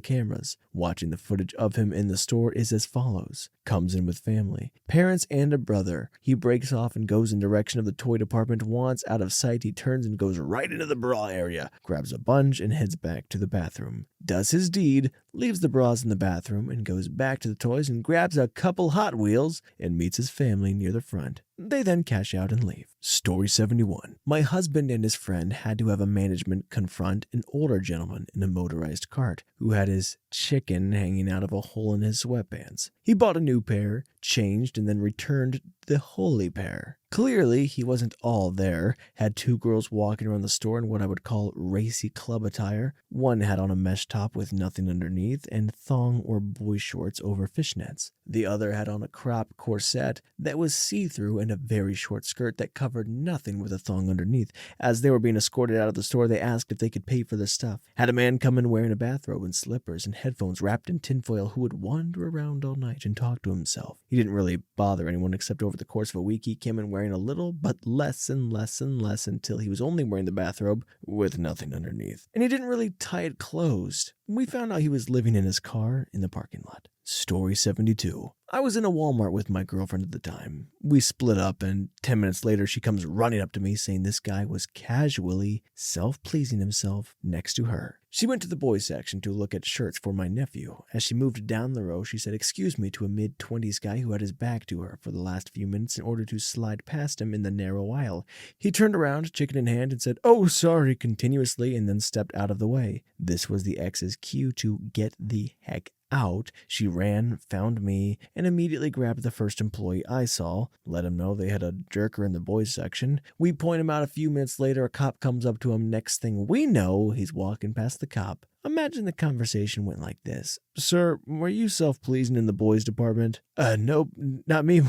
cameras. Watching the footage of him in the store is as follows. Comes in with family, parents and a brother. He breaks off and goes in direction of the toy department. Once out of sight, he turns and goes right into the bra area, grabs a bunch and heads back to the bathroom. Does his deed, leaves the bras in the bathroom and goes back to the toys and grabs a couple Hot Wheels and meets his family near the front. They then cash out and leave. Story 71. My husband and his friend had to have a management confront an older gentleman in a motorized cart who had his chicken hanging out of a hole in his sweatpants. He bought a new pair, changed, and then returned the holy pair. Clearly, he wasn't all there. Had 2 girls walking around the store in what I would call racy club attire. One had on a mesh top with nothing underneath and thong or boy shorts over fishnets. The other had on a crop corset that was see-through and a very short skirt that covered nothing with a thong underneath. As they were being escorted out of the store, they asked if they could pay for the stuff. Had a man come in wearing a bathrobe and slippers and headphones wrapped in tinfoil who would wander around all night and talk to himself. He didn't really bother anyone except over the course of a week he came in wearing a little, but less and less and less until he was only wearing the bathrobe with nothing underneath. And he didn't really tie it closed. We found out he was living in his car in the parking lot. Story 72. I was in a Walmart with my girlfriend at the time. We split up and 10 minutes later she comes running up to me saying this guy was casually self-pleasing himself next to her. She went to the boys section to look at shirts for my nephew. As she moved down the row, she said excuse me to a mid-20s guy who had his back to her for the last few minutes in order to slide past him in the narrow aisle. He turned around, chicken in hand, and said, "Oh, sorry," continuously, and then stepped out of the way. This was the ex's cue to get the heck out. She ran, found me, and immediately grabbed the first employee I saw, let him know they had a jerker in the boys section. We point him out a few minutes later, a cop comes up to him. Next thing we know, he's walking past the cop. Imagine the conversation went like this. "Sir, were you self-pleasing in the boys department?" Nope, not me.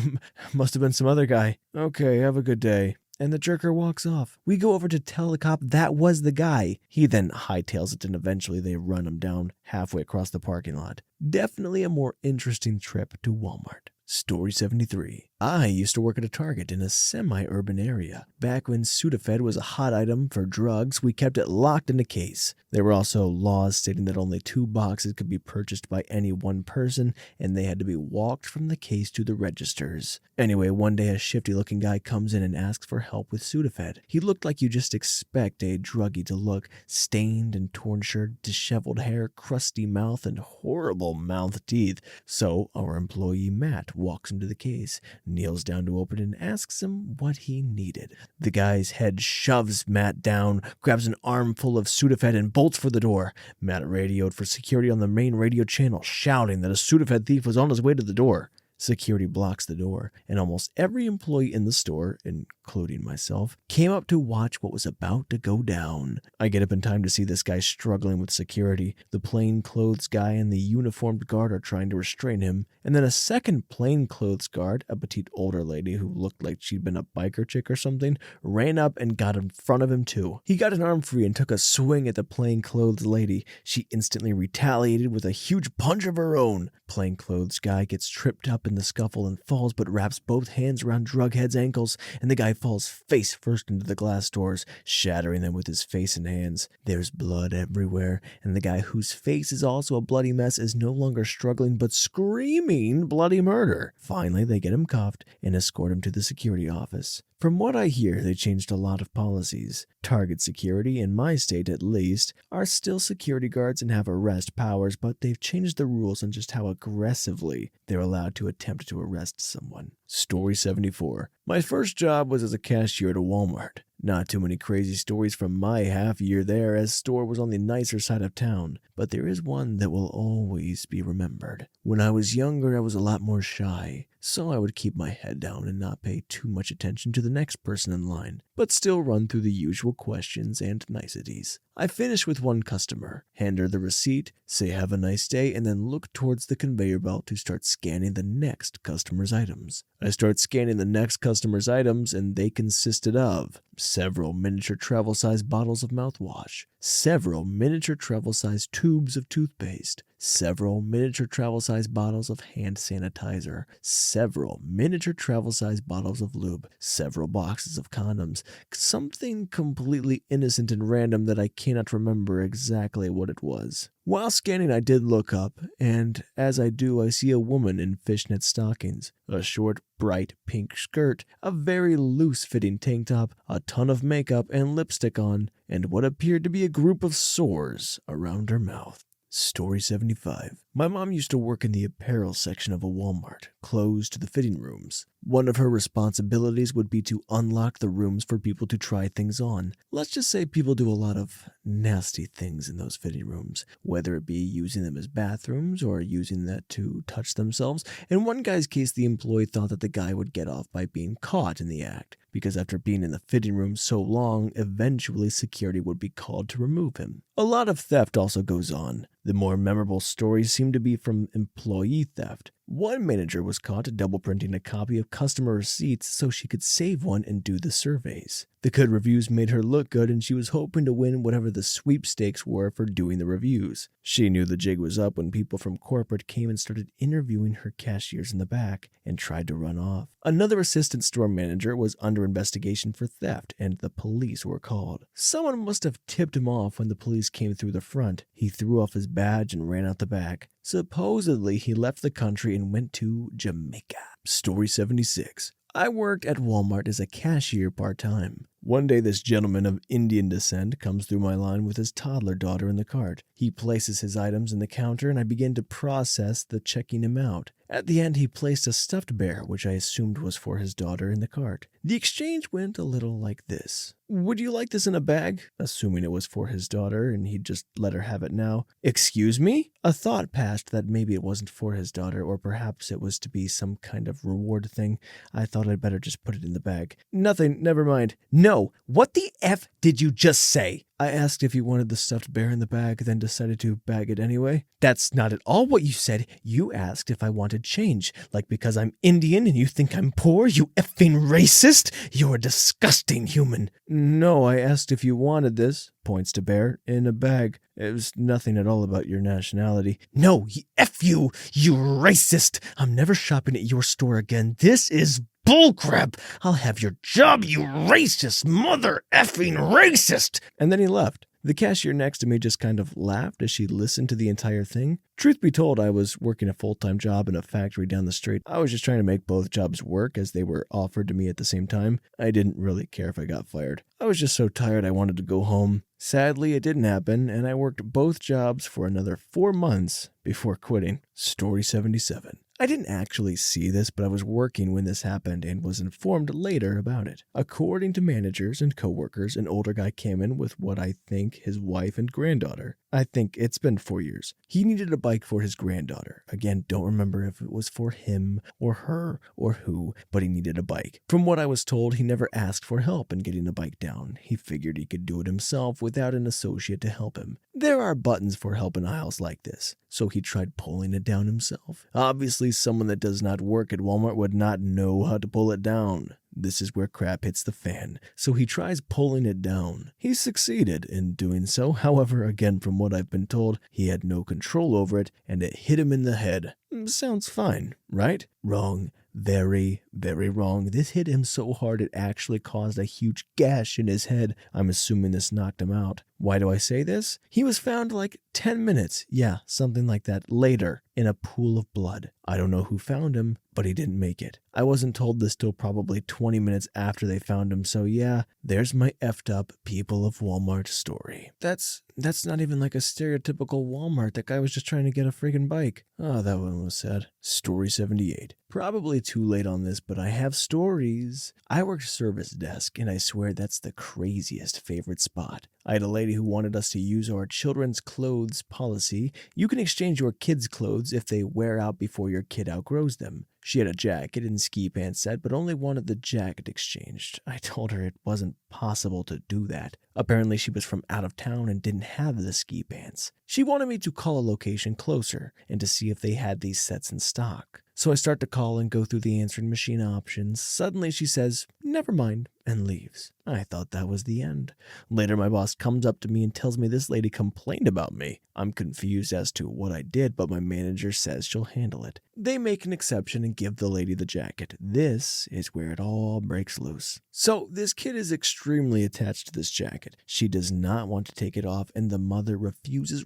Must have been some other guy." "Okay, have a good day." And the jerker walks off. We go over to tell the cop that was the guy. He then hightails it and eventually they run him down halfway across the parking lot. Definitely a more interesting trip to Walmart. Story 73. I used to work at a Target in a semi-urban area. Back when Sudafed was a hot item for drugs, we kept it locked in a case. There were also laws stating that only 2 boxes could be purchased by any one person, and they had to be walked from the case to the registers. Anyway, one day a shifty-looking guy comes in and asks for help with Sudafed. He looked like you just expect a druggie to look: stained and torn shirt, disheveled hair, crusty mouth, and horrible mouth teeth. So our employee Matt walks him to the case, kneels down to open it, and asks him what he needed. The guy's head shoves Matt down, grabs an armful of Sudafed, and bolts for the door. Matt radioed for security on the main radio channel, shouting that a Sudafed thief was on his way to the door. Security blocks the door, and almost every employee in the store, including myself, came up to watch what was about to go down. I get up in time to see this guy struggling with security. The plainclothes guy and the uniformed guard are trying to restrain him, and then a second plainclothes guard, a petite older lady who looked like she'd been a biker chick or something, ran up and got in front of him too. He got an arm free and took a swing at the plainclothes lady. She instantly retaliated with a huge punch of her own. Plainclothes guy gets tripped up in the scuffle and falls, but wraps both hands around Drughead's ankles, and the guy falls face first into the glass doors, shattering them with his face and hands. There's blood everywhere, and the guy, whose face is also a bloody mess, is no longer struggling but screaming bloody murder. Finally, they get him cuffed and escort him to the security office. From what I hear, they changed a lot of policies. Target security, in my state at least, are still security guards and have arrest powers, but they've changed the rules on just how aggressively they're allowed to attempt to arrest someone. Story 74. My first job was as a cashier at a Walmart. Not too many crazy stories from my half year there, as store was on the nicer side of town, but there is one that will always be remembered. When I was younger, I was a lot more shy, so I would keep my head down and not pay too much attention to the next person in line, but still run through the usual questions and niceties. I finish with one customer, hand her the receipt, say have a nice day, and then look towards the conveyor belt to start scanning the next customer's items. I start scanning the next customer's items, and they consisted of several miniature travel-sized bottles of mouthwash, several miniature travel-sized tubes of toothpaste, several miniature travel-sized bottles of hand sanitizer, several miniature travel-sized bottles of lube, several boxes of condoms, something completely innocent and random that I cannot remember exactly what it was. While scanning, I did look up, and as I do, I see a woman in fishnet stockings, a short, bright pink skirt, a very loose-fitting tank top, a ton of makeup and lipstick on, and what appeared to be a group of sores around her mouth. Story 75. My mom used to work in the apparel section of a Walmart, close to the fitting rooms. One of her responsibilities would be to unlock the rooms for people to try things on. Let's just say people do a lot of nasty things in those fitting rooms, whether it be using them as bathrooms or using that to touch themselves. In one guy's case, the employee thought that the guy would get off by being caught in the act, because after being in the fitting room so long, eventually security would be called to remove him. A lot of theft also goes on. The more memorable stories seem to be from employee theft. One manager was caught double printing a copy of customer receipts so she could save one and do the surveys. The good reviews made her look good, and she was hoping to win whatever the sweepstakes were for doing the reviews. She knew the jig was up when people from corporate came and started interviewing her cashiers in the back and tried to run off. Another assistant store manager was under investigation for theft, and the police were called. Someone must have tipped him off when the police came through the front. He threw off his badge and ran out the back. Supposedly, he left the country and went to Jamaica. Story 76. I worked at Walmart as a cashier part-time. One day, this gentleman of Indian descent comes through my line with his toddler daughter in the cart. He places his items in the counter, and I begin to process the checking him out. At the end, he placed a stuffed bear, which I assumed was for his daughter, in the cart. The exchange went a little like this. "Would you like this in a bag?" Assuming it was for his daughter, and he'd just let her have it now. "Excuse me?" A thought passed that maybe it wasn't for his daughter, or perhaps it was to be some kind of reward thing. I thought I'd better just put it in the bag. "Nothing, never mind." "No, No, what the F did you just say? I asked if he wanted the stuffed bear in the bag, then decided to bag it anyway. That's not at all what you said. You asked if I wanted change, like because I'm Indian and you think I'm poor, you effing racist? You're a disgusting human. No, I asked if you wanted this, points to bear, in a bag. It was nothing at all about your nationality. No, F you, you racist. I'm never shopping at your store again. This is bullcrap! I'll have your job, you racist, mother effing racist! And then he left. The cashier next to me just kind of laughed as she listened to the entire thing. Truth be told, I was working a full-time job in a factory down the street. I was just trying to make both jobs work as they were offered to me at the same time. I didn't really care if I got fired. I was just so tired I wanted to go home. Sadly, it didn't happen, and I worked both jobs for another 4 months before quitting. Story 77. I didn't actually see this, but I was working when this happened and was informed later about it. According to managers and coworkers, an older guy came in with what I think his wife and granddaughter. I think it's been 4 years. He needed a bike for his granddaughter. Again, don't remember if it was for him or her or who, but he needed a bike. From what I was told, he never asked for help in getting the bike down. He figured he could do it himself without an associate to help him. There are buttons for help in aisles like this, so he tried pulling it down himself. Obviously, someone that does not work at Walmart would not know how to pull it down. This is where crap hits the fan, so he tries pulling it down. He succeeded in doing so, however, again from what I've been told, he had no control over it and it hit him in the head. Sounds fine, right? Wrong. Very, very wrong. This hit him so hard it actually caused a huge gash in his head. I'm assuming this knocked him out. Why do I say this? He was found like 10 minutes, yeah, something like that, later, in a pool of blood. I don't know who found him, but he didn't make it. I wasn't told this till probably 20 minutes after they found him, so yeah, there's my effed up people of Walmart story. That's not even like a stereotypical Walmart. That guy was just trying to get a freaking bike. Oh, that one was sad. Story 78. Probably too late on this, but I have stories. I worked service desk, and I swear that's the craziest favorite spot. I had a lady who wanted us to use our children's clothes policy. You can exchange your kids' clothes if they wear out before your kid outgrows them. She had a jacket and ski pants set, but only wanted the jacket exchanged. I told her it wasn't possible to do that. Apparently she was from out of town and didn't have the ski pants. She wanted me to call a location closer and to see if they had these sets in stock. So I start to call and go through the answering machine options. Suddenly she says, "Never mind," and leaves. I thought that was the end. Later my boss comes up to me and tells me this lady complained about me. I'm confused as to what I did, but my manager says she'll handle it. They make an exception and give the lady the jacket. This is where it all breaks loose. So this kid is extremely attached to this jacket. She does not want to take it off, and the mother refuses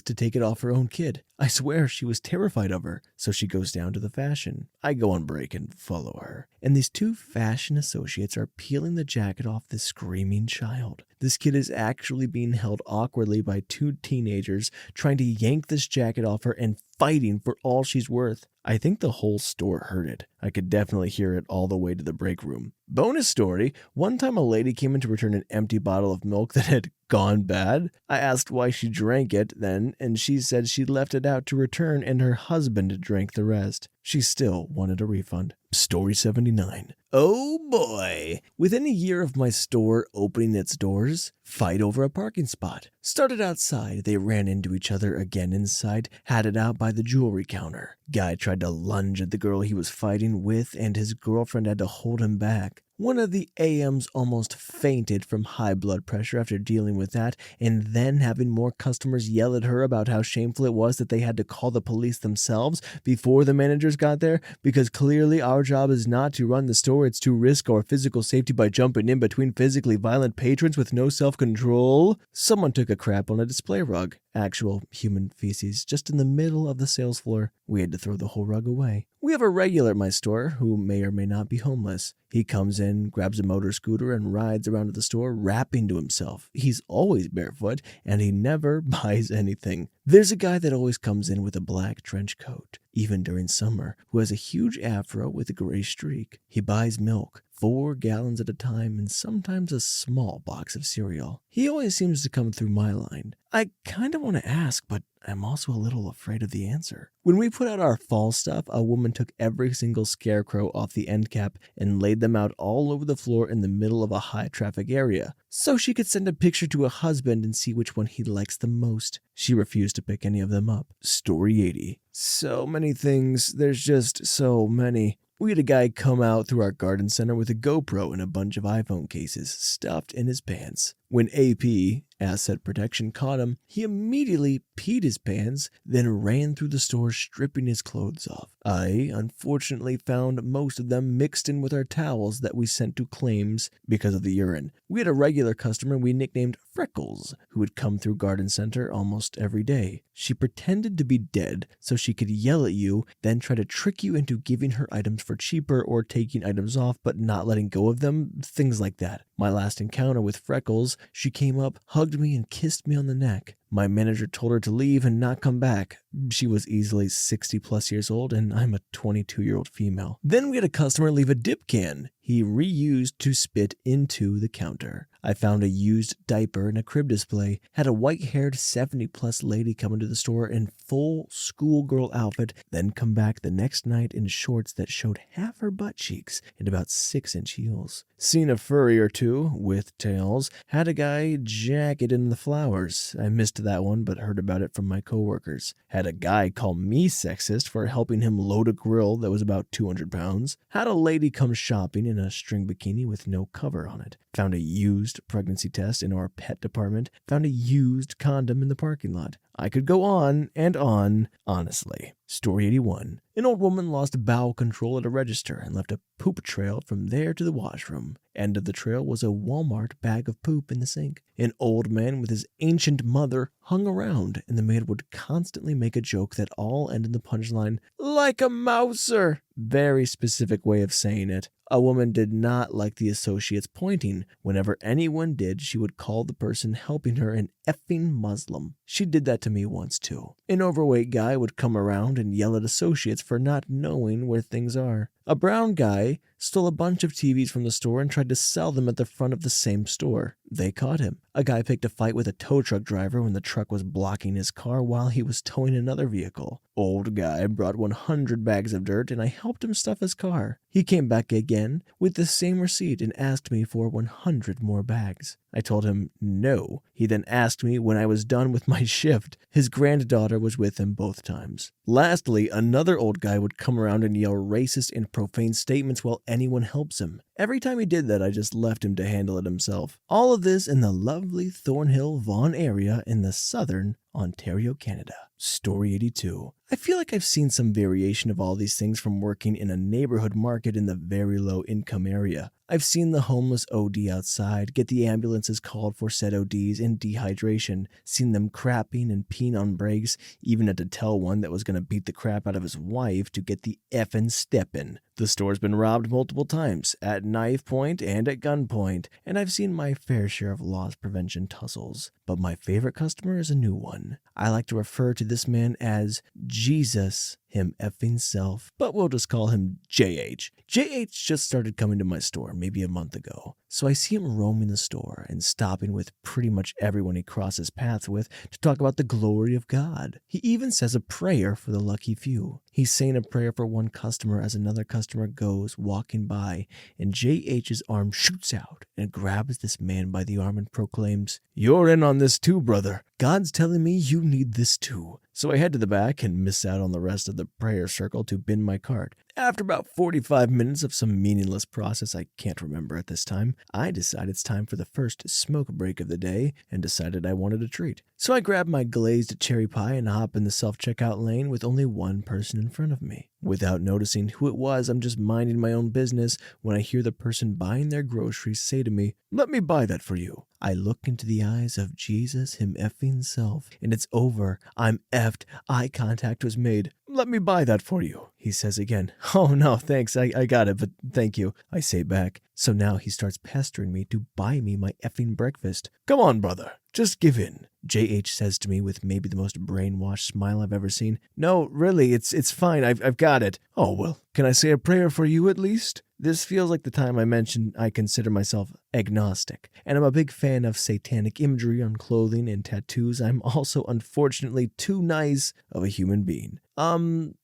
to take it off her own kid. I swear she was terrified of her, so she goes down to the fashion. I go on break and follow her, and these two fashion associates are peeling the jacket off this screaming child. This kid is actually being held awkwardly by two teenagers trying to yank this jacket off her and fighting for all she's worth. I think the whole store heard it. I could definitely hear it all the way to the break room. Bonus story, one time a lady came in to return an empty bottle of milk that had gone bad. I asked why she drank it then, and she said she left it out to return and her husband drank the rest. She still wanted a refund. Story 79. Oh boy. Within a year of my store opening its doors, fight over a parking spot. Started outside, they ran into each other again inside, had it out by the jewelry counter. Guy tried to lunge at the girl he was fighting with, and his girlfriend had to hold him back. One of the AMs almost fainted from high blood pressure after dealing with that, and then having more customers yell at her about how shameful it was that they had to call the police themselves before the managers got there, because clearly our job is not to run the store, it's to risk our physical safety by jumping in between physically violent patrons with no self-control. Someone took a crap on a display rug. Actual human feces, just in the middle of the sales floor. We had to throw the whole rug away. We have a regular at my store who may or may not be homeless. He comes in, grabs a motor scooter, and rides around to the store rapping to himself. He's always barefoot, and he never buys anything. There's a guy that always comes in with a black trench coat, even during summer, who has a huge afro with a gray streak. He buys milk, 4 gallons at a time, and sometimes a small box of cereal. He always seems to come through my line. I kind of want to ask, but I'm also a little afraid of the answer. When we put out our fall stuff, a woman took every single scarecrow off the end cap and laid them out all over the floor in the middle of a high traffic area, so she could send a picture to a husband and see which one he likes the most. She refused to pick any of them up. Story 80. So many things, there's just so many. We had a guy come out through our garden center with a GoPro and a bunch of iPhone cases stuffed in his pants. When AP, Asset Protection, caught him, he immediately peed his pants, then ran through the store stripping his clothes off. I, unfortunately, found most of them mixed in with our towels that we sent to claims because of the urine. We had a regular customer we nicknamed Freckles, who would come through Garden Center almost every day. She pretended to be dead so she could yell at you, then try to trick you into giving her items for cheaper or taking items off but not letting go of them, things like that. My last encounter with Freckles, she came up, hugged me, and kissed me on the neck. My manager told her to leave and not come back. She was easily 60 plus years old, and I'm a 22-year-old female. Then we had a customer leave a dip can he reused to spit into the counter. I found a used diaper in a crib display, had a white-haired 70-plus lady come into the store in full schoolgirl outfit, then come back the next night in shorts that showed half her butt cheeks and about 6-inch heels. Seen a furry or two, with tails, had a guy jacket in the flowers. I missed that one, but heard about it from my coworkers. Had a guy call me sexist for helping him load a grill that was about 200 pounds. Had a lady come shopping in a string bikini with no cover on it. Found a used pregnancy test in our pet department. Found a used condom in the parking lot. I could go on and on, honestly. Story 81. An old woman lost bowel control at a register and left a poop trail from there to the washroom. End of the trail was a Walmart bag of poop in the sink. An old man with his ancient mother hung around, and the maid would constantly make a joke that all ended in the punchline, "Like a mouser." Very specific way of saying it. A woman did not like the associates pointing. Whenever anyone did, she would call the person helping her an effing Muslim. She did that to me once too. An overweight guy would come around and yell at associates for not knowing where things are. A brown guy stole a bunch of TVs from the store and tried to sell them at the front of the same store. They caught him. A guy picked a fight with a tow truck driver when the truck was blocking his car while he was towing another vehicle. Old guy brought 100 bags of dirt and I helped him stuff his car. He came back again with the same receipt and asked me for 100 more bags. I told him no. He then asked me when I was done with my shift. His granddaughter was with him both times. Lastly, another old guy would come around and yell racist and profane statements while anyone helps him. Every time he did that, I just left him to handle it himself. All of this in the lovely Thornhill, Vaughan area in the southern Ontario, Canada. Story 82. I feel like I've seen some variation of all these things from working in a neighborhood market in the very low income area. I've seen the homeless OD outside, get the ambulances called for said ODs and dehydration, seen them crapping and peeing on brakes, even had to tell one that was going to beat the crap out of his wife to get the effing step in. The store's been robbed multiple times, at knife point and at gunpoint, and I've seen my fair share of loss prevention tussles. But my favorite customer is a new one. I like to refer to this man as Jesus him effing self, but we'll just call him JH. JH just started coming to my store maybe a month ago, so I see him roaming the store and stopping with pretty much everyone he crosses paths with to talk about the glory of God. He even says a prayer for the lucky few. He's saying a prayer for one customer as another customer goes walking by, and JH's arm shoots out and grabs this man by the arm and proclaims, "You're in on this too, brother. God's telling me you need this too." So I head to the back and miss out on the rest of the prayer circle to bin my cart. After about 45 minutes of some meaningless process I can't remember at this time, I decide it's time for the first smoke break of the day and decided I wanted a treat. So I grab my glazed cherry pie and hop in the self-checkout lane with only one person in front of me. Without noticing who it was, I'm just minding my own business when I hear the person buying their groceries say to me, "Let me buy that for you." I look into the eyes of Jesus him effing self, and it's over. I'm effed. Eye contact was made. let me buy that for you, he says again. Oh, no, thanks, I got it, but thank you, I say back. So now he starts pestering me to buy me my effing breakfast. Come on, brother, just give in, JH says to me with maybe the most brainwashed smile I've ever seen. No, really, it's fine, I've got it. Oh, well, can I say a prayer for you at least? This feels like the time I mentioned I consider myself agnostic, and I'm a big fan of satanic imagery on clothing and tattoos. I'm also unfortunately too nice of a human being.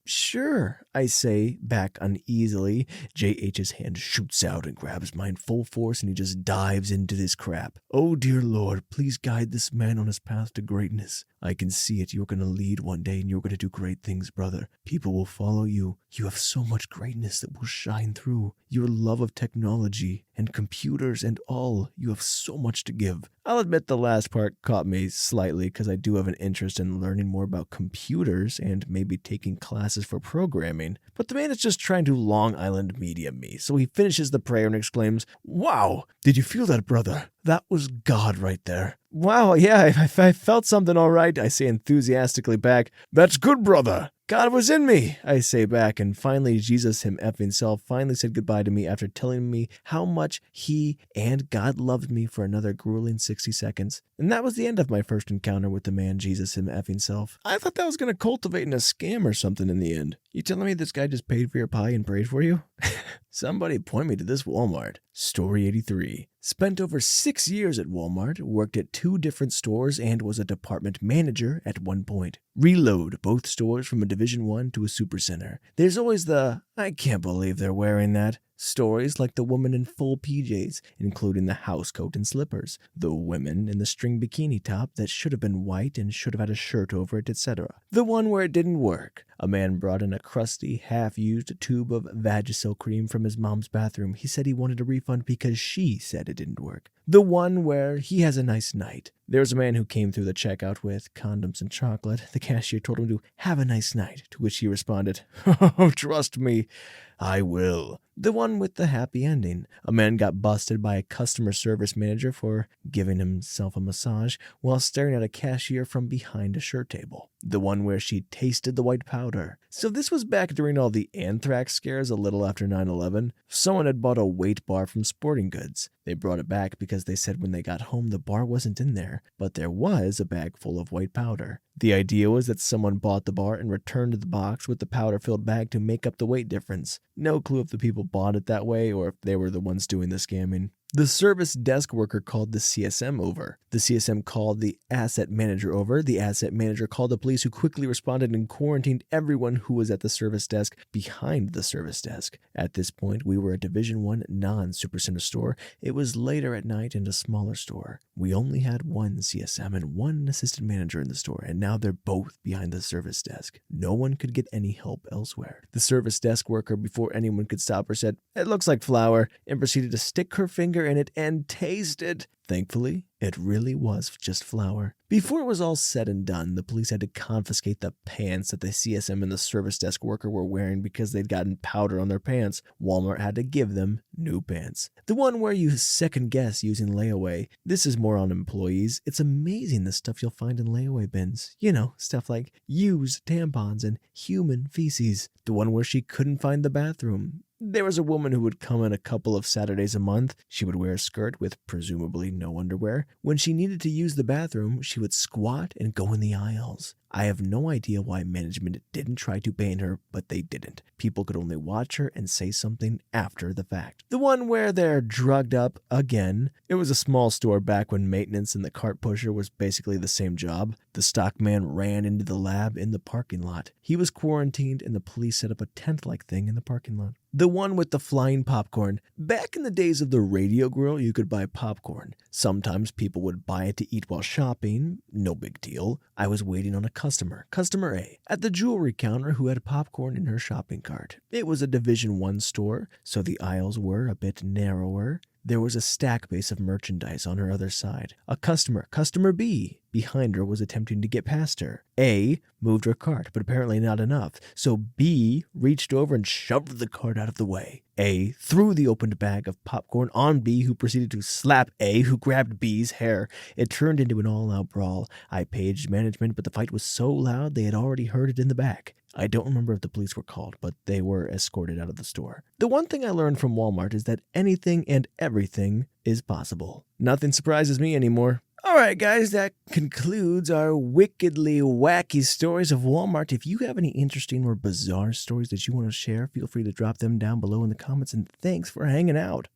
Sure, I say, back uneasily. JH's hand shoots out and grabs mine full force, and he just dives into this crap. Oh dear Lord, please guide this man on his path to greatness. I can see it. You're going to lead one day, and you're going to do great things, brother. People will follow you. You have so much greatness that will shine through. Your love of technology and computers and all. You have so much to give. I'll admit the last part caught me slightly because I do have an interest in learning more about computers and maybe taking classes for programming. But the man is just trying to Long Island medium me, so he finishes the prayer and exclaims, "Wow, did you feel that, brother? That was God right there." Wow, yeah, I felt something all right, I say enthusiastically back. That's good, brother. God was in me, I say back, and finally Jesus him effing self finally said goodbye to me after telling me how much he and God loved me for another grueling 60 seconds. And that was the end of my first encounter with the man Jesus him effing self. I thought that was going to cultivate in a scam or something in the end. You telling me this guy just paid for your pie and prayed for you? Somebody point me to this Walmart. Story 83. Spent over 6 years at Walmart, worked at 2 different stores, and was a department manager at one point. Reload both stores from a Division 1 to a supercenter. There's always the, I can't believe they're wearing that. Stories like the woman in full PJs, including the house coat and slippers, the women in the string bikini top that should have been white and should have had a shirt over it, etc. The one where it didn't work. A man brought in a crusty, half-used tube of Vagisil cream from his mom's bathroom. He said he wanted a refund because she said it didn't work. The one where he has a nice night. There was a man who came through the checkout with condoms and chocolate. The cashier told him to have a nice night, to which he responded, "Oh, trust me, I will." The one with the happy ending. A man got busted by a customer service manager for giving himself a massage while staring at a cashier from behind a shirt table. The one where she tasted the white powder. So this was back during all the anthrax scares a little after 9/11. Someone had bought a weight bar from Sporting Goods. They brought it back because they said when they got home the bar wasn't in there, but there was a bag full of white powder. The idea was that someone bought the bar and returned the box with the powder-filled bag to make up the weight difference. No clue if the people bought it that way or if they were the ones doing the scamming. The service desk worker called the CSM over. The CSM called the asset manager over. The asset manager called the police, who quickly responded and quarantined everyone who was at the service desk behind the service desk. At this point, we were a Division 1 non-supercenter store. It was later at night and a smaller store. We only had one CSM and one assistant manager in the store, and now they're both behind the service desk. No one could get any help elsewhere. The service desk worker, before anyone could stop her, said, "It looks like flour," and proceeded to stick her finger in it and taste it. Thankfully, it really was just flour. Before it was all said and done, the police had to confiscate the pants that the CSM and the service desk worker were wearing because they'd gotten powder on their pants. Walmart had to give them new pants. The one where you second guess using layaway. This is more on employees. It's amazing the stuff you'll find in layaway bins. You know, stuff like used tampons and human feces. The one where she couldn't find the bathroom. There was a woman who would come in a couple of Saturdays a month. She would wear a skirt with presumably no underwear. When she needed to use the bathroom, she would squat and go in the aisles. I have no idea why management didn't try to ban her, but they didn't. People could only watch her and say something after the fact. The one where they're drugged up again. It was a small store back when maintenance and the cart pusher was basically the same job. The stockman ran into the lab in the parking lot. He was quarantined and the police set up a tent-like thing in the parking lot. The one with the flying popcorn. Back in the days of the Radio Grill, you could buy popcorn. Sometimes people would buy it to eat while shopping. No big deal. I was waiting on a customer A, at the jewelry counter who had popcorn in her shopping cart. It was a Division 1 store, so the aisles were a bit narrower. There was a stack base of merchandise on her other side. A customer B, behind her was attempting to get past her. A moved her cart, but apparently not enough, so B reached over and shoved the cart out of the way. A threw the opened bag of popcorn on B, who proceeded to slap A, who grabbed B's hair. It turned into an all-out brawl. I paged management, but the fight was so loud they had already heard it in the back. I don't remember if the police were called, but they were escorted out of the store. The one thing I learned from Walmart is that anything and everything is possible. Nothing surprises me anymore. Alright guys, that concludes our wickedly wacky stories of Walmart. If you have any interesting or bizarre stories that you want to share, feel free to drop them down below in the comments, and thanks for hanging out.